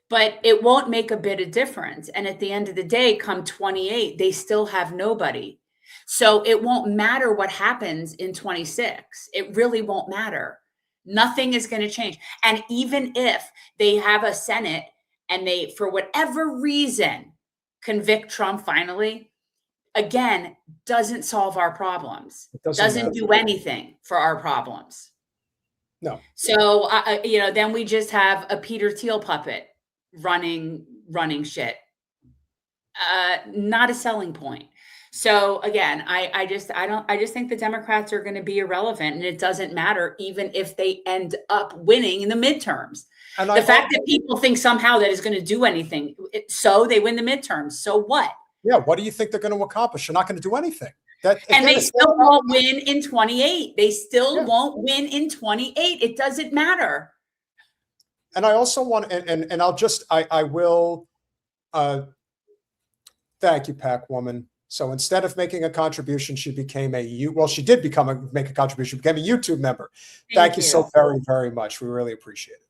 But it won't make a bit of difference. And at the end of the day, come 28, they still have nobody. So it won't matter what happens in 26. It really won't matter. Nothing is going to change. And even if they have a Senate and they, for whatever reason, convict Trump finally, again, doesn't solve our problems. It doesn't do anything for our problems. No. So, then we just have a Peter Thiel puppet running shit. Not a selling point. So again, I just think the Democrats are going to be irrelevant, and it doesn't matter even if they end up winning in the midterms. And the fact that people think somehow that is going to do anything, so they win the midterms. So what? Yeah. What do you think they're going to accomplish? They're not going to do anything. And they still won't win in 28. They still won't win in 28. It doesn't matter. And I also want, and I will, thank you, Pac Woman. So instead of making a contribution, she became she did make a contribution, became a YouTube member. Thank you so very, very much. We really appreciate it.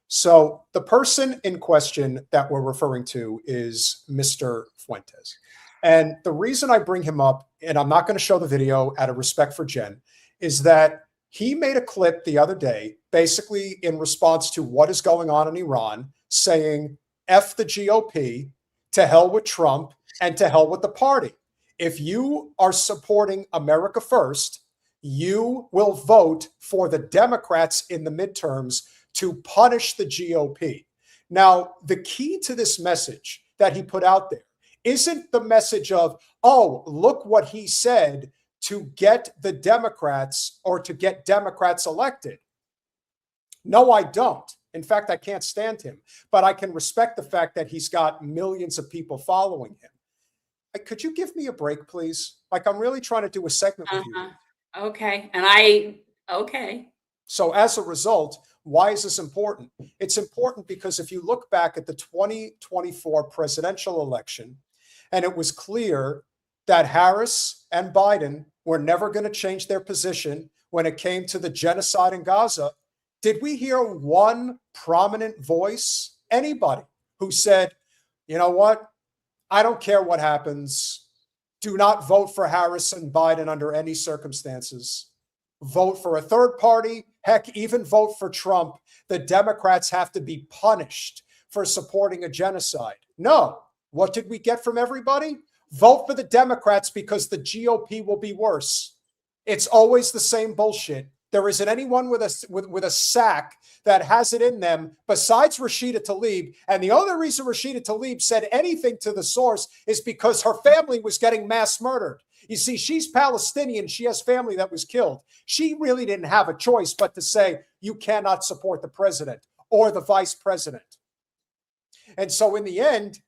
So the person in question that we're referring to is Mr. Fuentes. And the reason I bring him up, and I'm not going to show the video out of respect for Jen, is that he made a clip the other day, basically in response to what is going on in Iran, saying, F the GOP, to hell with Trump, and to hell with the party. If you are supporting America first, you will vote for the Democrats in the midterms to punish the GOP. Now, the key to this message that he put out there isn't the message of, oh, look what he said to get the Democrats or to get Democrats elected. No, I don't. In fact, I can't stand him, but I can respect the fact that he's got millions of people following him. Could you give me a break, please? Like, I'm really trying to do a segment with you. Okay. Okay. So as a result, why is this important? It's important because if you look back at the 2024 presidential election, and it was clear that Harris and Biden were never going to change their position when it came to the genocide in Gaza, did we hear one prominent voice, anybody, who said, you know what? I don't care what happens. Do not vote for Harris and Biden under any circumstances. Vote for a third party. Heck, even vote for Trump. The Democrats have to be punished for supporting a genocide. No. What did we get from everybody? Vote for the Democrats because the GOP will be worse. It's always the same bullshit. There isn't anyone with a sack that has it in them besides Rashida Tlaib. And the only reason Rashida Tlaib said anything to the source is because her family was getting mass murdered. You see, she's Palestinian. She has family that was killed. She really didn't have a choice but to say, you cannot support the president or the vice president. And so in the end,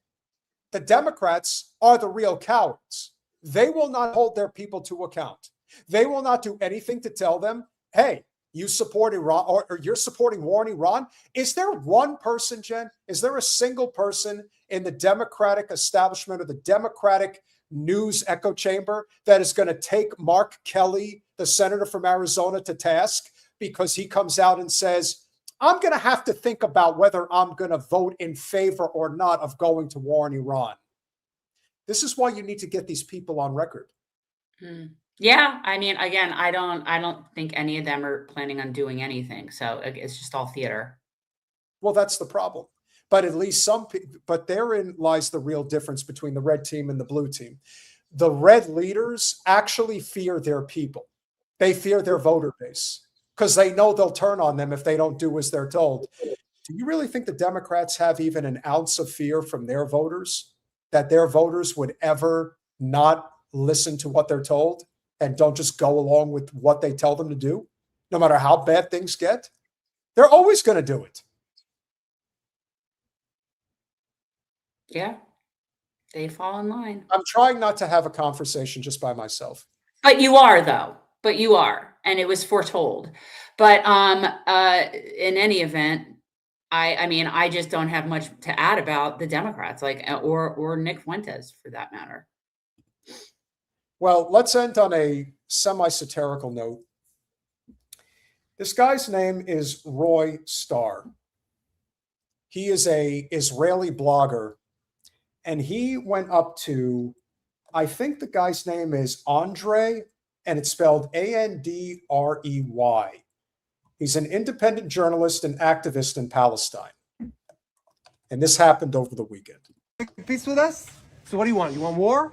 the Democrats are the real cowards. They will not hold their people to account. They will not do anything to tell them, hey, you support Iran or you're supporting war in Iran. Is there one person, Jen? Is there a single person in the Democratic establishment or the Democratic news echo chamber that is going to take Mark Kelly, the senator from Arizona, to task because he comes out and says, I'm going to have to think about whether I'm going to vote in favor or not of going to war in Iran? This is why you need to get these people on record. Yeah, I mean, again, I don't think any of them are planning on doing anything. So it's just all theater. Well, that's the problem. But at least but therein lies the real difference between the red team and the blue team. The red leaders actually fear their people. They fear their voter base because they know they'll turn on them if they don't do as they're told. Do you really think the Democrats have even an ounce of fear from their voters, that their voters would ever not listen to what they're told and don't just go along with what they tell them to do, no matter how bad things get? They're always going to do it. Yeah, they fall in line. I'm trying not to have a conversation just by myself. But you are, though. But you are, and it was foretold. But in any event, I mean, I just don't have much to add about the Democrats, or Nick Fuentes, for that matter. Well, let's end on a semi-satirical note. This guy's name is Roy Starr. He is an Israeli blogger, and he went up to, I think the guy's name is Andrey, and it's spelled Andrey. He's an independent journalist and activist in Palestine. And this happened over the weekend. Peace with us? So what do you want? You want war?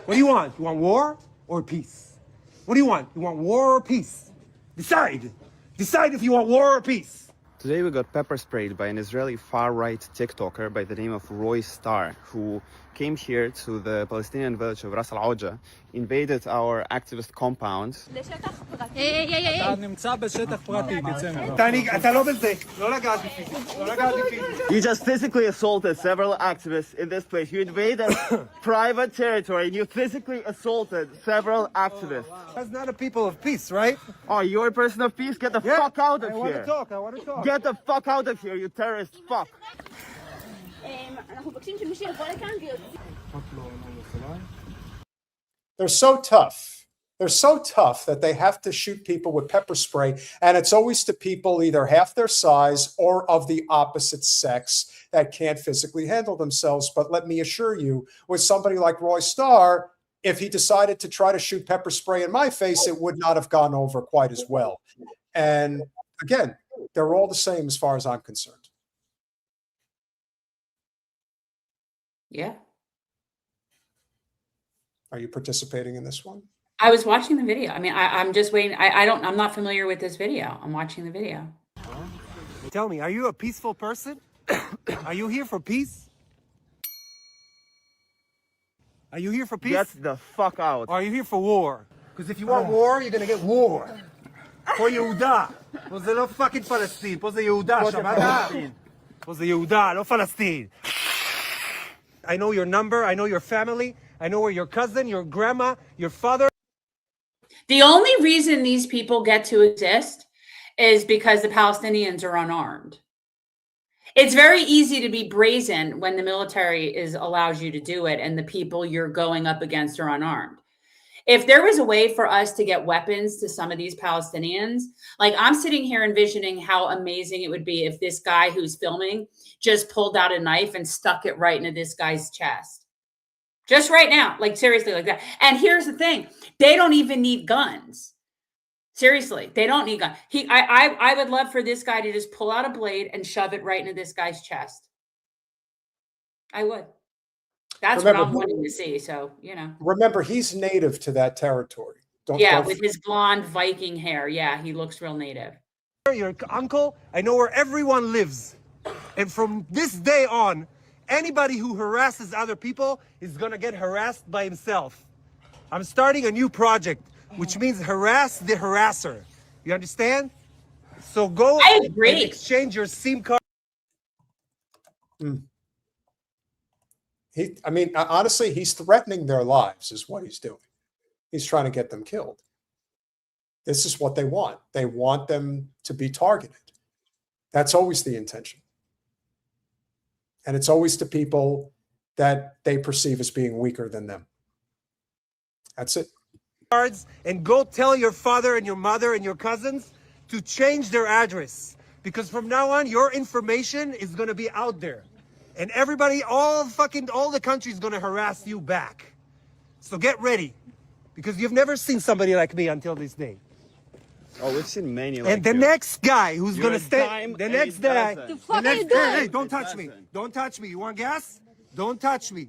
What do you want? You want war or peace? What do you want? You want war or peace? Decide. Decide if you want war or peace. Today we got pepper sprayed by an Israeli far-right TikToker by the name of Roy Starr, who came here to the Palestinian village of Ras al-Auja, invaded our activist compound. You just physically assaulted several activists in this place. You invaded private territory and you physically assaulted several activists. That's not a people of peace, right? Oh, you're a person of peace? Get the fuck out of here. I want to talk. Get the fuck out of here, you terrorist fuck. They're so tough. They're so tough that they have to shoot people with pepper spray. And it's always to people either half their size or of the opposite sex that can't physically handle themselves. But let me assure you, with somebody like Roy Starr, if he decided to try to shoot pepper spray in my face, it would not have gone over quite as well. And again, they're all the same as far as I'm concerned. Yeah. Are you participating in this one? I was watching the video. I mean, I'm just waiting. I'm not familiar with this video. I'm watching the video. Tell me, are you a peaceful person? Are you here for peace? Are you here for peace? Get the fuck out. Or are you here for war? Because if you want war, you're gonna get war. פה יהודה. פה זה לא פאקינג פלסטין. פה זה יהודה. שמעת? פה זה יהודה, לא פלסטין. I know your number. I know your family. I know where your cousin, your grandma, your father. The only reason these people get to exist is because the Palestinians are unarmed. It's very easy to be brazen when the military allows you to do it and the people you're going up against are unarmed. If there was a way for us to get weapons to some of these Palestinians, like I'm sitting here envisioning how amazing it would be if this guy who's filming just pulled out a knife and stuck it right into this guy's chest. Just right now, like seriously like that. And here's the thing, they don't even need guns. Seriously, they don't need guns. I would love for this guy to just pull out a blade and shove it right into this guy's chest. I would. That's what I'm wanting to see. So, you know. Remember, he's native to that territory. Yeah, with his blonde Viking hair. Yeah, he looks real native. Your uncle, I know where everyone lives. And from this day on, anybody who harasses other people is gonna get harassed by himself. I'm starting a new project, which means harass the harasser. You understand? So go and exchange your SIM card. I mean, honestly, he's threatening their lives is what he's doing. He's trying to get them killed. This is what they want. They want them to be targeted. That's always the intention. And it's always to people that they perceive as being weaker than them. That's it. And go tell your father and your mother and your cousins to change their address. Because from now on, your information is going to be out there. And everybody, all the country is going to harass you back. So get ready. Because you've never seen somebody like me until this day. Oh, we've seen many like And the you. next guy who's going to stay, the next guy, Hey, don't touch me. Don't touch me. You want gas? Don't touch me.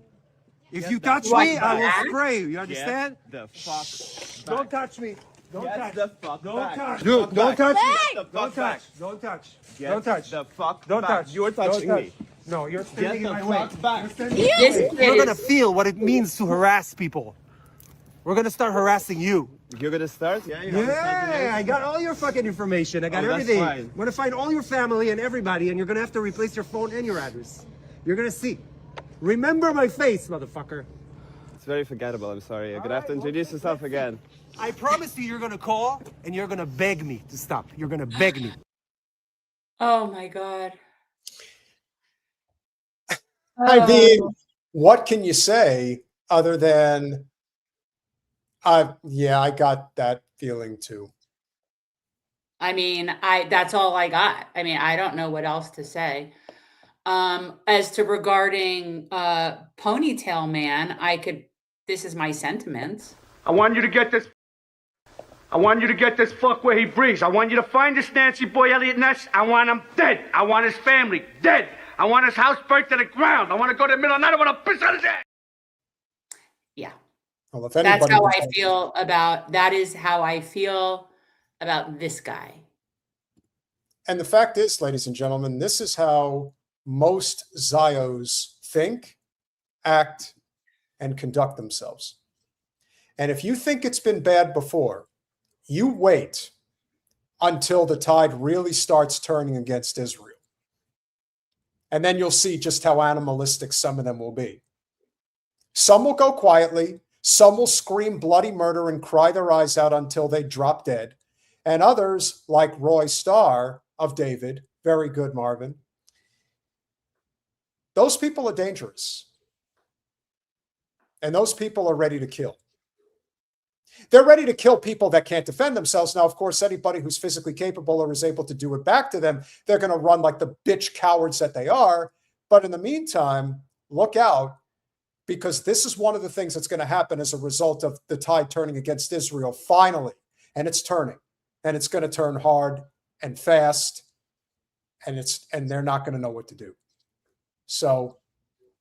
If you touch me, I will spray you. You understand? Get the fuck Don't touch me. Don't touch. the fuck Don't back. touch. Dude, Don't touch Hey! me. Don't touch. Don't touch. Get Don't touch. the fuck Don't back. touch. You're touching Don't me. touch. No, you're Get standing the in my way. fuck back. You're standing in my way. You're gonna feel what it means to harass people. We're gonna start harassing you. You're gonna start? Yeah, Yeah, I got all your fucking information. I got Oh, that's everything. fine. I'm gonna find all your family and everybody, and you're gonna have to replace your phone and your address. You're gonna see. Remember my face, motherfucker. It's very forgettable, I'm sorry. You're gonna have to introduce yourself again. I promise you, you're gonna call and you're gonna beg me to stop. You're gonna beg me. Oh my God. I mean, what can you say other than, yeah, I got that feeling too. I mean, that's all I got. I mean, I don't know what else to say. As to regarding Ponytail Man, this is my sentiments. I want you to get this. I want you to get this fuck where he breathes. I want you to find this Nancy boy Elliot Ness. I want him dead. I want his family dead. I want his house burnt to the ground. I want to go to the middle of the night. I want to piss on his ass. Yeah. Well, if That's anybody how was- I feel about, that is how I feel about this guy. And the fact is, ladies and gentlemen, this is how most Zios think, act, and conduct themselves. And if you think it's been bad before, you wait until the tide really starts turning against Israel. And then you'll see just how animalistic some of them will be. Some will go quietly. Some will scream bloody murder and cry their eyes out until they drop dead. And others, like Roy Starr of David, very good, Marvin, those people are dangerous. And those people are ready to kill. They're ready to kill people that can't defend themselves. Now, of course, anybody who's physically capable or is able to do it back to them, they're going to run like the bitch cowards that they are. But in the meantime, look out, because this is one of the things that's going to happen as a result of the tide turning against Israel finally. And it's turning. And it's going to turn hard and fast. And they're not going to know what to do. So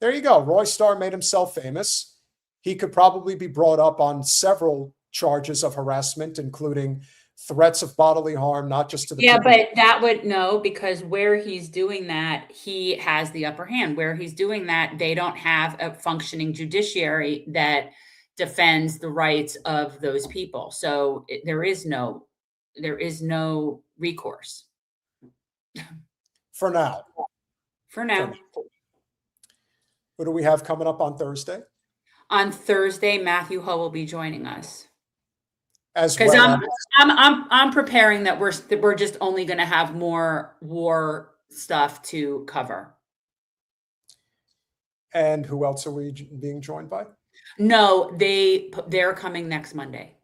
there you go. Roy Starr made himself famous. He could probably be brought up on several charges of harassment, including threats of bodily harm, not just to the Yeah, people. but that would no, because where he's doing that, he has the upper hand. Where he's doing that, they don't have a functioning judiciary that defends the rights of those people. So there is no recourse. For now. For now. What do we have coming up on Thursday? On Thursday, Matthew Ho will be joining us. As Because well. I'm preparing that we're just only going to have more war stuff to cover. And who else are we being joined by? No, they're coming next Monday.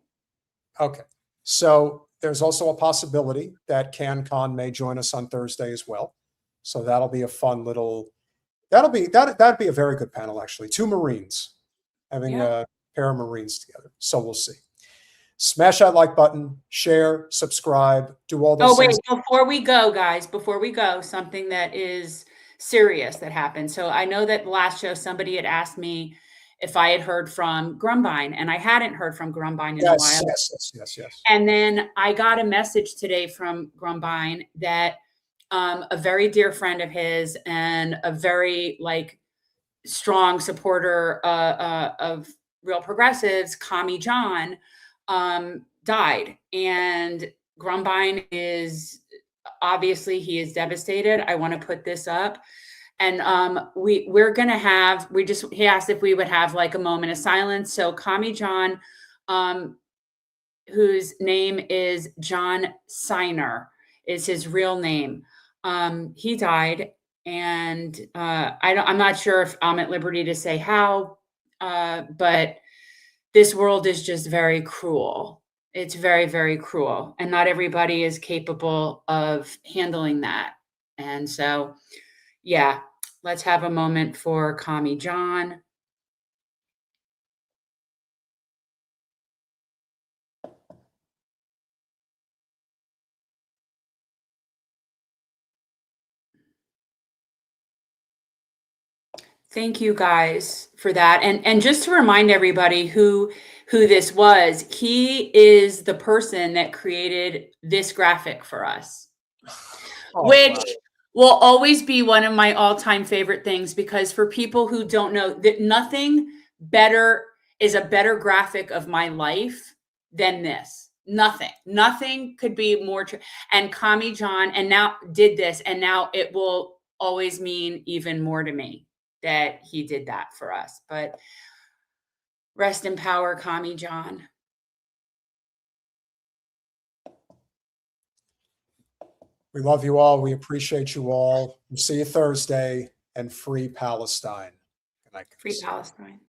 Okay. So there's also a possibility that CanCon may join us on Thursday as well. So that'll be a fun little, that'd be a very good panel, actually. 2 Marines having a pair of Marines together. So we'll see. Smash that like button, share, subscribe, do all those things. Oh, wait, before we go, guys, something that is serious that happened. So I know that last show, somebody had asked me if I had heard from Grumbine, and I hadn't heard from Grumbine in a while. Yes. And then I got a message today from Grumbine that a very dear friend of his and a very strong supporter of real progressives, Kami John, died. And Grumbine is obviously, he is devastated. I want to put this up. And we're going to have, he asked if we would have a moment of silence. So Kami John, whose name is John Seiner, is his real name. He died, and I'm not sure if I'm at liberty to say how, but this world is just very cruel. It's very, very cruel, and not everybody is capable of handling that. And so, yeah, let's have a moment for Kami John. Thank you guys for that. And just to remind everybody who this was, he is the person that created this graphic for us, which will always be one of my all-time favorite things, because for people who don't know, that nothing better is a better graphic of my life than this. Nothing could be more true. And Kami John and now did this, and now it will always mean even more to me that he did that for us. But rest in power, Kami John. We love you all. We appreciate you all. We'll see you Thursday, and free Palestine. Good night, guys. Free Palestine.